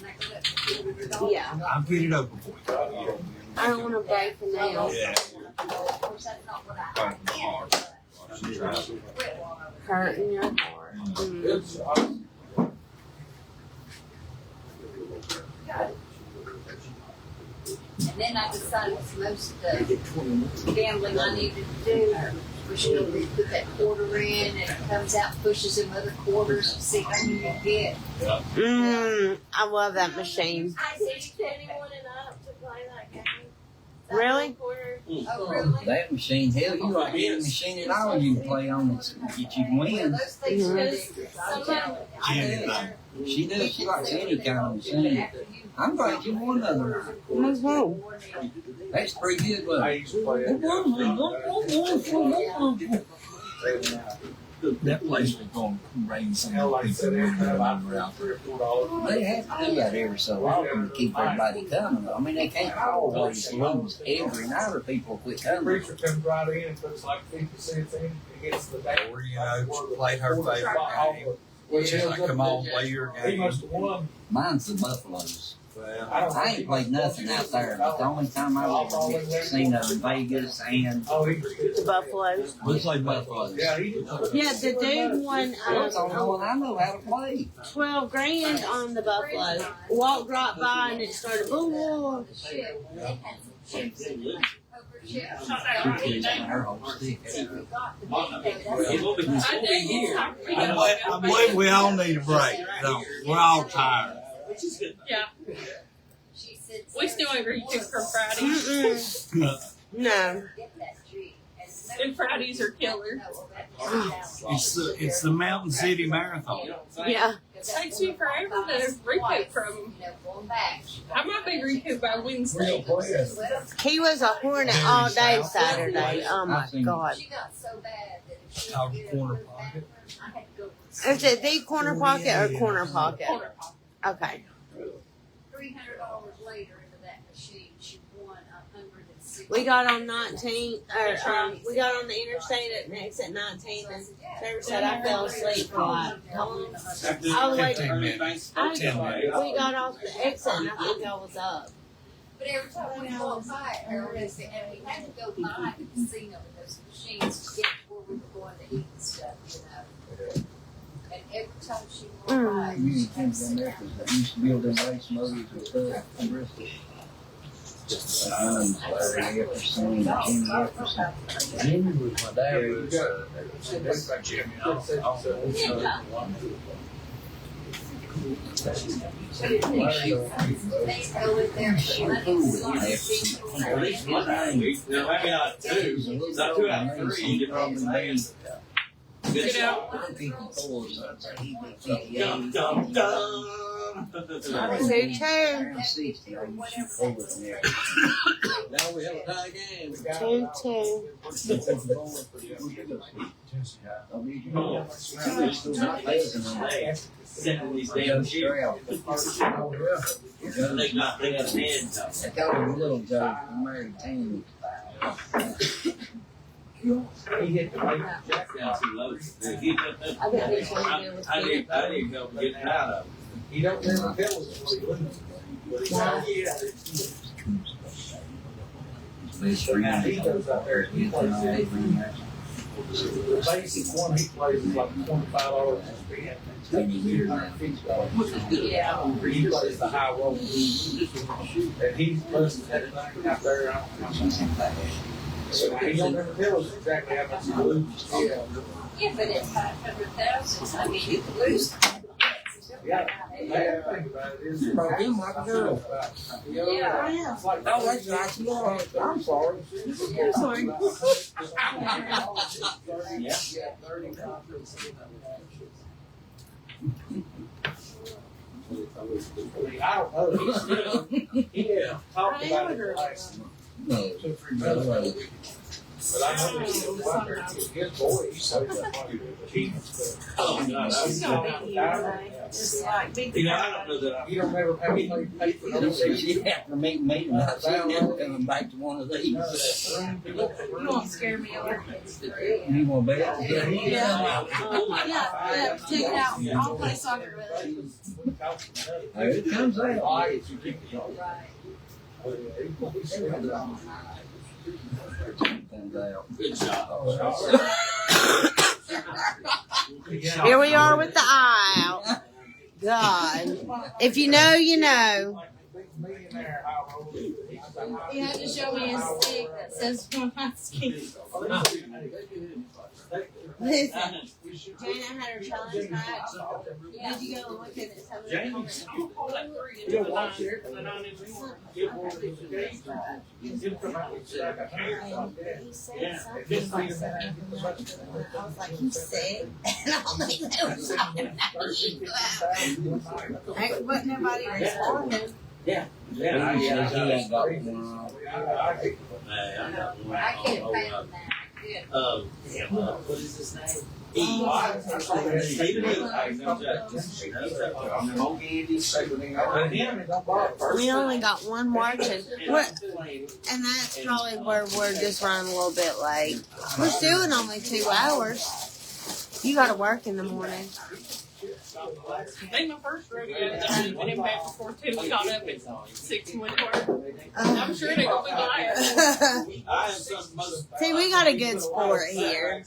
yeah, I'll get it open for you. I don't want to break the nail. Yeah. Hurting your heart. Mm. It's, And then I decided most of the gambling I needed to do was, you know, where you put that quarter in and it comes out, pushes them other quarters to see how many you get. I love that machine. I see 21 and up to play that game. Really? Oh, really? That machine, hell, you like any machine at all you can play on it to get you Well, wins. those things are Because ridiculous. I'll tell you. Anything. She does, she likes any kind of machine. I'm glad you won another one. Mhm. That's pretty good, I but used to play it. That place was gonna rain some Hell, like I people said, every time I around around $3 or $4. they have to do that every so often to keep everybody coming. I mean, they can't always lose every night or people quit The coming. preacher comes right in and puts like 50 cents in, he gets the day. Or, you know, she played her favorite game. She's like, come on, play your He game. must have won Mine's the Buffaloes. I ain't played nothing out there. The only time I was at the casino in Vegas and The Buffaloes. Looks like Buffalo. Yeah, the dude won that's the only one I know how to play. 12 grand on the Buffalo. Walked right by and it started. Ooh. I believe we all need a break. So we're all tired. Yeah. We still ain't recouped from Friday. Mm-mm. No. And Fridays are killer. It's the Mountain City Marathon. Yeah. It takes me forever to recoup from. I might be recouped by Wednesday. He was a hornet all day Saturday. Oh my God. Out of corner pocket. Is it the corner pocket or corner pocket? Corner pop. Okay. $300 later into that machine, she won $160. We got on 19, or we got on the interstate at next at 19, and Trevor said I fell asleep for like how long? I was like, 15 minutes. 10 minutes. we got off the exit and I think I was up. But every time we walked by it, and we had to go by the casino with those machines to get where we were going to eat and stuff, you know. And every time she walked by, You need to think them there, 'cause they used to build them race motors and stuff in Bristol. Jefferson, Jefferson. Jimmy was my dad. Was Jimmy. they go in there and she let him see At least one time, maybe not two. Not 2 out of 3. You probably You know, 54, so he be Dum dum dum. 2-2. 60. I used to shoot over there. Now we have a tie game. 2-2. Sending these damn sheep. They got hands up. I got a little joke. I'm married 10. He hit the right jack down too low. I need help getting out of it. He don't never tell us what he loses. But he goes out there and he plays it. The basic one he plays is like $25 a spin. Yeah. He plays the high roll. And he's busting that thing out there. So he don't ever tell us exactly how much he loses. Yeah, but at 500,000, I mean, you could lose. Yeah. The bad thing about it is probably Him like a girl. Yeah. it's like, Oh, that's nice. I'm sorry. I'm sorry. I don't know. He had talked about it last No. 2 or 3 months ago. But I know that his boy, he said that Oh, no, She's gonna be here today. Just like big. You know, I don't know that I. you don't ever have anybody pay for She said she'd have to meet me tonight. She's never coming back to one of these. You won't scare me away. You want to bet? Yeah, take it out. I'll play soccer with it. There it comes out. Right. Comes out. Good job. Here we are with the eye out. God. If you know, you know. You had to show me a stick that says Polanski. Listen, Jana had her challenge match. Did you go look at it? He said something like that. I was like, he's sick. And I don't think they were talking about you. Ain't but nobody responded. Yeah. He says he ain't got one. I can't pound that. Good. What is his name? We only got one marching. And that's probably where we're just running a little bit late. We're doing only 2 hours. You got to work in the morning. I think my first rodeo that I went in back before 2, we got up at 6 and went to work. I'm sure they're going to be liar. I am some most. See, we got a good sport here.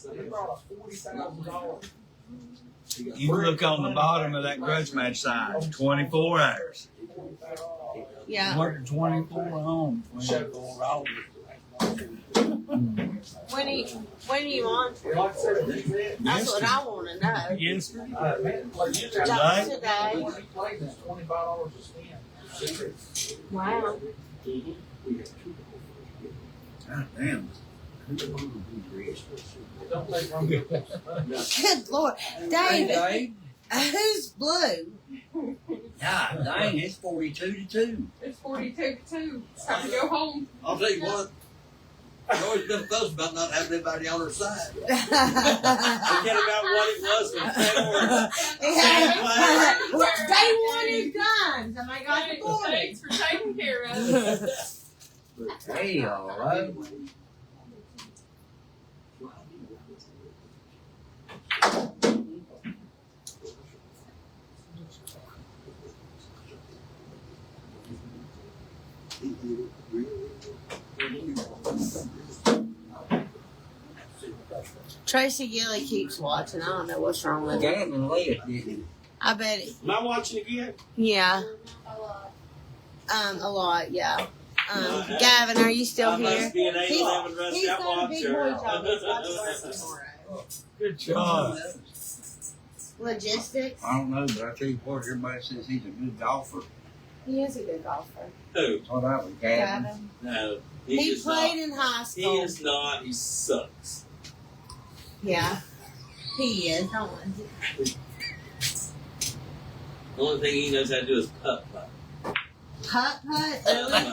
You look on the bottom of that grudge match sign, 24 hours. Yeah. Working 24 home, 24 off. When do you want? That's what I want to know. Yes. Just today. $25 a spin. Wow. God damn. Don't take long to Good Lord. David, who's blue? God dang, it's 42-2. It's 42-2. It's time to go home. I'll tell you what. I've always been close about not having anybody on her side. Forget about what it was when They won his guns. Oh my God, the board. Thanks for taking care of it. Hey, all right. Tracy Gilly keeps watching. I don't know what's wrong with her. Gavin left, didn't I bet it. Am I watching again? Yeah. A lot, yeah. Gavin, are you still I here? must be an 8-11 rest He's out got a big boy watcher. job. He's got to work tomorrow. Good job. Logistics. I don't know, but I tell you what, everybody says he's a good golfer. He is a good golfer. Who? What that was, Gavin. Gavin. No. He is played not. in high He school. is not. He sucks. Yeah. He is. Don't want to. The only thing he knows how to do is putt-putt. Putt-putt? Really?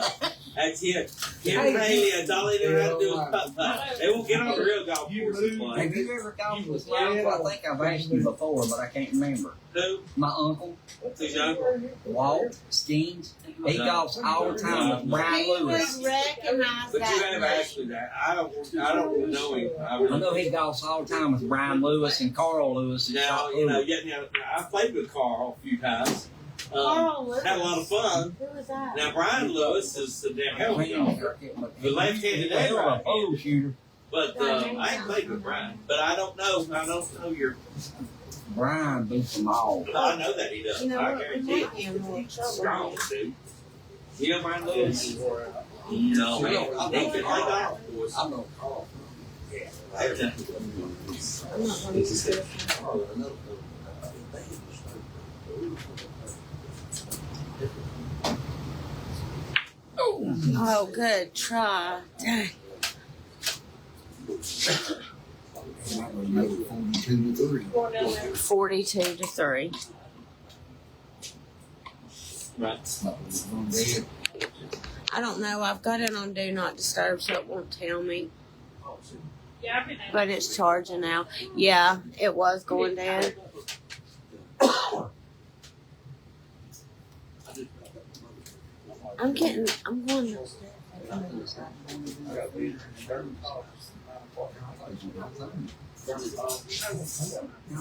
That's it. Kim Bailey, that's all they know how to do is putt-putt. They won't get on the real golf course and play. Have you ever golfed with my uncle? I think I've asked you before, but I can't remember. Who? My uncle, Who's your uncle? Walt Skeens. He golfs all the time with Brian He Lewis. would recognize But you have that. asked me that. I don't know him. I know he golfs all the time with Brian Lewis and Carl Lewis. And Now, you know, I played with Carl a few times. Carl Lewis. Had a lot of fun. Who was that? Now, Brian Lewis is the damn hell of a golfer. The left-handed and a right-handed. pole shooter. But I ain't played with Brian. But I don't know your. Brian beats them all. I know that he does. You know I what? guarantee We it. might be in more He's trouble. strong, dude. You know Brian Lewis? No, man. He can play golf, boys. I know Carl. I'm not going to use this. Oh, good try. Dang. That was another 42-3. Going down there. 42-3. Right. That was one dead. I don't know. I've got it on Do Not Disturb, so it won't tell me. Yeah, I've been out. But it's charging now. Yeah, it was going down. I'm going to. Now,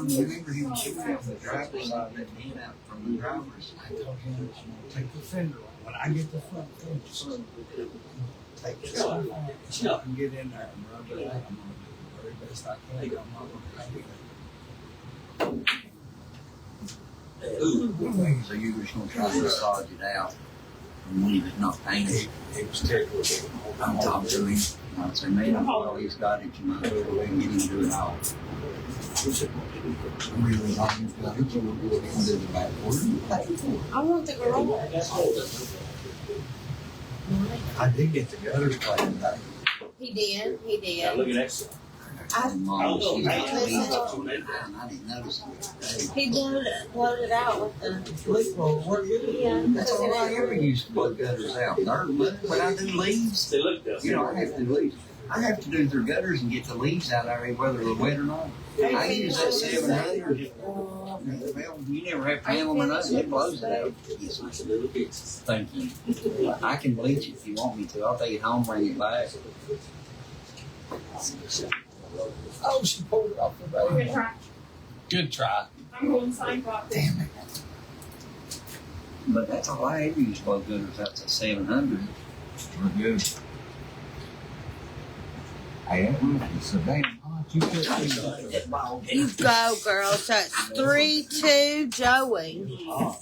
remember he was shooting out the driver's side, that hand out from the driver's side. I told him, take the fender off. When I get the front fender, take the side off. So I can get in there and rub it out. I'm going to do the very best I can. I'm not going to paint it. So you were just gonna try to massage it out and leave it not painted. It was terrible. I'm talking to him. I'd say, man, well, he's got it. You might as well go ahead and get him to do it all. Really, all he's got it. So we'll go ahead and do the back order. I want the garage. I did get the gutters cleaned today. He did. He Now, did. look at that. Mom, she's got Listen. leaves up on that ground. I didn't notice it. He blowed it out with the. Leaf blower work good. Yeah. That's all I ever used to blow gutters out. When I do leaves, They look good. you know, I have to do leaves. I have to do their gutters and get the leaves out of there, whether they're wet or not. I use that 700. Well, you never have to handle them or nothing. It blows it out. Yes, It's a little bit. thank you. I can bleach it if you want me to. I'll take it home, bring it back. Oh, she pulled it off the Good bed. try. Good try. I'm going same box. Damn it. But that's all I ever use blow gutters. That's a 700. We're good. Hey, that roof is so damn hot. You couldn't see that. You go, girl. So it's 3-2 Joey. Oh,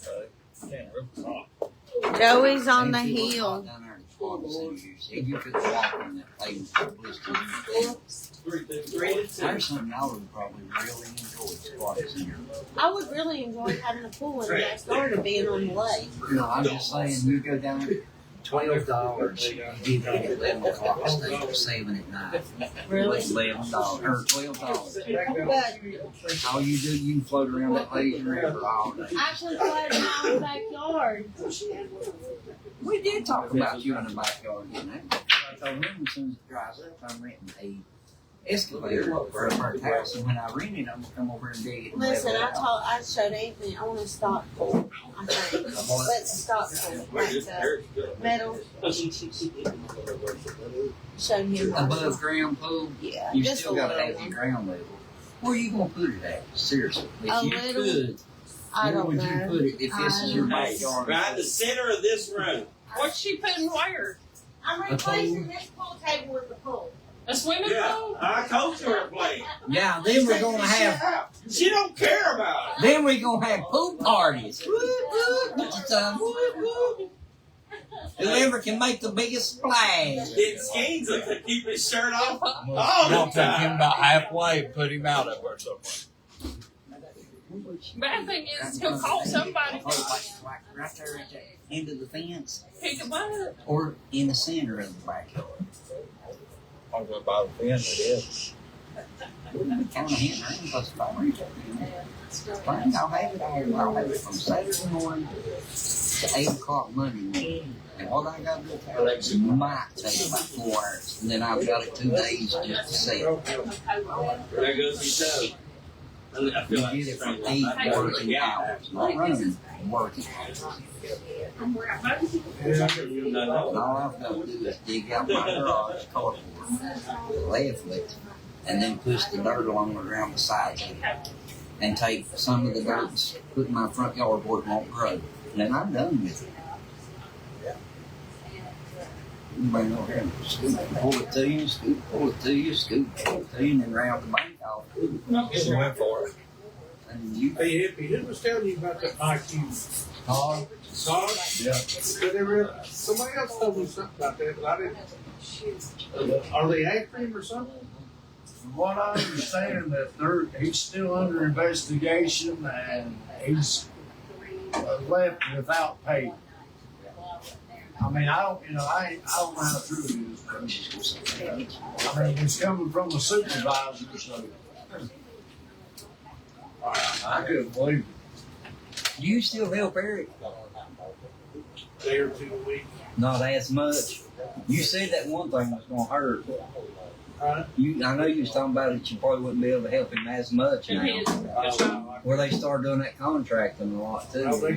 Joey's on the If you hill. walk down there in the pharmacy, you could walk in that place with blisters. 3-2. There's something I would probably really enjoy squats in your. I would really enjoy having a pool in the backyard and being on the lake. No, I'm just saying, you go down there, $12. You get in at 11 o'clock, stay till 7 at night. Really? $11 or $12. But All you do, you can float around that lazy river all day. I actually played in my own backyard. We did talk about you in the backyard, didn't we? I told him as soon as it dries up, I'm renting a excavator for a burnt house, and when I rent it, I'm gonna come over and dig it. And Listen, level it out. I showed Anthony, I want a stock pool. I think. Let's stock pool. Like metal. Showed him. Above ground pool, Yeah, you just still a got to little have your one. ground level. Where are you gonna put it at? Seriously, if A you little? could, I where don't would you know. put it if this is your Hey, backyard? right in the center of this room. What's she putting where? I'm replacing this pool table with the pool. A swimming Yeah, pool? I coached her playing. Yeah, then we're gonna have. She don't care about it. Then we're gonna have pool parties. Woo, woo, get your tongue. Woo, woo. Whoever can make the biggest splash. Did Skeens keep his shirt off We'll all the take him time? about halfway and put him out of there somewhere. Bad thing is, it's gonna cost somebody. Like right there at the end of the fence, Pick a butt. or in the center of the backyard. I'll go by the fence, I guess. Kind of hitting around because if I reach up there, fine, I'll have it from Saturday morning to 8 o'clock Monday morning. And what I got to do might take about 4 hours. And then I've got it 2 days just to set. There goes your toe. I feel You like get it from 8 working hours, not running working hours. And all I've got to do is dig out my garage carport, level it, and then push the dirt along around the sides of it. And take some of the dirt and put in my front yard where it won't grow. And then I'm done with it. You bring it over here and scoop it, pull it to you, scoop, pull it to you, scoop, pull it to you, and then round the bank off. She went for it. And you, Hey, Hippie, who was telling you about that IQ? Todd, Todd? Yeah. Did they realize, somebody else told me something about that, but I didn't. Are they after him or something? From what I understand, that he's still under investigation and he's left without pay. I mean, I don't know how true it is, but I mean, it's coming from a supervisor, so I couldn't believe it. do you still help Eric? Day or 2 a week. Not as much. You said that one thing was going to hurt. Right? I know you was talking about it. You probably wouldn't be able to help him as much now. Where they start doing that contracting a lot too. No, they're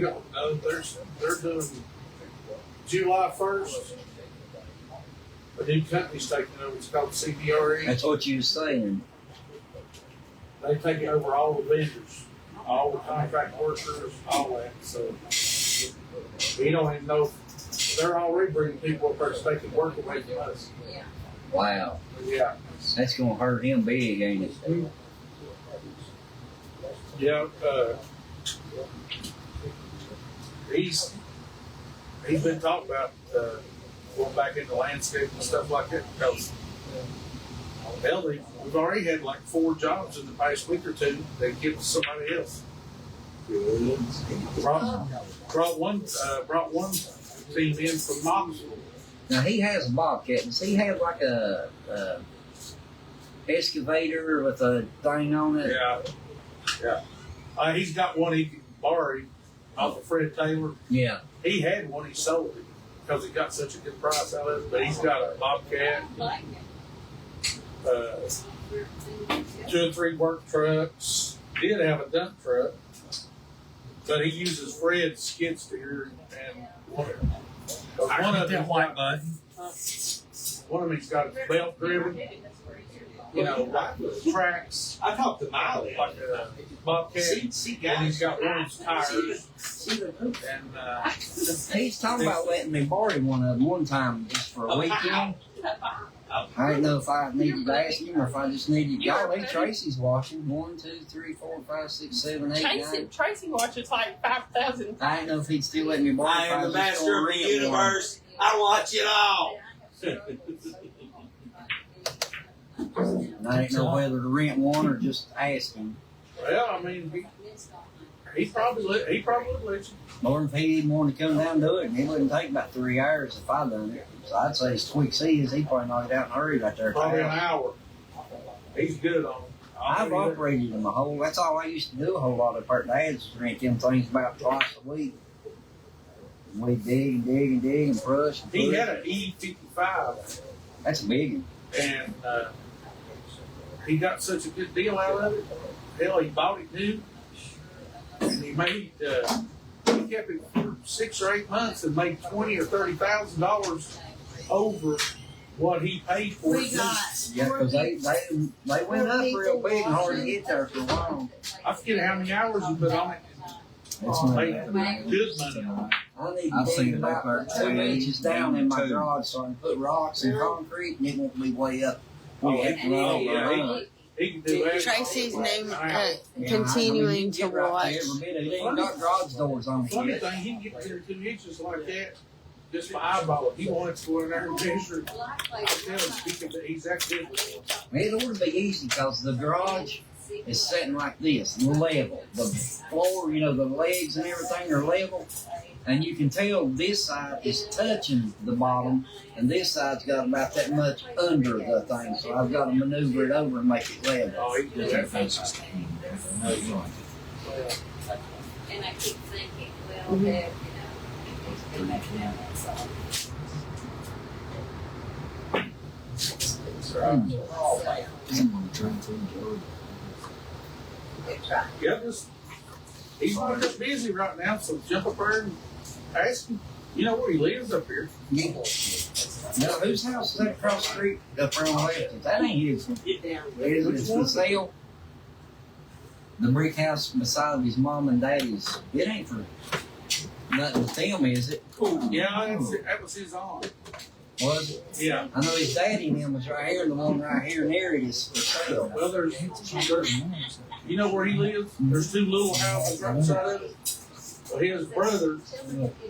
doing July 1st. A new company's taking over. It's called CBRE. That's what you was saying. They take over all the vendors, all the contract workers, all that. So we don't even know if they're already bringing people up there so they can work away from us. Wow, Yeah. that's gonna hurt him big, ain't it? Yeah. He's been talking about going back into landscape and stuff like that because hell, we've already had like 4 jobs in the past week or 2. They give us somebody else. Brought one team in from Knoxville. Now he has a bobcat. Does he have like a excavator with a thing on it? Yeah. He's got one he can borrow off of Fred Taylor. Yeah. He had one, he sold it because he got such a good price out of it. But he's got a bobcat, 2 or 3 work trucks. Did have a dump truck, but he uses Fred's skid steer and one of them. One of them's got a belt driven, you know, like tracks, I talked to Miley. like a Bobcat. See, And guys. he's got one of his tires. And He's talking about letting me borrow one of them one time just for a weekend. I didn't know if I needed to ask him or if I just needed golly, Tracy's watching. 1, 2, 3, 4, 5, 6, 7, 8, 9. Tracy watches like 5,000. I didn't know if he'd still let me borrow. I if am the was just master gonna of the rent one. universe. I watch it all. And I didn't know whether to rent one or just ask him. well, I mean, he probably would let you. Or if he didn't want to come down and do it, and it wouldn't take about 3 hours if I done it. So I'd say as quick as he is, he'd probably knock it out in a hurry right there. Probably an hour. He's good on it. I've operated them a whole. That's all I used to do a whole lot of part dads was rent them things about twice a week. And we dig and dig and dig and brush. And He push. had an E55, That's a big one. and he got such a good deal out of it. Hell, he bought it new, and he made. He kept it for 6 or 8 months and made $20,000 or $30,000 over what he paid for We it. got Yeah, four because they went up real big and hard to watching. get there for a while. I forget how many hours he put on it. That's Made not bad. good money on it. I need I've to seen dig it about back there 2 inches down in my too. garage so I can put rocks and concrete and it won't be way up. Oh, We have to roll yeah, around. He can do that. Tracy's name Yeah, continuing I mean, to you get right watch. to every bit of it. It ain't got garage doors on it Funny yet. thing, he can get there 2 inches like that just by eyeballing. He wanted to go in there and measure. I tell him, he's that good. It ought to be easy because the garage is sitting like this, level. The floor, you know, the legs and everything are level. And you can tell this side is touching the bottom, and this side's got about that much under the thing. So I've got to maneuver it over and make it level. Oh, he can do that. And I keep thinking, well, Dad, he's been back down that side. Yeah, he's not just busy right now, so jump up there and ask him. You know where he lives up here. Yeah. Now, whose house is that across the street up there on the left? That ain't his. It's for sale. The brick house beside his mom and daddy's. It ain't for nothing to them, is it? Yeah, that was his aunt. Was it? Yeah. I know his daddy and them was right here, and the one right here near it is for sale. Well, there's you know where he lives? There's 2 little houses right beside of it. Well, his brother.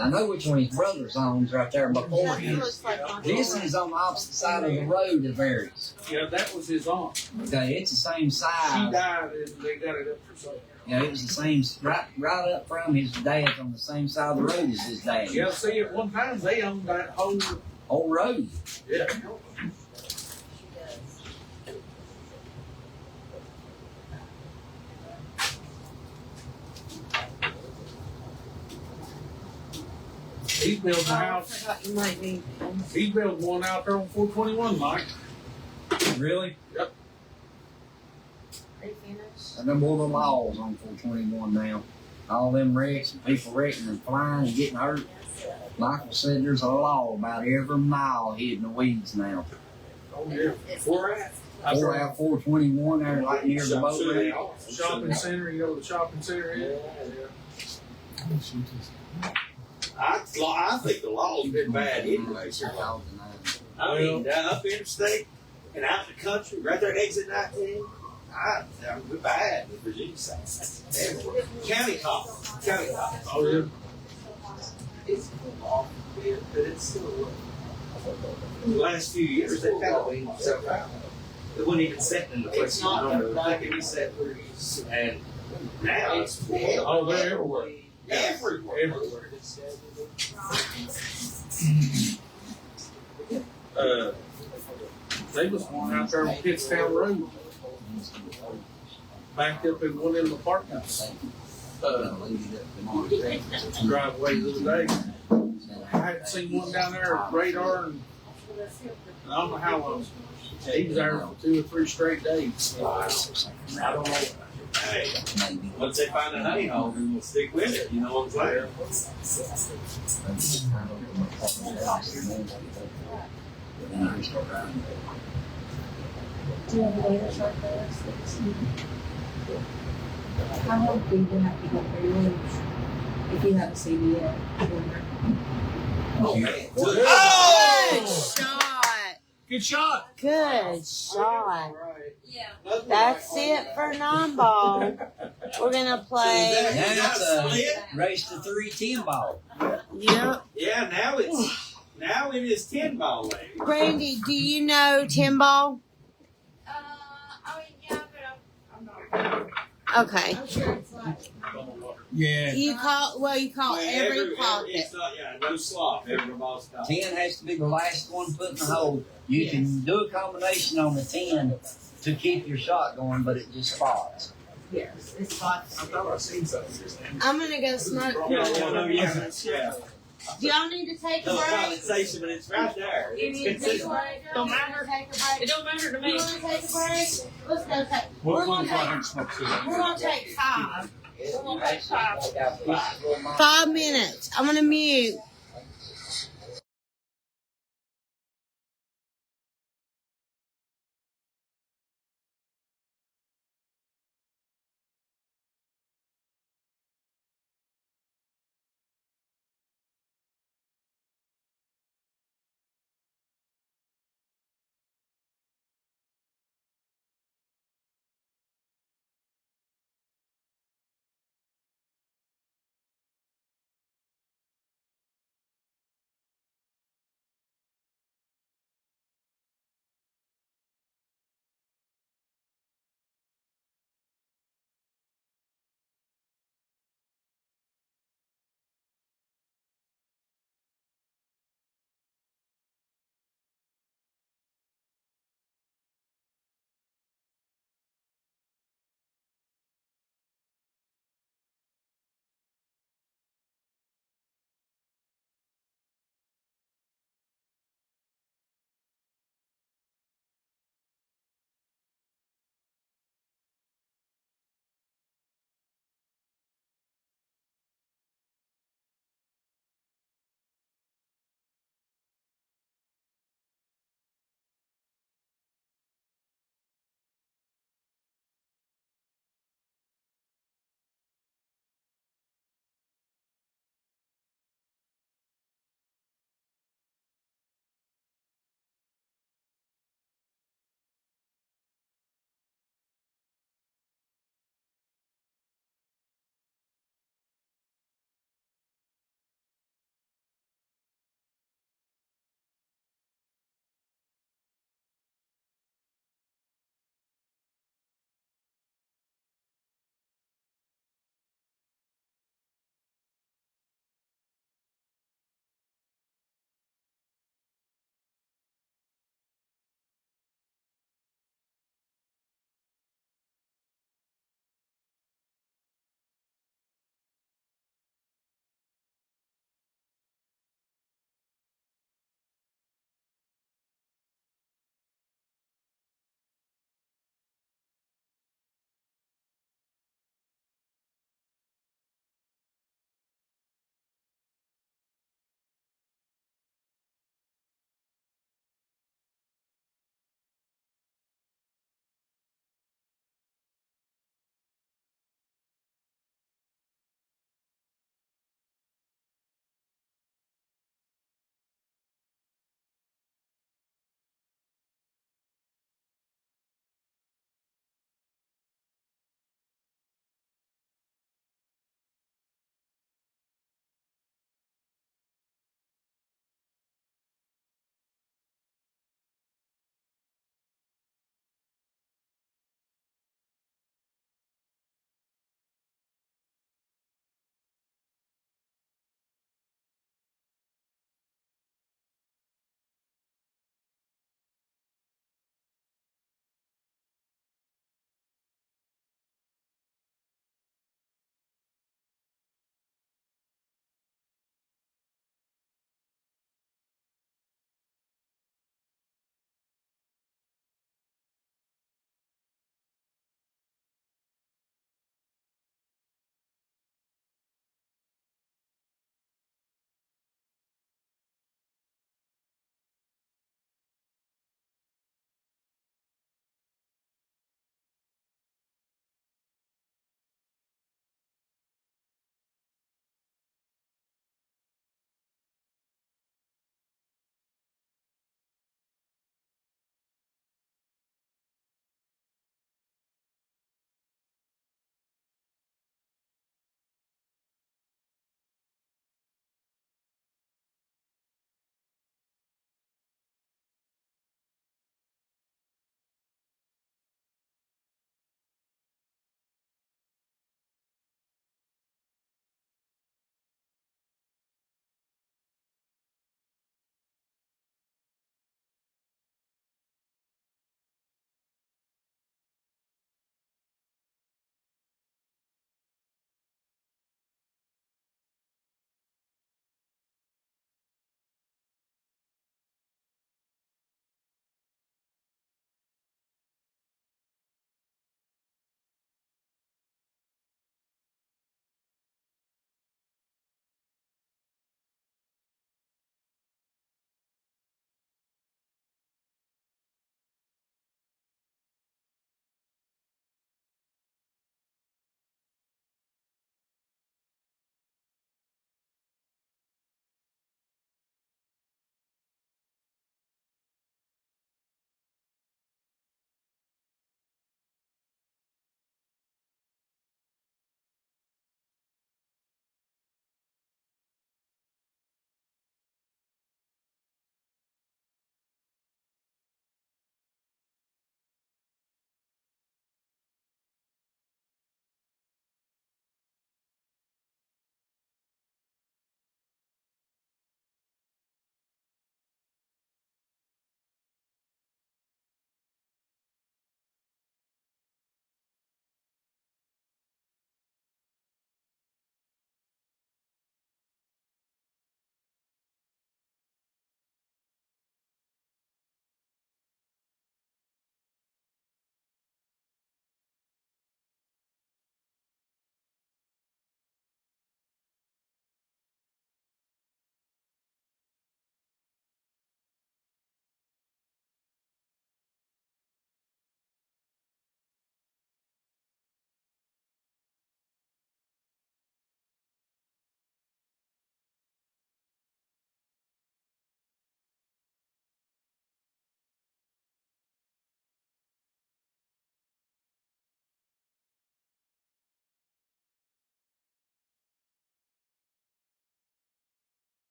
I know which one his brother's owns right there before That him. looks like my This is on the opposite side of the road of theirs. Yeah, that was his aunt. Okay, it's the same She size. died and they got it up for sale. Yeah, it was the same, right up from his dad's on the same side of the road as his dad. Yeah, see, at one time they owned that whole. Whole road. Yeah. He's building a I house. forgot you might need them. He's building one out there on 421, Mike. Really? Are you finished? And them more the laws on 421 now. All them wrecks and people wrecking and flying and getting hurt. Michael said there's a law about every mile hid in the weeds now. Oh, yeah. Where at? 4 out 421 there, like near the boat ramp. Shopping center, you know the shopping center is? I think the law's been bad anyway. I mean, up interstate and out in the country, right there at exit 19, we're bad in the Virginia side. Everywhere. County cop. Oh, yeah. It's off a bit, but it's still the last few years they've kind of weaned themselves out. It wasn't even set in the place. It's not like it was set for use. And now it's Oh, they're everywhere. everywhere. Everywhere. They was one out there on Pittstown Road. Backed up in one of them apartments. Driveway the other day. I hadn't seen one down there at Radar and I don't know how long. He was there for 2 or 3 straight days. I don't know. Hey, once they find a honey hole, then we'll stick with it. You know what I'm saying? and I start riding. Do you have a latest like this? How long do you have to go for your leaves if you have a CDL? Oh, man. Good shot. Good shot. Good shot. Yeah. That's it for non-ball. We're gonna So play. is that Now it's a split? race to 3 10 ball. Yep. Yeah, now it is 10 ball lady. Brandy, do you know 10 ball? I mean, yeah, but I'm not. Okay. I'm sure it's like. Yeah. You call every pocket. It's not, yeah, no slop. Every ball's called. 10 has to be the last one put in the hole. You can do a combination on the 10 to keep your shot going, but it just spots. Yes, it's like. I thought I seen something. I'm gonna go smoke. Yeah. Do y'all need to take a No break? compensation, but it's right there. You need to take a break? Don't matter. Take a break. It don't matter to me. You want to take a break? Let's go take. We're gonna take 5. We're gonna take 5. 5 minutes. I'm gonna mute.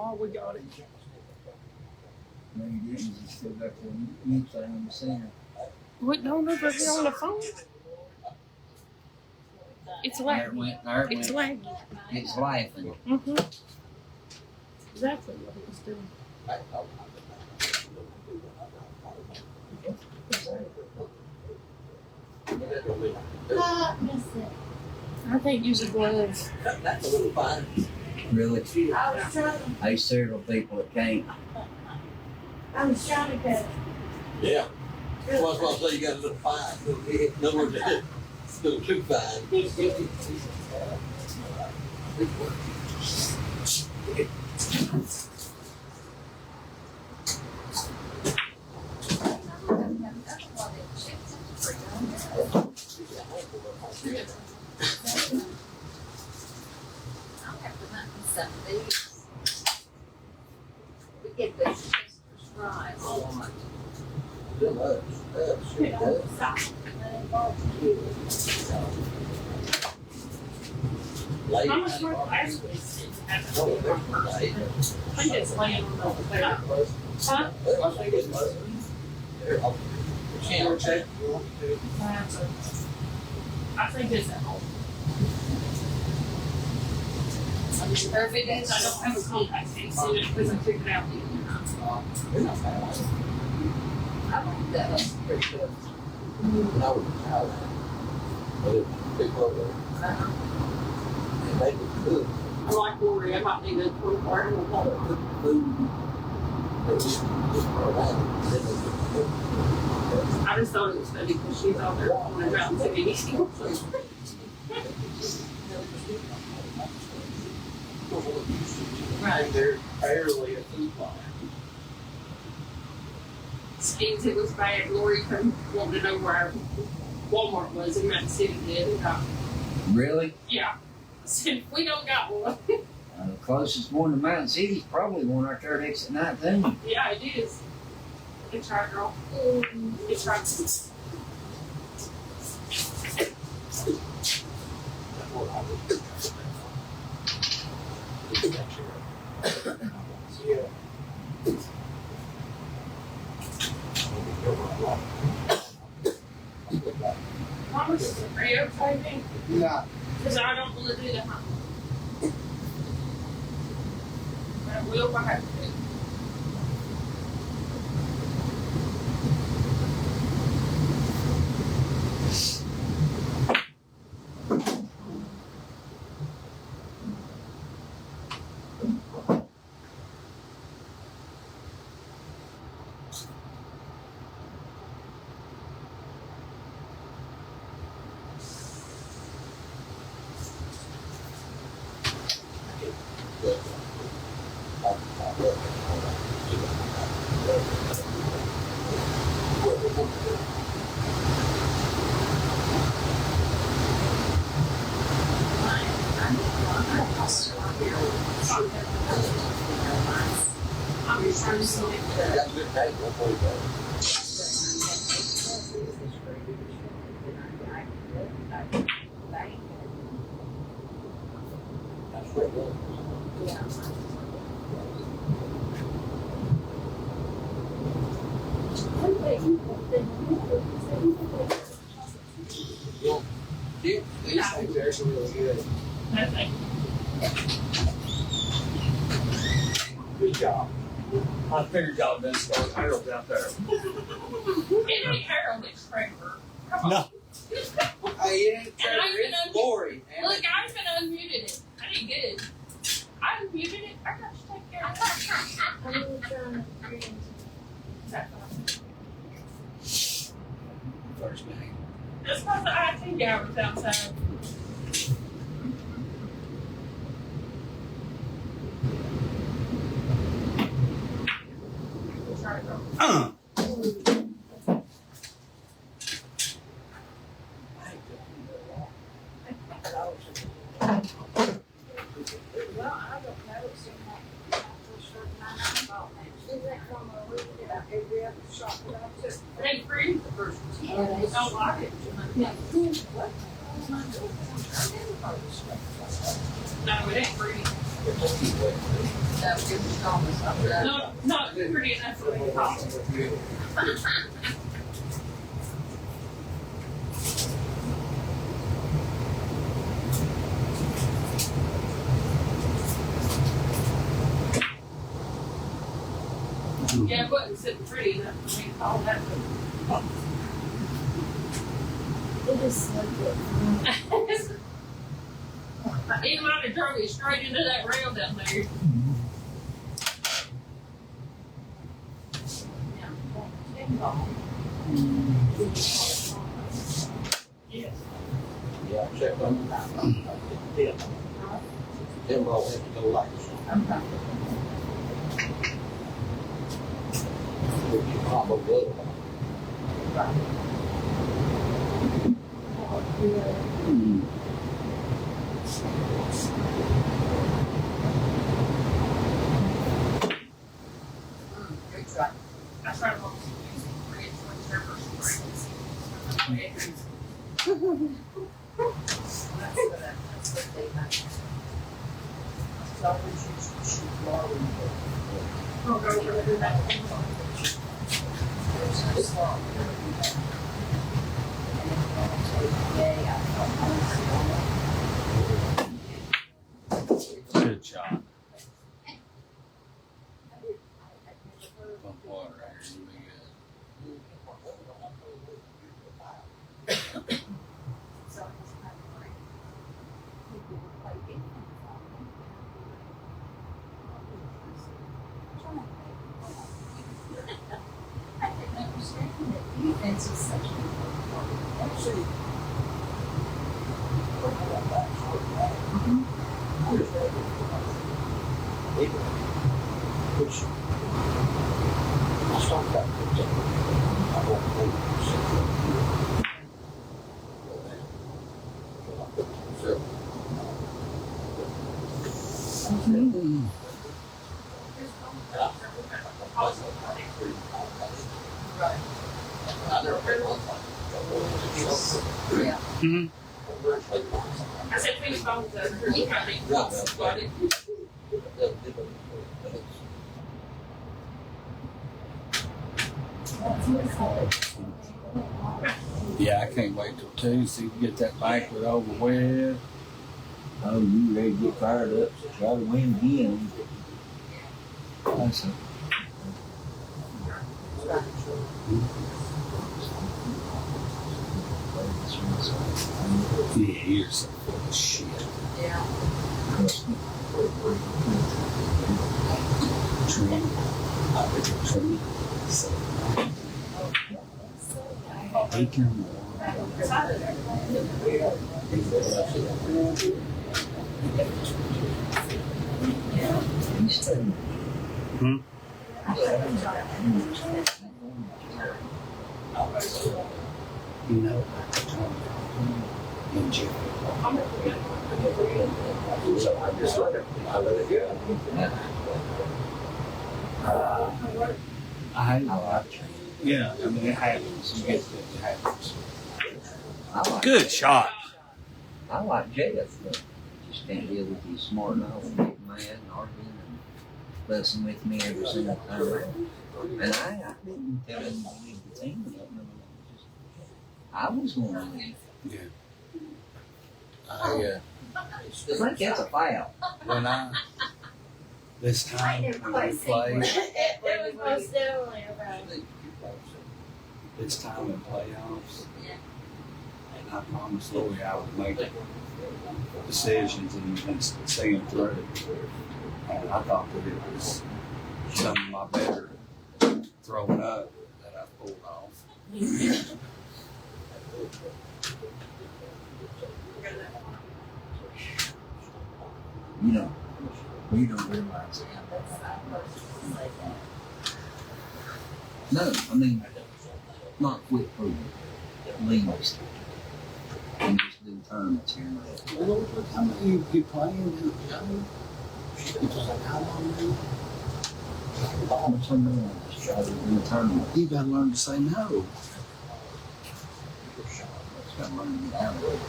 car, we got it. No, you didn't. You still got the mute thing in the center. What, don't nobody be on the phone? It's There it laggy. went. There it It's went. laggy. It's laughing. Mm-hmm. Exactly what it was doing. I can't use the gloves. That's a little fine. Really? There's several people that can't. I was trying to get Yeah. Well, that's why I say you got a little fine. No more than still too fine. I'll have to hunt me some of these. We get the sisters fries a lot. How much more last week? I think it's laying on the plate. Huh? Channel check. I think it's at home. Or if it is, I don't have a contact case in it because I took it out. I like those. Pretty good. When I was a child, but it was big over. And they were good. I like Lori. I might need a 24 in the water. Food. They just around. I just thought it was funny because she's out there on the mountain city. Right. They're barely a food line. Schemes, it was bad. Lori wanted to know where our Walmart was in Mountain City. Did Really? yeah. I said, we don't got one. The closest one to Mountain City is probably one right there at exit 19. Yeah, it is. It's right, girl. It's right. Thomas, are you okay, babe? Yeah. Because I don't want to do the hunt. But I will if I have to. I'm just trying to see it. Got a good day, one for you, bro. That's pretty good. Yeah, these things are actually really good. Okay. Good job. I figured y'all done start Harold's out there. It ain't Harold, it's Trevor. Come on. No. Hey, it ain't Trevor, And I even it's Lori. damn Look, it. I even unmuted it. I did good. I unmuted it. I got to take care of it. Is that fine? First name. That's because the IT guy was outside. Sorry, girl. Well, I don't know, it's in that shirt I bought that. Is that from a week that I every other shop that I took? They free the first one. Yeah, They don't like it. Yeah. What? No, it ain't pretty. No, it was almost up there. No, not pretty enough for me to call. Yeah, it wasn't sitting pretty enough for me to call that. It is so good. He might have drove you straight into that rail down there. Yes. Yeah, check on them. Them all have to go like this. With your combo glove. I tried to use the bridge when they're first springs. That's what they have. So I always use the sheet flour. We'll go over there that. There's no slaw. Good shot. Pump water right here, it'll be good. I didn't understand that defense is such an important part of the game. Which I stopped that picture. I won't believe I said, please don't over here. You got me. Got it. Yeah, I can't wait till Tuesday to get that banquet over with. Oh, you ready to get fired up? Try to win again. That's it. Yeah, you're so full of shit. Yeah. Tree. Bacon. Hmm? You know, in jail. So I just let it go. Yeah, I mean, it happens. You get it, it happens. I like Good shot. I like Jeff, but just can't deal with these smart enough and getting mad and arguing and fussing with me every single time. And I didn't tell him to leave the team. I was going to leave. Yeah. I think that's a foul. When this time when we play, It was most definitely about. this time in playoffs, and I promised Lori I would make decisions and stay him through. And I thought that it was some of my better throwing up that I pulled off. You know, you don't realize it. No, I mean, not quit for leagues. And just do tournaments here and there. Well, look how many you playing in the game. How long do I'm some more just try to do a tournament. you gotta learn to say no? Just gotta learn to get out of it.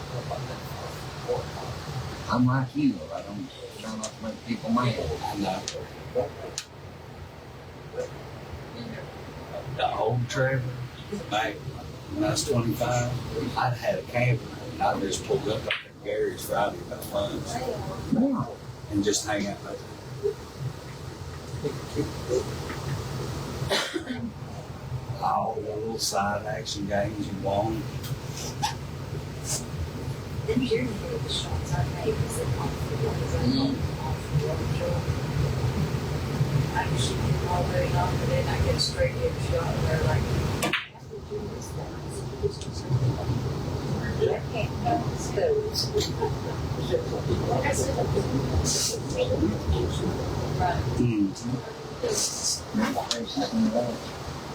I'm like you, I don't try not to make people mad. I know. The old trailer, back when I was 25, I'd had a camper and I just pulled up at Gary's Friday about lunch Yeah. and just hang out. All the little side action games you want. I can shoot him all day long, but then I get straight in shot and they're like, I can't go to schools.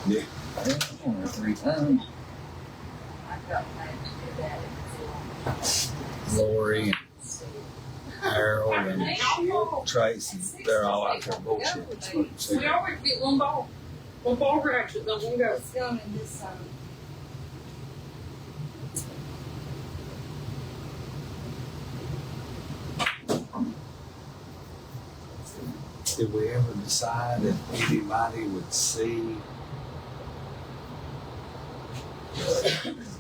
Yeah. Only 3 times. I've got plans to do that. Lori and Harold and Tracy, they're all out there bullshitting. We always get one ball. One ball ratchet, not one go. It's going in this side. Did we ever decide if anybody would see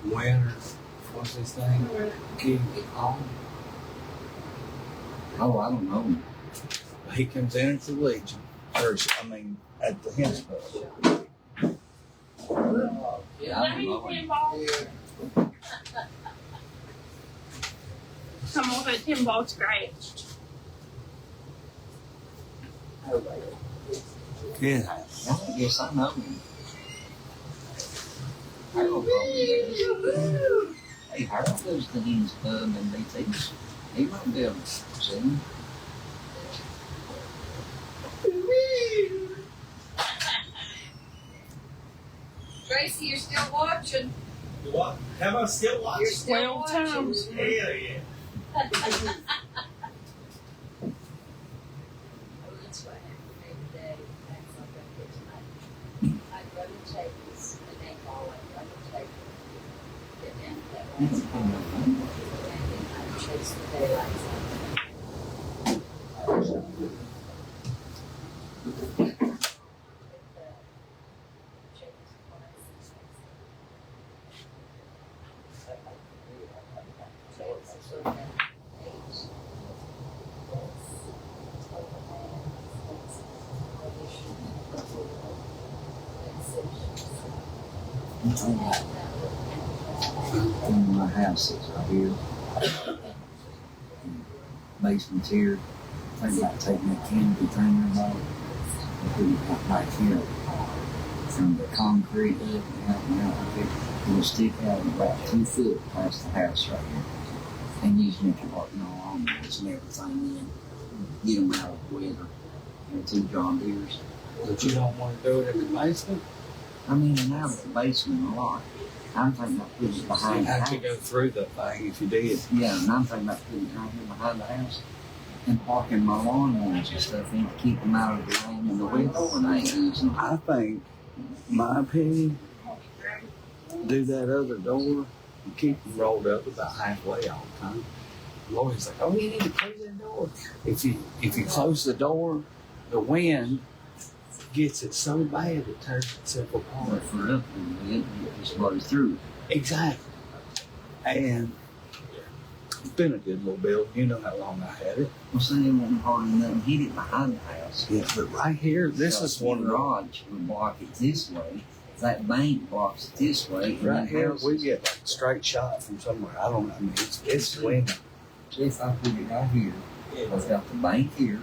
Winter, what's his name? King Kong? Oh, I don't know. He comes in at the Legion, or I mean, at the Hen's Club. Yeah, I don't know. Come on, that pinball scratched. Yeah. I guess I know him. Harold probably does. Hey, Harold goes to Hen's Pub and BT's. He might be able to see him. Tracy, you're still watching. What? How about still You're watching? still 12 watching. times. Hell yeah. Oh, that's what happened to me today. That's what I did tonight. I go to Chapey's and they call it, go to Chapey's. Get down to that last part. And then I chase the daylights My house is right here. Basement's here. Think about taking that canopy thing about and putting it back here. From the concrete up and out and out like it will stick out about 2 foot past the house right here. And using it to park all on this and everything in. Get them out of the weather. And 2 John Deeres. But you don't want to do it in the basement? I mean, and out of the basement a lot. I'm thinking about putting it behind You'd the have house. to go through the thing if you did. Yeah, and I'm thinking about putting it right here behind the house and parking my lawnmowers and stuff in to keep them out of the rain and the weather when I ain't using them. I think, my opinion, do that other door and keep them rolled up about halfway all the time. Lori's like, oh, you need to close that door. If you close the door, the wind gets it so bad it turns itself Or apart. for up and it just blows through. Exactly. And it's been a good little build. You know how long I had it. Well, see, it wasn't hardly nothing hit it behind the house. Yeah, but right here, this is one of the garage would block it this way. That bank blocks it this way. And right that here. house We is- get like a straight shot from somewhere. I don't know. I mean, it's windy. See, if I put it right here, I've got the bank here,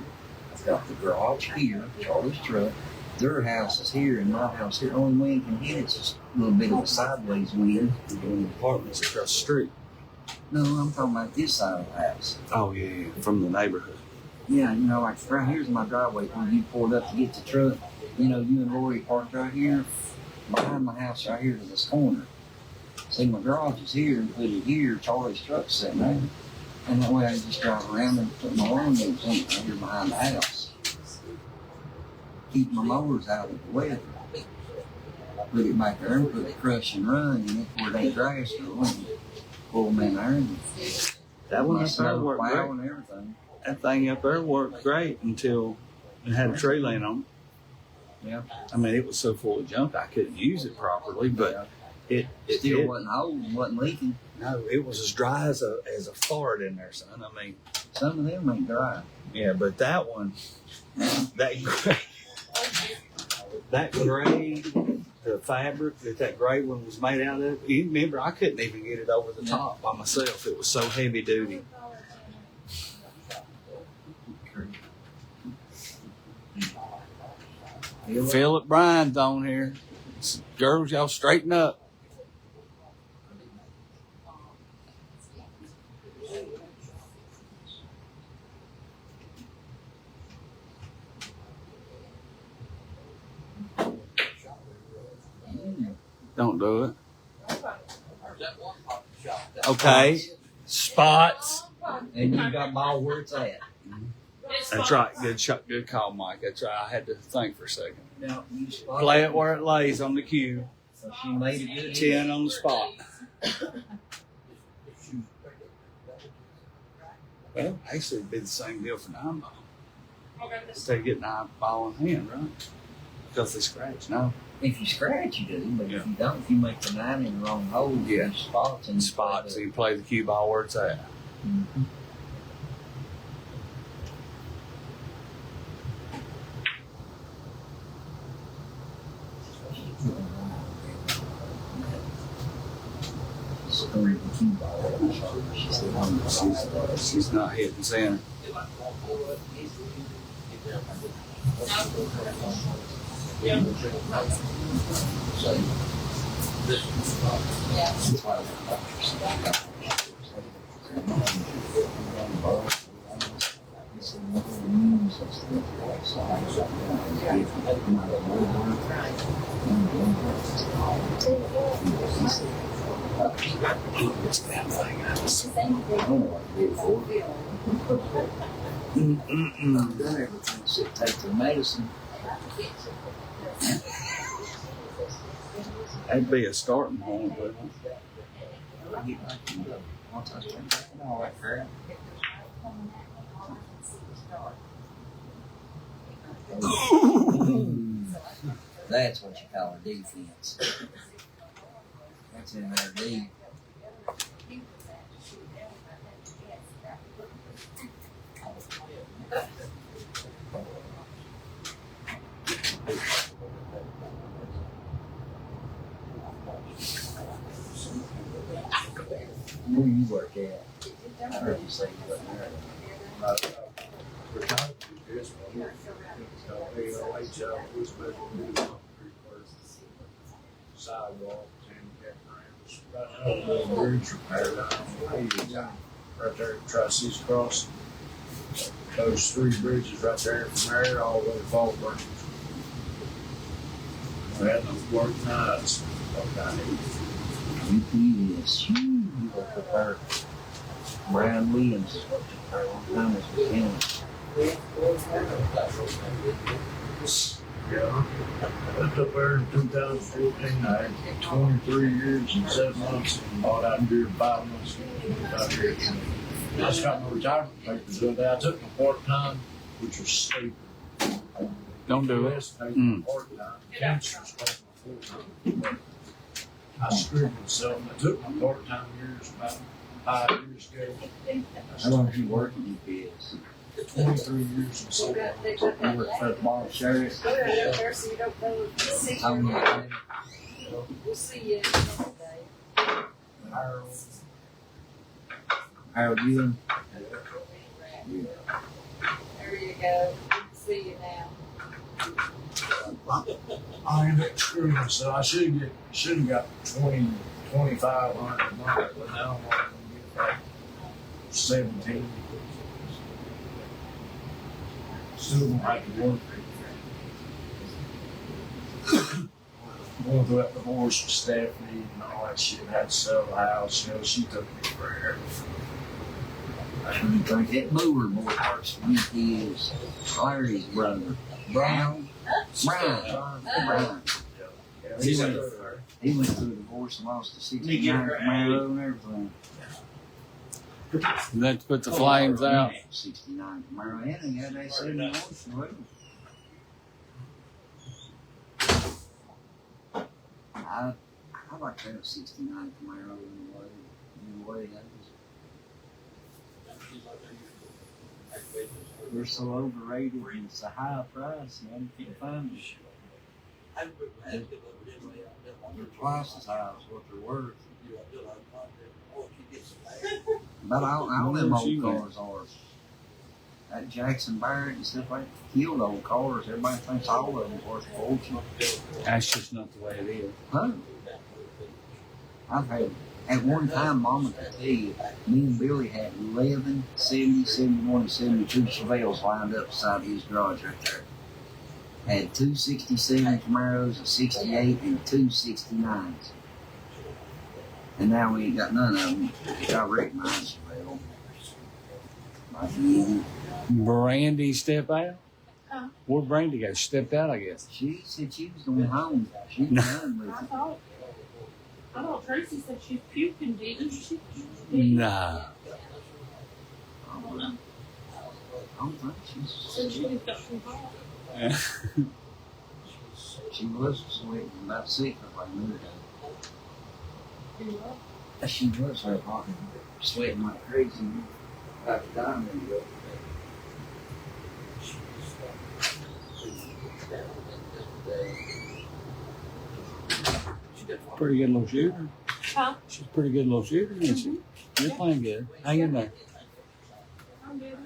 I've got the garage here, Charlie's truck, their house is here, and my house here. Only wind can hit it's just a little bit of a sideways wind. And the apartments across the street. No, I'm talking about this side of the house. Oh yeah, from the neighborhood. Yeah, you know, like right here's my driveway. When you pulled up to get the truck, you know, you and Lori parked right here, behind my house right here to this corner. See, my garage is here, and put it here, Charlie's truck's sitting there. And that way I just drive around and put my lawn mowers in right here behind the house. Keep my mowers out of the weather. Put it back there and put the crush and run in it where they grass growing. Pull them in there and That one up there Snow worked plow great. and everything. That thing up there worked great until it had a tree laying on it. Yeah. I mean, it was so full of junk I couldn't use it properly, but it Still wasn't old, wasn't leaking. no, it was as dry as a fart in there, son. I mean, Some of them ain't dry. yeah, but that one, that gray, the fabric that gray one was made out of. You remember, I couldn't even get it over the top by myself. It was so heavy duty. Philip Bryan's on here. Girls, y'all straighten up. Don't do it. Okay. Spots. And you got ball where it's at. That's right. Good shot. Good call, Mike. That's right. I had to think for a second. Now, you spot Play it where it lays on the cue. So she made a good 10 on the spot. Well, actually, it'd be the same deal for 9 ball. They get 9 ball in hand, right? Because they scratch. No. If you scratch, you do, but if you don't, if you make the 9 in the wrong hole, Yeah. you spots and Spots. So you play the cue ball where it's at. Mm-hmm. She's not hitting center. Take the medicine. That'd be a starting point, but All that crap. That's what you call a defense. That's in there deep. Where you work at? I heard you say you wasn't there. Sidewalk, handicap ramps, right now, the bridge repaired. Right there at Tri-Cities Crossing. Those 3 bridges right there from there all the way to Fall Branch. We had no work nights. UPS. You go prepare. Brian Williams is working for a long time as a mechanic. Yeah. I lived up there in 2014. I had 23 years and 7 months and bought out here 5 months ago. 5 years. I just got my retirement papers the other day. I took my part-time, which was stupid. don't do it. US paid my part-time. Cancer's paid my full-time. I screwed myself. I took my part-time years about 5 years ago. How long have you worked at UPS? 23 years and 7 months. You worked for the bar sheriff? How long you been? We'll see you today. Harold Ewing? There you go. See you now. I ended up screwing myself. I should have got 2,500 a month, but now I'm only gonna get like 17. Still gonna have to work. Going through that divorce with Stephanie and all that shit. Had to sell the house. You know, she took me forever. You think that mower more worse than UPS? Larry's brother. Brown? Brown. He went through a divorce and lost a 69 Camaro and everything. Let's put the flames out. 69 Camaro, and he had that 71 Chevelle. I like to have a 69 Camaro in the way that is. We're so overrated and it's a high price, man. You can't find them. They're twice as high as what they're worth. But all them old cars are. That Jackson Barrett and stuff like that, killed old cars. Everybody thinks all of them are worth a fortune. That's just not the way it is. Huh? I've had, at one time, Mama could tell you, me and Billy had 11, 70, 71, and 72 Chevelles lined up beside his garage right there. Had 2 67 Camaros, a 68, and 2 69s. And now we ain't got none of them. I wrecked my Chevelle. Brandy step out? Huh? Where'd Brandy go? She stepped out, I guess. She said she was going home. She's done with it. I thought Tracy said she's puking, didn't she? Nah. I don't think So she just got some hot. she was sweating about sick like a minute ago. She was so hot, sweating like crazy. About to die a minute ago. Pretty good little shooter. Huh? She's a pretty good little shooter, isn't she? You're playing good. Hang in there. I'm good.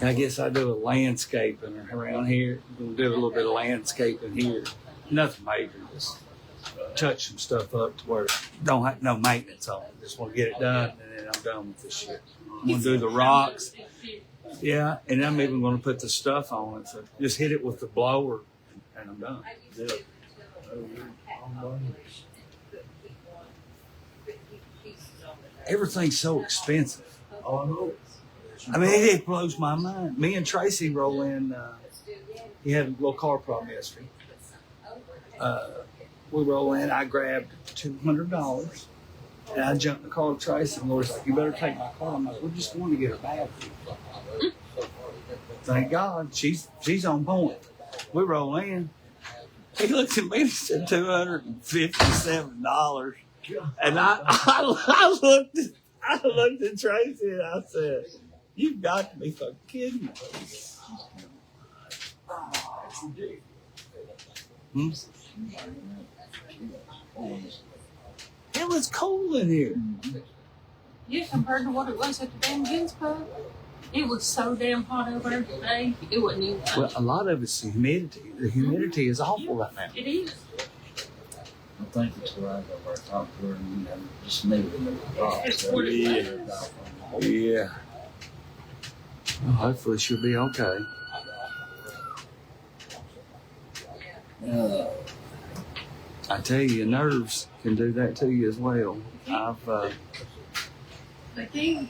I guess I do a landscaping around here. We'll do a little bit of landscaping here. Nothing major, just touch some stuff up to where it don't have no maintenance on it. Just want to get it done, and then I'm done with this shit. I'm gonna do the rocks. Yeah, and I'm even gonna put the stuff on it. So just hit it with the blower, and I'm done. Yeah. Everything's so expensive. Oh, I know. I mean, it blows my mind. Me and Tracy roll in. He had a little car problem yesterday. We roll in. I grabbed $200, and I jumped in the car with Tracy. And Lori's like, "You better take my car." I'm like, "We're just going to get her battery." Thank God, she's on point. We roll in. He looked at me and said $257, and I looked at Tracy and I said, "You've got to be fucking kidding me." Hmm? It was cold in here. Yeah, compared to what it was at the damn Ginsburg. It was so damn hot over there today. It wasn't even funny. Well, a lot of it's the humidity. The humidity is awful right now. It is. I think it's where I go where I talk to her and, just leave it in the box. It's what it is. Yeah. Well, hopefully she'll be okay. I tell you, nerves can do that to you as well. I've The king.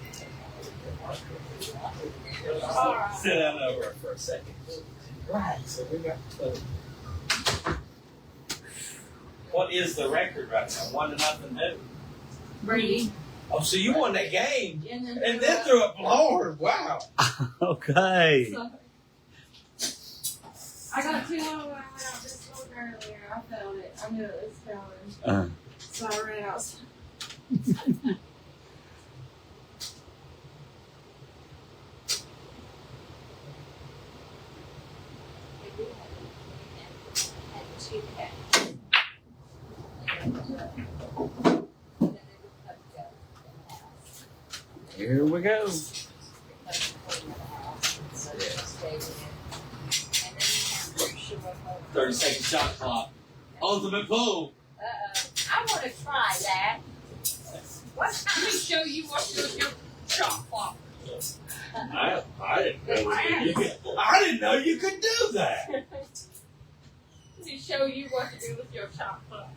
Sit down over for a second. Right, so we got what is the record right now? 1-0 new. Brady. Oh, so you won that game and then threw a blower. Wow. okay. I got 2 on when I went out this morning earlier. I felt it. I knew it was coming. So I ran out. Here we go. 30-second shot clock. Ultimate pull. I want to try that. Let me show you what to do with your shot clock. I didn't know you could do that. Let me show you what to do with your shot clock.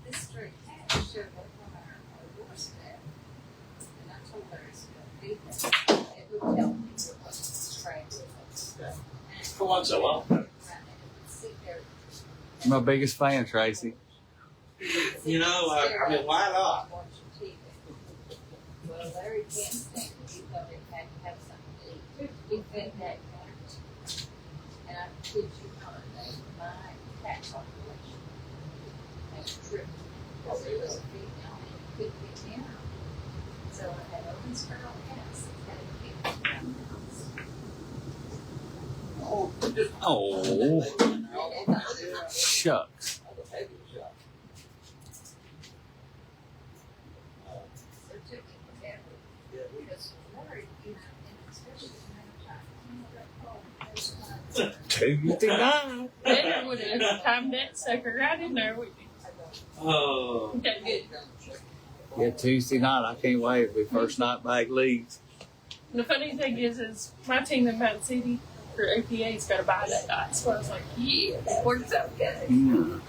This street had sugar from our doorstep. And I told her it's going to be there. It would tell me what trade with us. For once a while. Right, and it would sit there. My biggest fan, Tracy. You know, I mean, why not? Watching TV. Well, Larry can't stand it. He thought he had to have something to eat. He fed that cat. And I kid you not, my cat population has tripled. Because it was a female and he couldn't get me out. So I had open sparrow cats that had to get me out of the house. Oh, shucks. Tuesday night. Better would have timed that sucker right in there with you. Oh. Okay, good. Yeah, Tuesday night. I can't wait. It'll be first night back leagues. And the funny thing is my team in Mountain City for APA's got to buy that dot. So I was like, yeah, it works out good. Mm.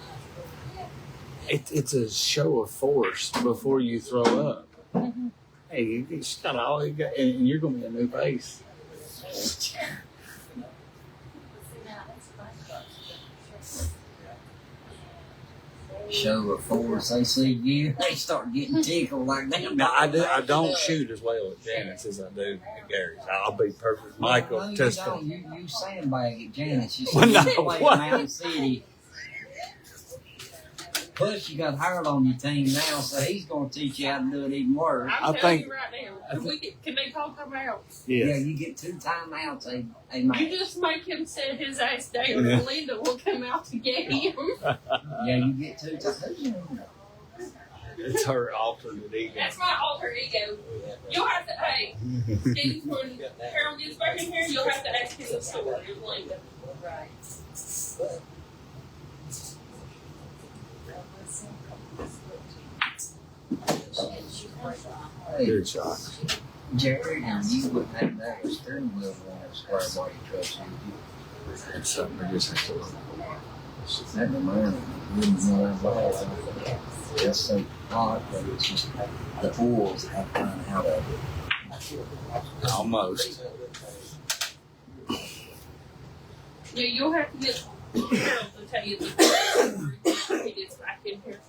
It's a show of force before you throw up. Mm-hmm. Hey, you just got all you got, and you're gonna be a new face. Show of force, they see you, they start getting tickled like that. Now I don't shoot as well at Janice as I do at Gary's. I'll be perfect. Michael, No, you testify. don't. You sandbag at Janice. You see, Well, no, you play what? in Mountain City. Plus, you got Howard on your team now, so he's going to teach you how to do it even worse. I'm I telling think- you right now, can they call time out? Yeah, Yes. you get 2 timeouts a You match. just make him set his ass down Yeah. and Linda will come out to get him. Yeah, you get 2 timeouts. It's her alternate ego. That's my alter ego. You'll have to, hey, Steve, when Harold gets back in here, you'll have to ask him the story of Linda. Right. Hey, Good shot. Jared, you wouldn't have that with steering wheel on a square body truck, would you? It's something we just have to look for. That reminds me, wouldn't know that ball. That's so hot, but it's just the oils have run out of it. Almost. Yeah, you'll have to get Harold to tell you the story when he gets back in here.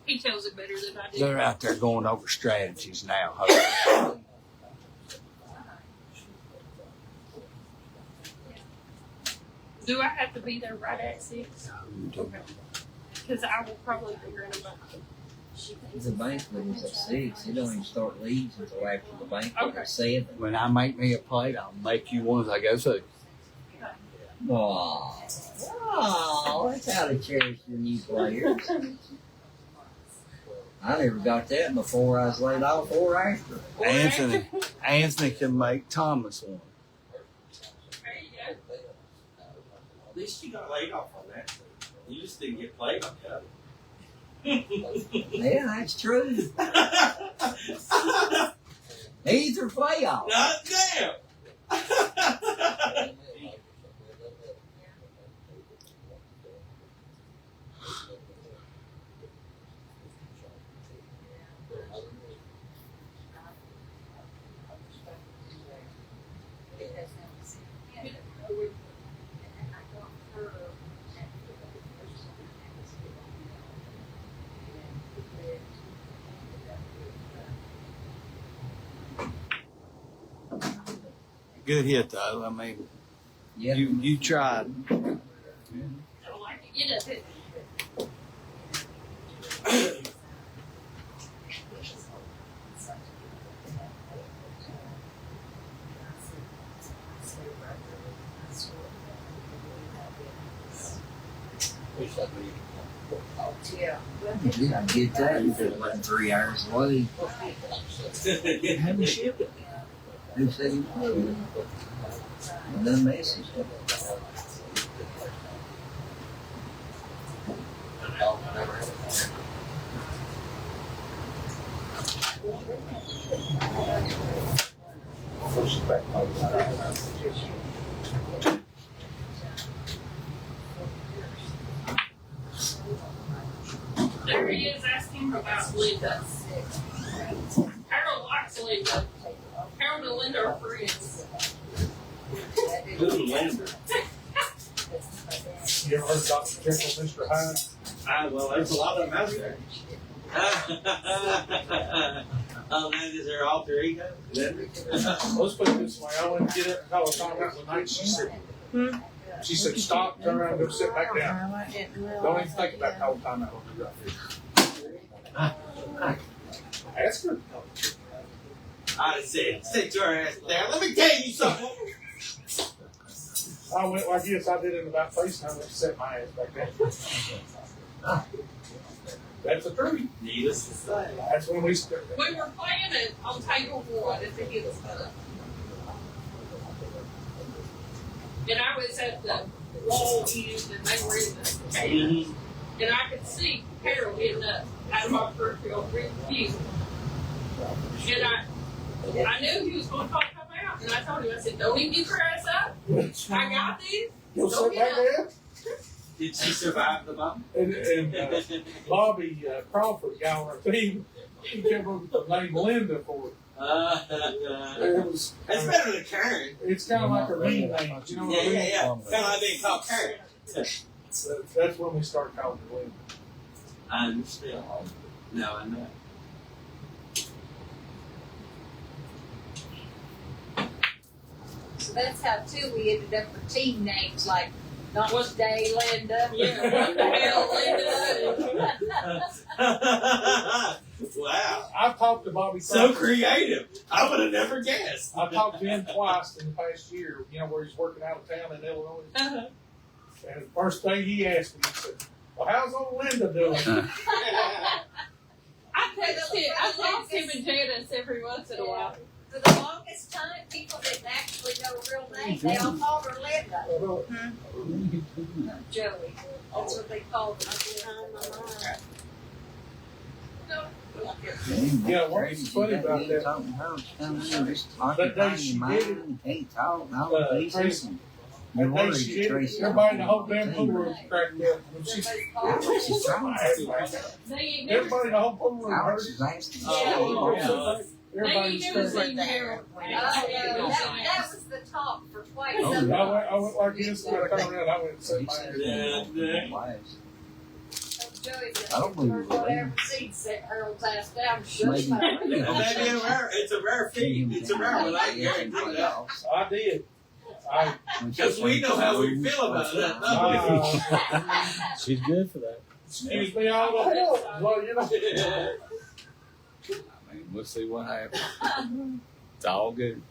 He tells it better than I do. They're out there going over strategies now. Hopefully. Do I have to be there right at 6? Okay. Because I will probably be running back. The bank was at 6. You don't even start leads until after the bank Okay. at 7. When I make me a plate, I'll make you one as I go through. Oh, that's how to cherish your new players. I never got that before I was laid off or after. Anthony can make Thomas one. There you go. At least you got laid off on that. You just didn't get played on that. Yeah, that's true. Either playoff. Not damn. Good hit though. I mean, Yeah. you tried. I don't like to get up it. Yeah. You gotta get that. It's like 3 hours away. Have you shipped it? Who said he would? And then message. There he is asking about Linda. Harold likes Linda. Harold and Linda are friends. Who's Linda? You ever heard Dr. Jekyll, Mr. Hyde? Well, there's a lot of them out there. Oh, man, is there alter ego? Let's put it this way. I went to get up and call a timeout one night. She said, stop, turn around, go sit back down. Don't even think about calling timeout on me right here. Ask her. I said, sit your ass down. Let me tell you something. I went like this. I did it about face time. I set my ass back down. That's the truth. Needless to say. That's when we started. We were playing it on table one at the Hills Club. And I was at the wall end and they were in the table. And I could see Harold getting up out of my peripheral view. And I knew he was going to call come out. And I told him, I said, don't even get your ass up. I got these. You'll Don't sit back get up. there? Did she survive the bomb? And Bobby Crawford, guy on our team, he came up with the name Linda for it. It was, It's better than Karen. it's kind of like a mean name. You know what I mean? Yeah. Kind of like being called Karen. That's when we started calling her Linda. I understand. No, I know. So that's how too we ended up with team names like not Day Linda. Yeah, what the hell, Linda? Wow. I've talked to Bobby So Crawford. creative. I would have never guessed. I talked to him twice in the past year, where he's working out of town in Illinois. Uh-huh. And the first thing he asked me, he said, well, how's old Linda doing? I lost him and Janice every once in a while. For the longest time, people didn't actually know her real name. They all called her Linda. Joey. That's what they called her. Yeah, what's funny about that? That day she did it, Tracy, that day she did it, everybody in the whole damn pool room cracked up. When she- Everybody in the whole pool room heard it. Everybody They knew was his crazy. name Harold. That was the talk for quite I some time. went like this, and I turned around, I went and said, Joey I don't believe it. whatever seed set Harold's ass down. Shut Maybe. him up. It's a rare feat. It's a rare one. I guarantee that. I did. Because we know how we feel about it. She's good for that. Excuse me, all the hell. Well, I mean, we'll see what happens. It's all good.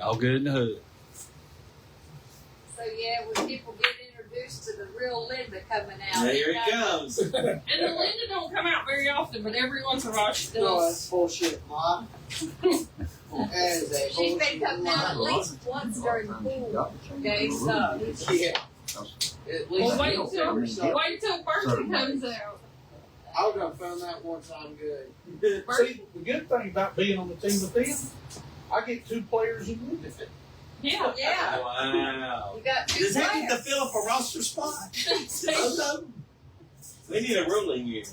All good in the hood. So yeah, when people get introduced to the real Linda coming out. There it comes. And the Linda don't come out very often, but every once in a while she No, does. that's bullshit, Ma. That is a She's been bullshit coming out at lie. least once during the pool day, so. Yeah. At least Well, wait you till yourself. Bertie comes out. I would have found that once I'm good. See, the good thing about being on the team with them, I get 2 players in with it. Yeah. Yeah, Wow. you got 2 Does that get to players. fill up a roster spot? Both of them? We need a ruling here.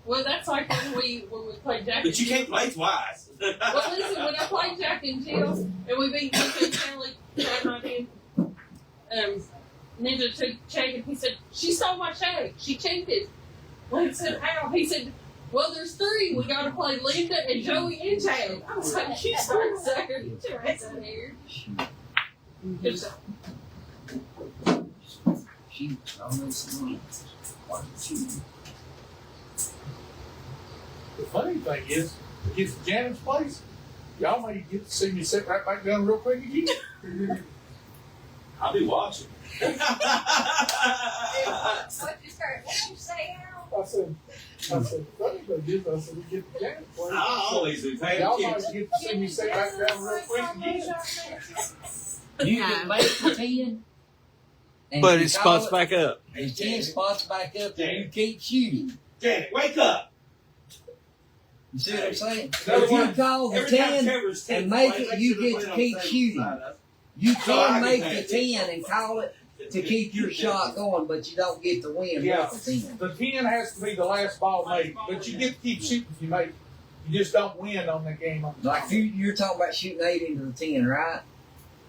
Well, that's like when we played Jack. But you can't play twice. Well, listen, when I played Jack and Jill, and we beat Ninja Kelly, Ninja took shake, and he said, she stole my shake. She cheated. Well, I said, how? He said, well, there's 3. We got to play Linda and Joey and Chad. I was like, you start sucker. Get your ass in here. Good stuff. She always The funny thing is, to get to Janet's place, y'all may get to see me sit right back down real quick again. I'll be watching. What you say, Harold? I said, the funny thing is, I said, we get to Janet's place. I'll always be paying Y'all might attention. get to see me sit back down real quick again. You can make the 10. and But you it call spots back up. The 10 spots back up and you keep shooting. Janet, wake up. You see what I'm saying? In other If you words, call the Every time 10 Trevor's and taking make place, it, you sure get the to play keep on the same shooting. side of us. You So I can can make pay the 10 and call it to keep your shot going, but you don't get the win Yeah. with the 10. The 10 has to be the last ball made, but you get to keep shooting if you make it. You just don't win on the game. Like you're talking about shooting 8 into the 10, right?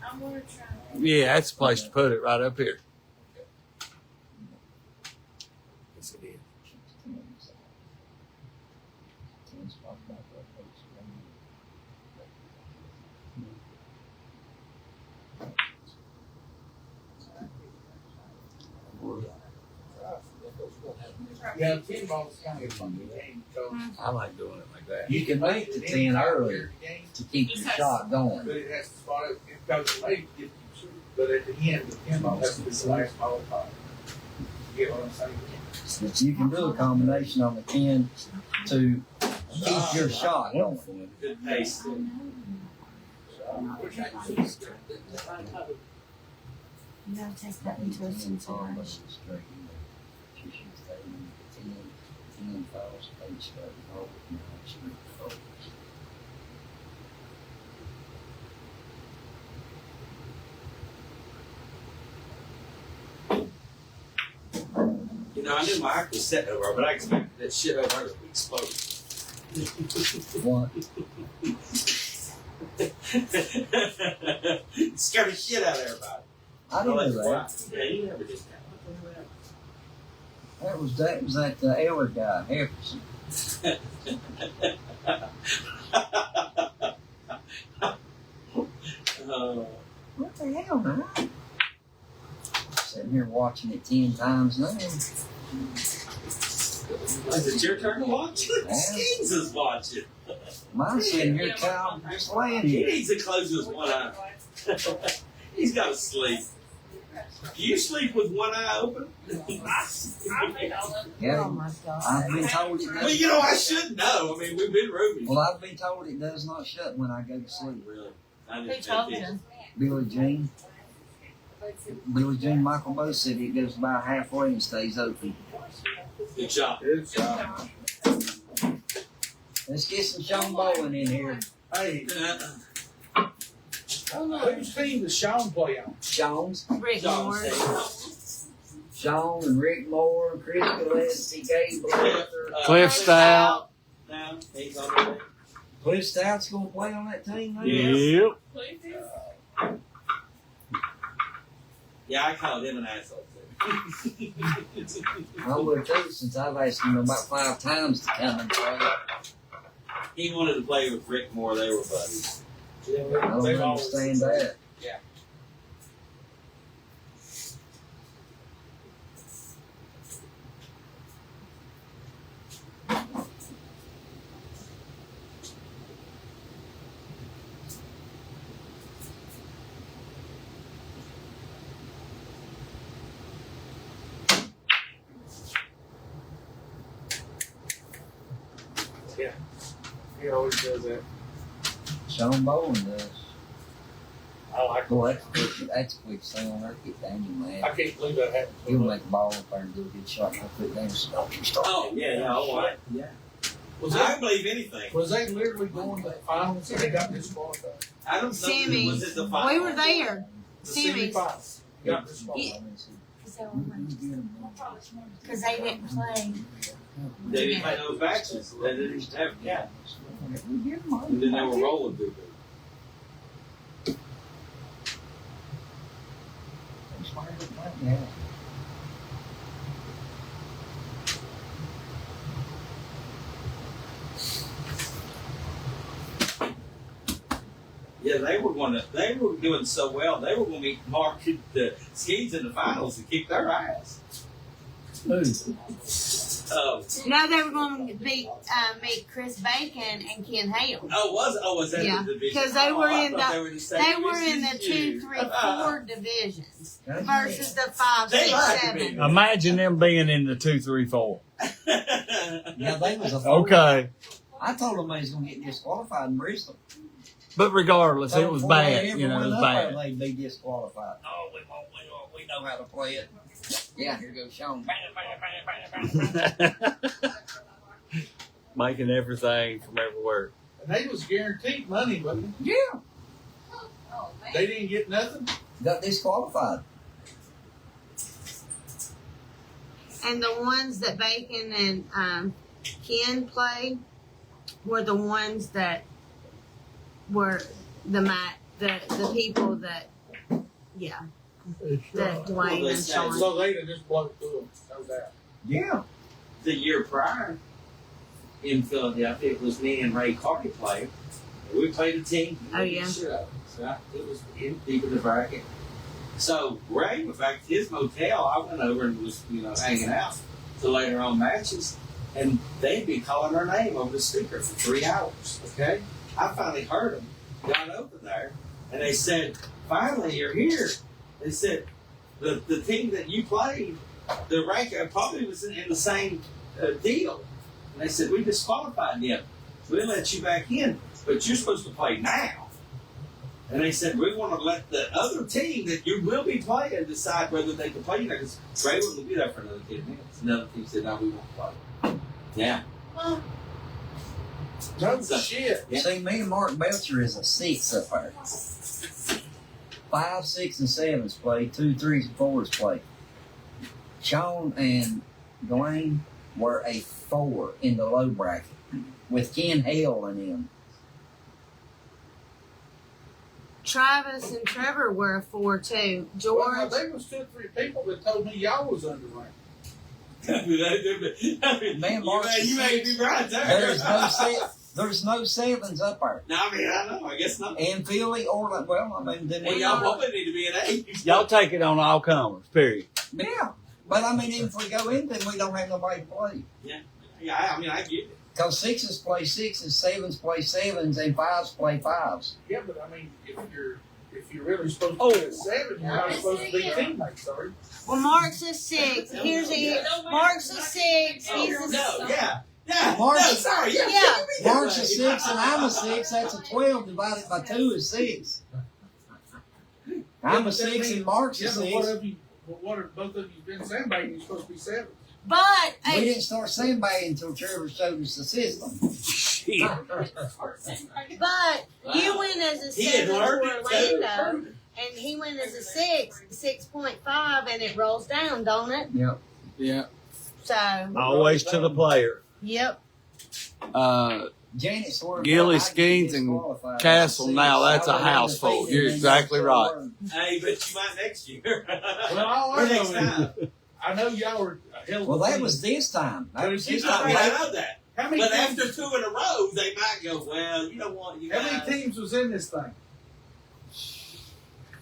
I'm going to try. Yeah, that's the place to put it, right up here. Yeah, 10 ball's kind of a funny game. I like doing it like that. You can make the 10 early to keep your shot going. But it has to spot it. It goes late to get you shoot. But at the end, the 10 ball has to be the last ball five. You get what I'm saying? But you can do a combination on the 10 to keep your shot going. Good pace. You gotta take that into consideration. You know, I knew my arc was set over, but I expected that shit over there to explode. What? Scared the shit out of everybody. I didn't know that. Yeah, you never did That was that Eller guy, Hefferson. What the hell, man? Sitting here watching it 10 times now. Is it your turn to watch? Skeens is watching. Mine's sitting here, Cal, just laying He here. needs to close his one eye. He's got to sleep. Do you sleep with one eye open? Yeah, Oh my God. I've been told it Well, does. you know, I should know. I mean, we've been roomies. Well, I've been told it does not shut when I go to sleep. Really? I Who didn't told think you? Billie Jean. Billie Jean Michael Bowe said it goes about halfway and stays open. Good job. Good job. Let's get some Sean Bowen in here. Hey, whose team does Sean play on? Sean's. Rick John Moore. State. Sean and Rick Moore, Chris Gillespie, Gabe Blazer. Cliff Stout. Now, he's on the way. Cliff Stout's going to play on that team, man? Yep. Yeah, I called him an asshole too. I would too, since I've asked him about 5 times to come and play. He wanted to play with Rick Moore. They were buddies. I don't understand that. Yeah. He always does that. Sean Bowen does. I like Boy, that's quick sound. I'll get Daniel I mad. can't believe that happened. He'll make a ball up there and do a good shot. I'll put Daniel stop. Oh, yeah, oh, right. Yeah. Was I that, believe anything. was they literally going to the finals and they got disqualified? I don't know. Sammy. Was it the final? We were there. The Sammy's. semifinals. Got disqualified. Because they didn't play. They didn't play those matches. They didn't have yeah. And then they were rolling through it. Yeah. Yeah, they were doing so well. They were going to mark the Skeens in the finals and kick their ass. Who? No, they were going to meet Chris Bacon and Ken Hale. Was that Yeah, the division? because they were in I thought the they were the same the division 2, 3, as 4 divisions versus the 5, They 6, like to 7. be. Imagine them being in the 2, 3, 4. Yeah, they was a Okay. I told them they was going to get disqualified in Bristol. But regardless, it was Before they bad. ever You know, it went was up there, bad. They'd be disqualified. Oh, we won't. We know how to play it. Yeah, here goes Sean. Making everything from everywhere. And they was guaranteed money, but Yeah. they didn't get nothing. Got disqualified. And the ones that Bacon and Ken played were the ones that were the people that, yeah, that Dwayne and Sean. So they'd have just blown through them, no doubt. Yeah. The year prior in Philadelphia, it was me and Ray Carter playing. We played a team. Oh, yeah. So it was in deep in the bracket. So Ray went back to his motel. I went over and was, hanging out. to later on matches, and they'd be calling her name over the speaker for 3 hours. Okay, I finally heard them, got over there, and they said, "Finally, you're here." They said, "The team that you played, the rank probably was in the same deal." And they said, "We disqualified them. We didn't let you back in, but you're supposed to play now." And they said, "We want to let the other team that you will be playing decide whether they can play you there, because Raylan will be there for another 10 minutes." Another team said, "No, we won't play." Yeah. No So- shit. Yeah. See, me and Mark Belcher is a 6 up there. 5, 6, and 7s play. 2, 3s, and 4s play. Sean and Dwayne were a 4 in the low bracket with Ken Hale and him. Travis and Trevor were a 4 too. Well, now, George. there was 2 or 3 people that told me y'all was underranked. Man, Mark, you may be right there. There's no 7s up there. No, I mean, I know. I guess not. And Philly or well, I mean, then Well, y'all probably need to be an 8. Y'all take it on all comers, period. yeah. But I mean, even if we go in, then we don't have nobody to play. Yeah, I mean, I get it. Because 6s play 6s, 7s play 7s, and 5s play 5s. Yeah, but I mean, if you're really supposed to be a 7, you're not supposed to be teammates, sorry. Well, Mark's a 6. Here's a Mark's a 6. He's a No, yeah. Yeah, March- no, sorry. Yeah. Yeah. Mark's a 6 and I'm a 6. That's a 12 divided by 2 is 6. I'm a 6 and Mark's a Yeah, but 6. what have both of you been sandbagging? You're supposed to be 7. But We didn't start sandbagging until Trevor showed us the system. but you went as a He had 7 learned for it too. Orlando, and he went as a 6, 6.5, and it rolls down, don't it? Yep. Yeah. So, Always to the player. yep. Janet swerved. Gilly, out. I get Skeens, and disqualified. Castle, now that's a I went house full. undefeated You're and exactly then right. won. Hey, but you might next year. Well, all or I next know time. is, I know y'all were a hell of a Well, that team. was this time. That was this I time. mean, I know that. How many But teams, after 2 in a row, they might go, well, you know what, you how guys. many teams was in this thing?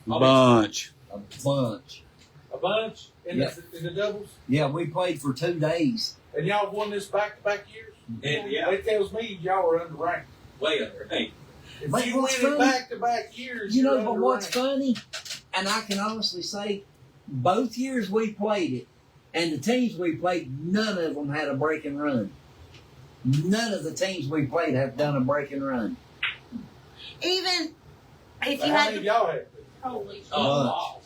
Bunch. A bunch. A bunch in the doubles, Yeah, we played for 2 days. and y'all won this back-to-back years. And, yeah, That tells me y'all were underranked. way under. Hey, If But you win what's it funny- back-to-back years, You know, you're but what's underranked. funny, and I can honestly say, both years we played it, and the teams we played, none of them had a breaking run. None of the teams we played have done a breaking run. Even if How you many had of to, y'all had? Holy a lot.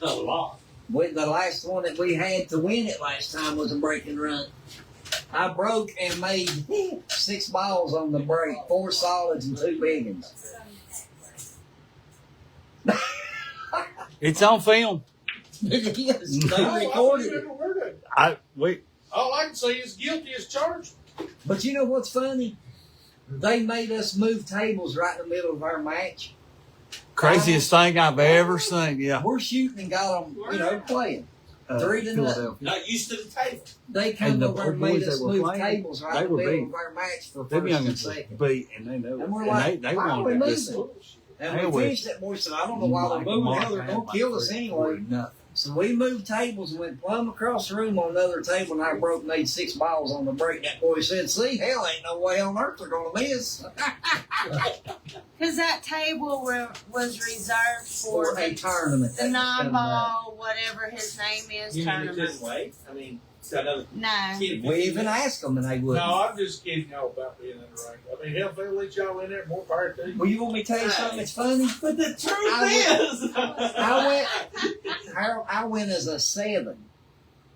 A lot. The last one that we had to win it last time was a breaking run. I broke and made 6 balls on the break, 4 solids and 2 big ones. It's on film. It is. No, They I've recorded never it. heard of it. We All I can say is guilty as charged. But you know what's funny? They made us move tables right in the middle of our match. craziest thing I've ever seen. Yeah. We're shooting and got them, playing. 3-0. Philadelphia. Not used to the table. They come And the over and made boys us that were move playing, tables right they in the were middle beat. of our match for Them first and youngins was second. beat, and they know it. And we're And like, they why are we wanted moving? this. And Hell, we finished that boy said, I don't know why they're moving. Hell, they're going to kill us anyway. Nothing. So we moved tables and went plumb across the room on another table, and I broke and made 6 balls on the break. That boy said, see, hell ain't no way on earth they're going to miss. because that table was reserved for For a tournament. the non-ball, whatever his name is, You mean you tournament. couldn't wait? I mean, so another No. kid. We even asked them, and they wouldn't. No, I'm just kidding y'all about being underranked. I mean, hell, if they let y'all in there, more power to you. Well, you want me to tell you something that's funny? But the truth I went as a 7.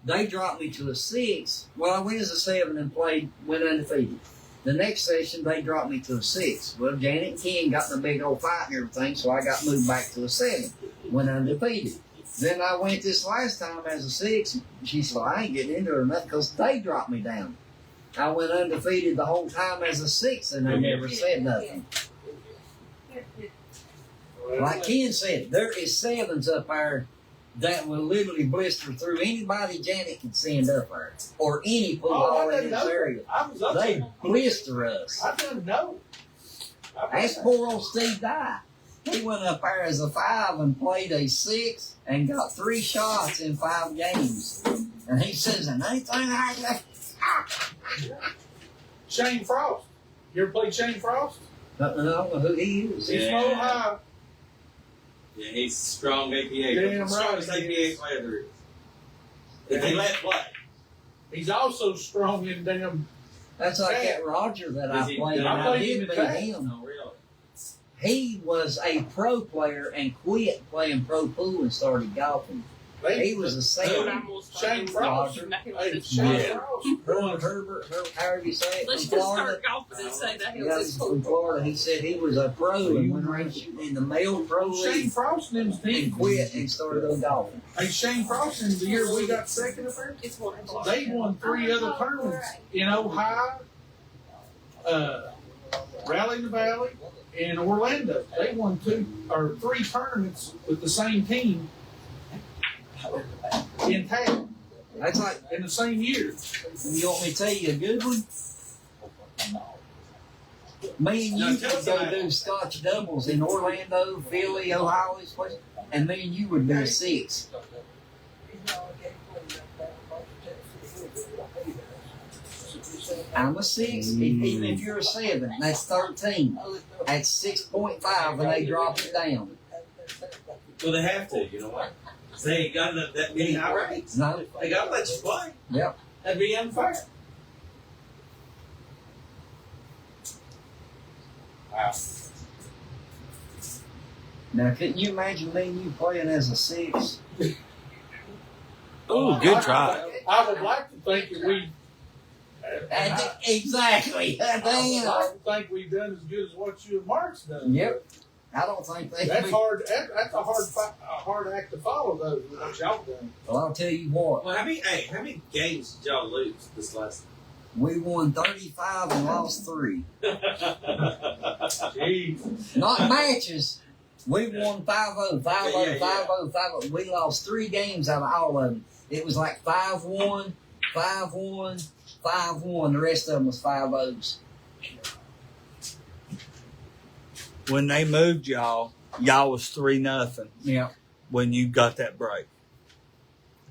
They dropped me to a 6. Well, I went as a 7 and went undefeated. The next session, they dropped me to a 6. Well, Janet and Ken got in a big old fight and everything, so I got moved back to a 7. Went undefeated. Then I went this last time as a 6. She said, well, I ain't getting into it or nothing because they dropped me down. I went undefeated the whole time as a 6, and they never said nothing. Like Ken said, there is 7s up there that will literally blister through anybody Janet can send up there, or any pool ball in this area. I was up They there. blister us. I didn't know. That's poor old Steve Dye. He went up there as a 5 and played a 6 and got 3 shots in 5 games. And he says, and anything I Shane Frost. You ever played Shane Frost? I don't know who he is. He's Yeah. from Ohio. Yeah, he's strong APA. Damn Strongest right he APA is. player there is. If they let play. He's also strong in damn. That's like that Roger that Is I he- played. I And I played did him beat in tag. him. Oh, really? He was a pro player and quit playing pro pool and started golfing. He was a sailor. Shane Frost. Hey, Shane Yeah. Frost. Herbert, however you say it, Let's from just Florida. start golfing and say that he Yeah, was he's cool. from Florida. He said he was a pro and went around shooting in the male pro Shane league Frost and his and team. quit and started going golfing. Hey, Shane Frost in the year we got second up there, It's one of they won 3 other tournaments in Ohio, Rally in the Valley, and Orlando. They won 2 or 3 tournaments with the same team in tag That's like, in the same year. you want me to tell you a good one? Me and No, you tell could us go about it. do Scotch doubles in Orlando, Philly, Ohio, this place, and me and you would do 6. I'm a 6. Even if you're a 7, that's 13. That's 6.5, and they drop it down. Well, they have to, you know what? They ain't got enough that many high rates. No. They got to let you play. Yep. That'd be unfair. Wow. Now, couldn't you imagine me and you playing as a 6? Ooh, good try. I would like to think that we. Exactly. I would Damn. like to think we've done as good as what you and Mark's done. Yep. I don't think they. That's hard. That's a hard act to follow, though. What y'all done? Well, I'll tell you what. Well, how many games did y'all lose this last We won 35 and lost 3. Jeez. Not matches. We won 5-0, 5-0, Yeah, 5-0, 5-0. We lost 3 games out of all of them. It was like 5-1, 5-1, 5-1. The rest of them was 5-0s. When they moved y'all was 3-0 Yeah. when you got that break.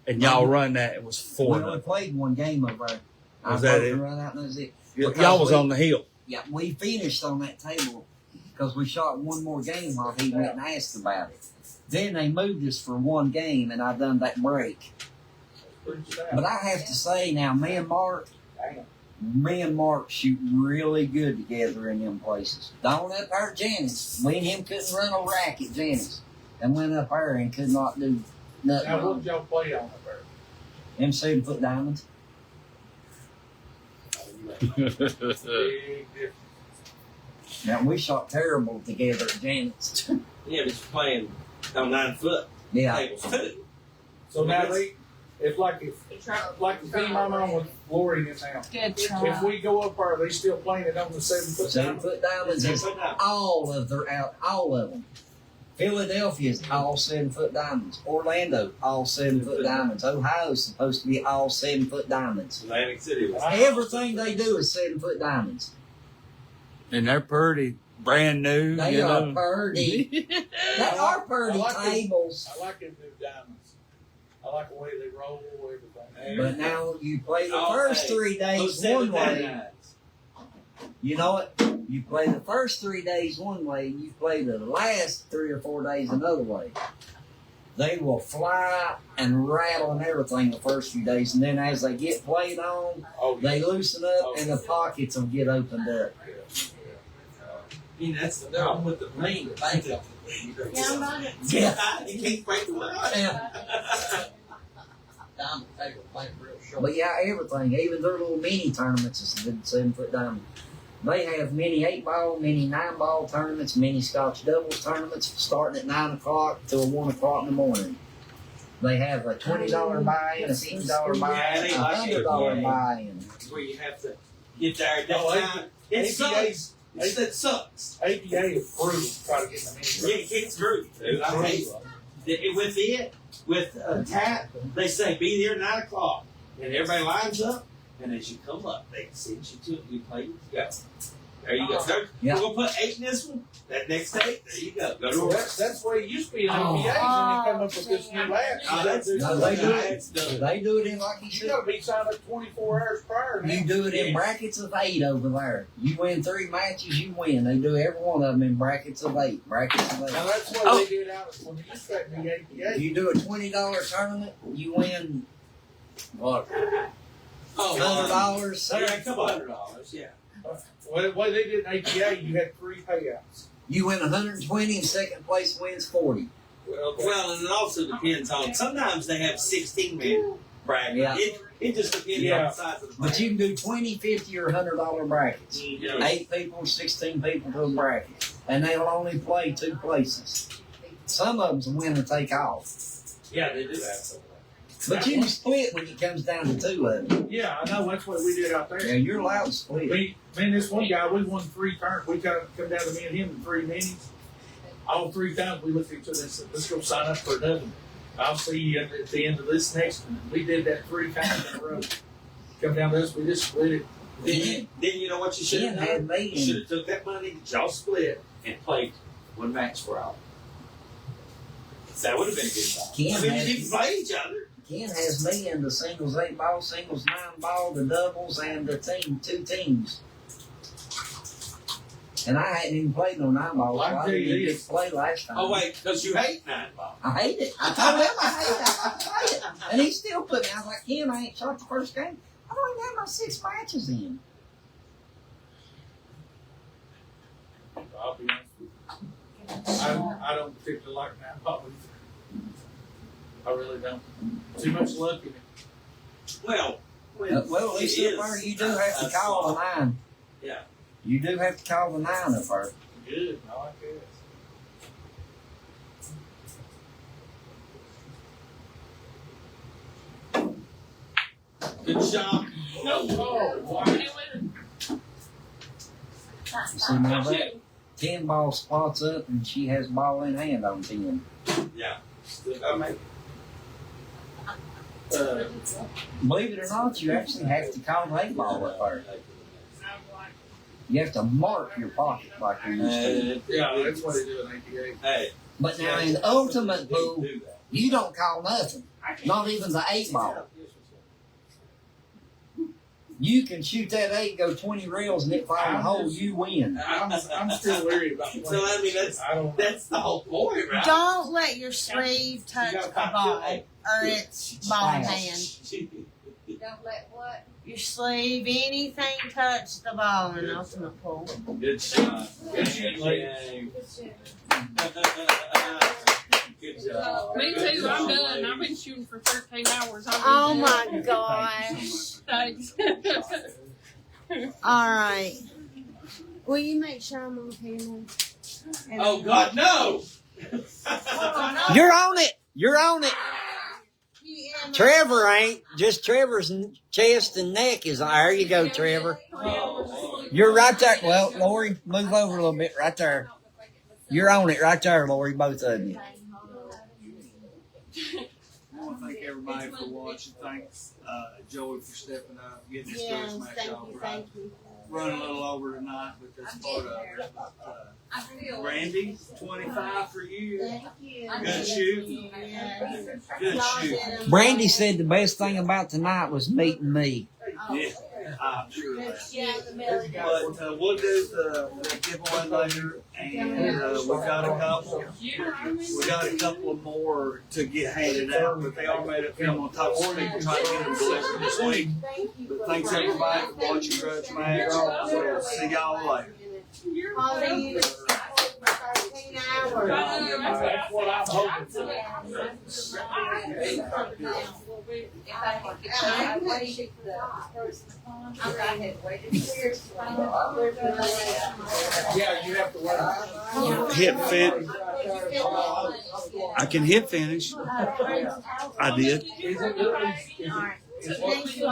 And y'all run that, it was We 4-0. only played 1 game over there. Was that it? Run out and that was it. Y'all was on the hill. Yeah, we finished on that table because we shot 1 more game while he went and asked about it. Then they moved us for 1 game, and I done that break. But I have to say now, me and Mark shoot really good together in them places. Down up there at Janice, me and him couldn't run a rack at Janice, and went up there and could not do nothing. Now, what wrong. did y'all play on up there? Them 7-foot diamonds. Big difference. Now we shot terrible together at Janet's. Yeah, but you're playing on 9 foot Yeah. tables too. So now if like the team I'm on with Lori in now, Good if try. we go up there, are they still playing it on the 7-foot? 7-foot diamonds is all of them. Philadelphia's all 7-foot diamonds. Orlando, all 7-foot diamonds. Ohio's supposed to be all 7-foot diamonds. Atlantic City was. Everything they do is 7-foot diamonds. And they're pretty brand new. They you are know. pretty. They are pretty I like it. tables. I like them new diamonds. I like the way they roll, everything. But now you play the Oh, first hey, 3 days those 7 one way. nines. You know what? You play the first 3 days one way, and you play the last 3 or 4 days another way. They will fly and rattle and everything the first few days, and then as they get played on, Oh, they loosen up and the pockets will get opened up. I mean, that's the problem with the main bank. Yeah, I'm not it. Yeah. You can't break the line. Yeah. But yeah, everything, even their little mini tournaments is a good 7-foot diamond. They have mini 8-ball, mini 9-ball tournaments, mini Scotch doubles tournaments starting at 9 o'clock till 1 o'clock in the morning. They have a $20 buy-in, a $50 buy-in, a $100 buy-in. That's where you have to get there at that Oh, time. It sucks. It sucks. APA is brutal to try to get them in. Yeah, it's true. I hate it. With TAP, they say be there at 9 o'clock. And everybody lines up. And as you come up, they send you to it. You play. You go. There you go. There, Yeah. We're gonna put 8 in this one. That next 8. There you go. Go to So work. that's the way it used to be in APAs, and they come up with this new latch. Oh, that's No, they do it. They do it in like you You said. gotta be signed up 24 hours prior. now. You do it in brackets of 8 over there. You win 3 matches, you win. They do every one of them in brackets of 8. Brackets of 8. Now that's what they did out when they used to have the APA. You do a $20 tournament, you win what? Oh, $100. Yeah, a couple $100. Yeah. Well, the way they did in APA, you had 3 payouts. You win 120, and second place wins 40. Well, and it also depends on. Sometimes they have 16-man bracket. Yeah. It just depends on Yeah. the size of the But bracket. you can do 20, 50, or $100 brackets. Yeah. 8 people, 16 people to a bracket, and they'll only play 2 places. Some of them's a winner take all. Yeah, they do have some of that. But you can split when it comes down to 2 of them. Yeah, I know. That's what we did out there. Yeah, you're allowed to split. Me and this one guy, we won 3 turns. We come down to me and him in 3 minis. All 3 times we looked at each other and said, let's go sign up for another one. I'll see you at the end of this next one. We did that 3 times in a row. Come down to us, we just split it. Then you know what you should Ken have had done? me You should in. have took that money that y'all split and played 1 match for all. That would have been a good time. Ken I mean, had- you didn't play each other. Ken has me in the singles 8 ball, singles 9 ball, the doubles, and the 2 teams. And I hadn't even played no 9 ball, so Well, I I tell didn't you even get this. to play last time. Oh, wait, because you hate 9 ball. I hate it. I told him I hate it. I hate it. And he still put me. I was like, Ken, I ain't shot the first game. I don't even have my 6 matches in. I'll be honest with you. I don't particularly like 9 ball either. I really don't. Too much luck in it. Well, Well, at least it up there, is you do have to a call the slot. 9. Yeah. You do have to call the 9 up there. Good. I like this. Good job. No. Oh, wow. You see now that 10 ball spots up and she has ball in hand on 10. Yeah. Still gotta make it. Believe it or not, you actually have to call the 8 ball up there. You have to mark your pocket like you used to. Yeah, that's what they do in APA. Hey. But now in the ultimate pool, Do that. you don't call nothing. Not even the 8 ball. You can shoot that 8, go 20 rails, and it fall in the hole, you win. I'm still worried about playing. So, I mean, that's the whole point, right? Don't let your sleeve touch the ball, or it's ball in hand. Don't let what? Your sleeve, anything touch the ball in ultimate pool. Good shot. Good shot, game. Good job. Me too. I'm done. I've been shooting for 13 hours. Oh my gosh! Thanks. All right. Will you make sure I'm on camera? And Oh, God, no! You're on it. You're on it. Yeah, Trevor ain't. Just Trevor's chest and neck is. There you go, Trevor. You're right there. Well, Lori, move over a little bit right there. You're on it right there, Lori, both of you. I want to thank everybody for watching. Thanks, Joey, for stepping up, getting this Yes, first match thank over. you, thank you. Running a little over tonight, but that's part of it. I feel Randy, 25 for you. Thank you. Good shoot. Yes. Good Y'all shoot. did a- Brandy said the best thing about tonight was meeting me. Yeah, I'm sure of Good that. shit, the melody. But we'll do the giveaway later, and we've got a couple. We got a couple of more to get handed out, but they are made up film on top of speaker, trying to get them delivered this week. But thanks everybody for watching Grudge Match. We'll see y'all later. Holly, 13 hours. That's what I'm hoping for. if I could get I waited for I had waited years to find out. Yeah, you have to work. Hit fin. I can hit finish. I did. Is it really? All right. Thank you.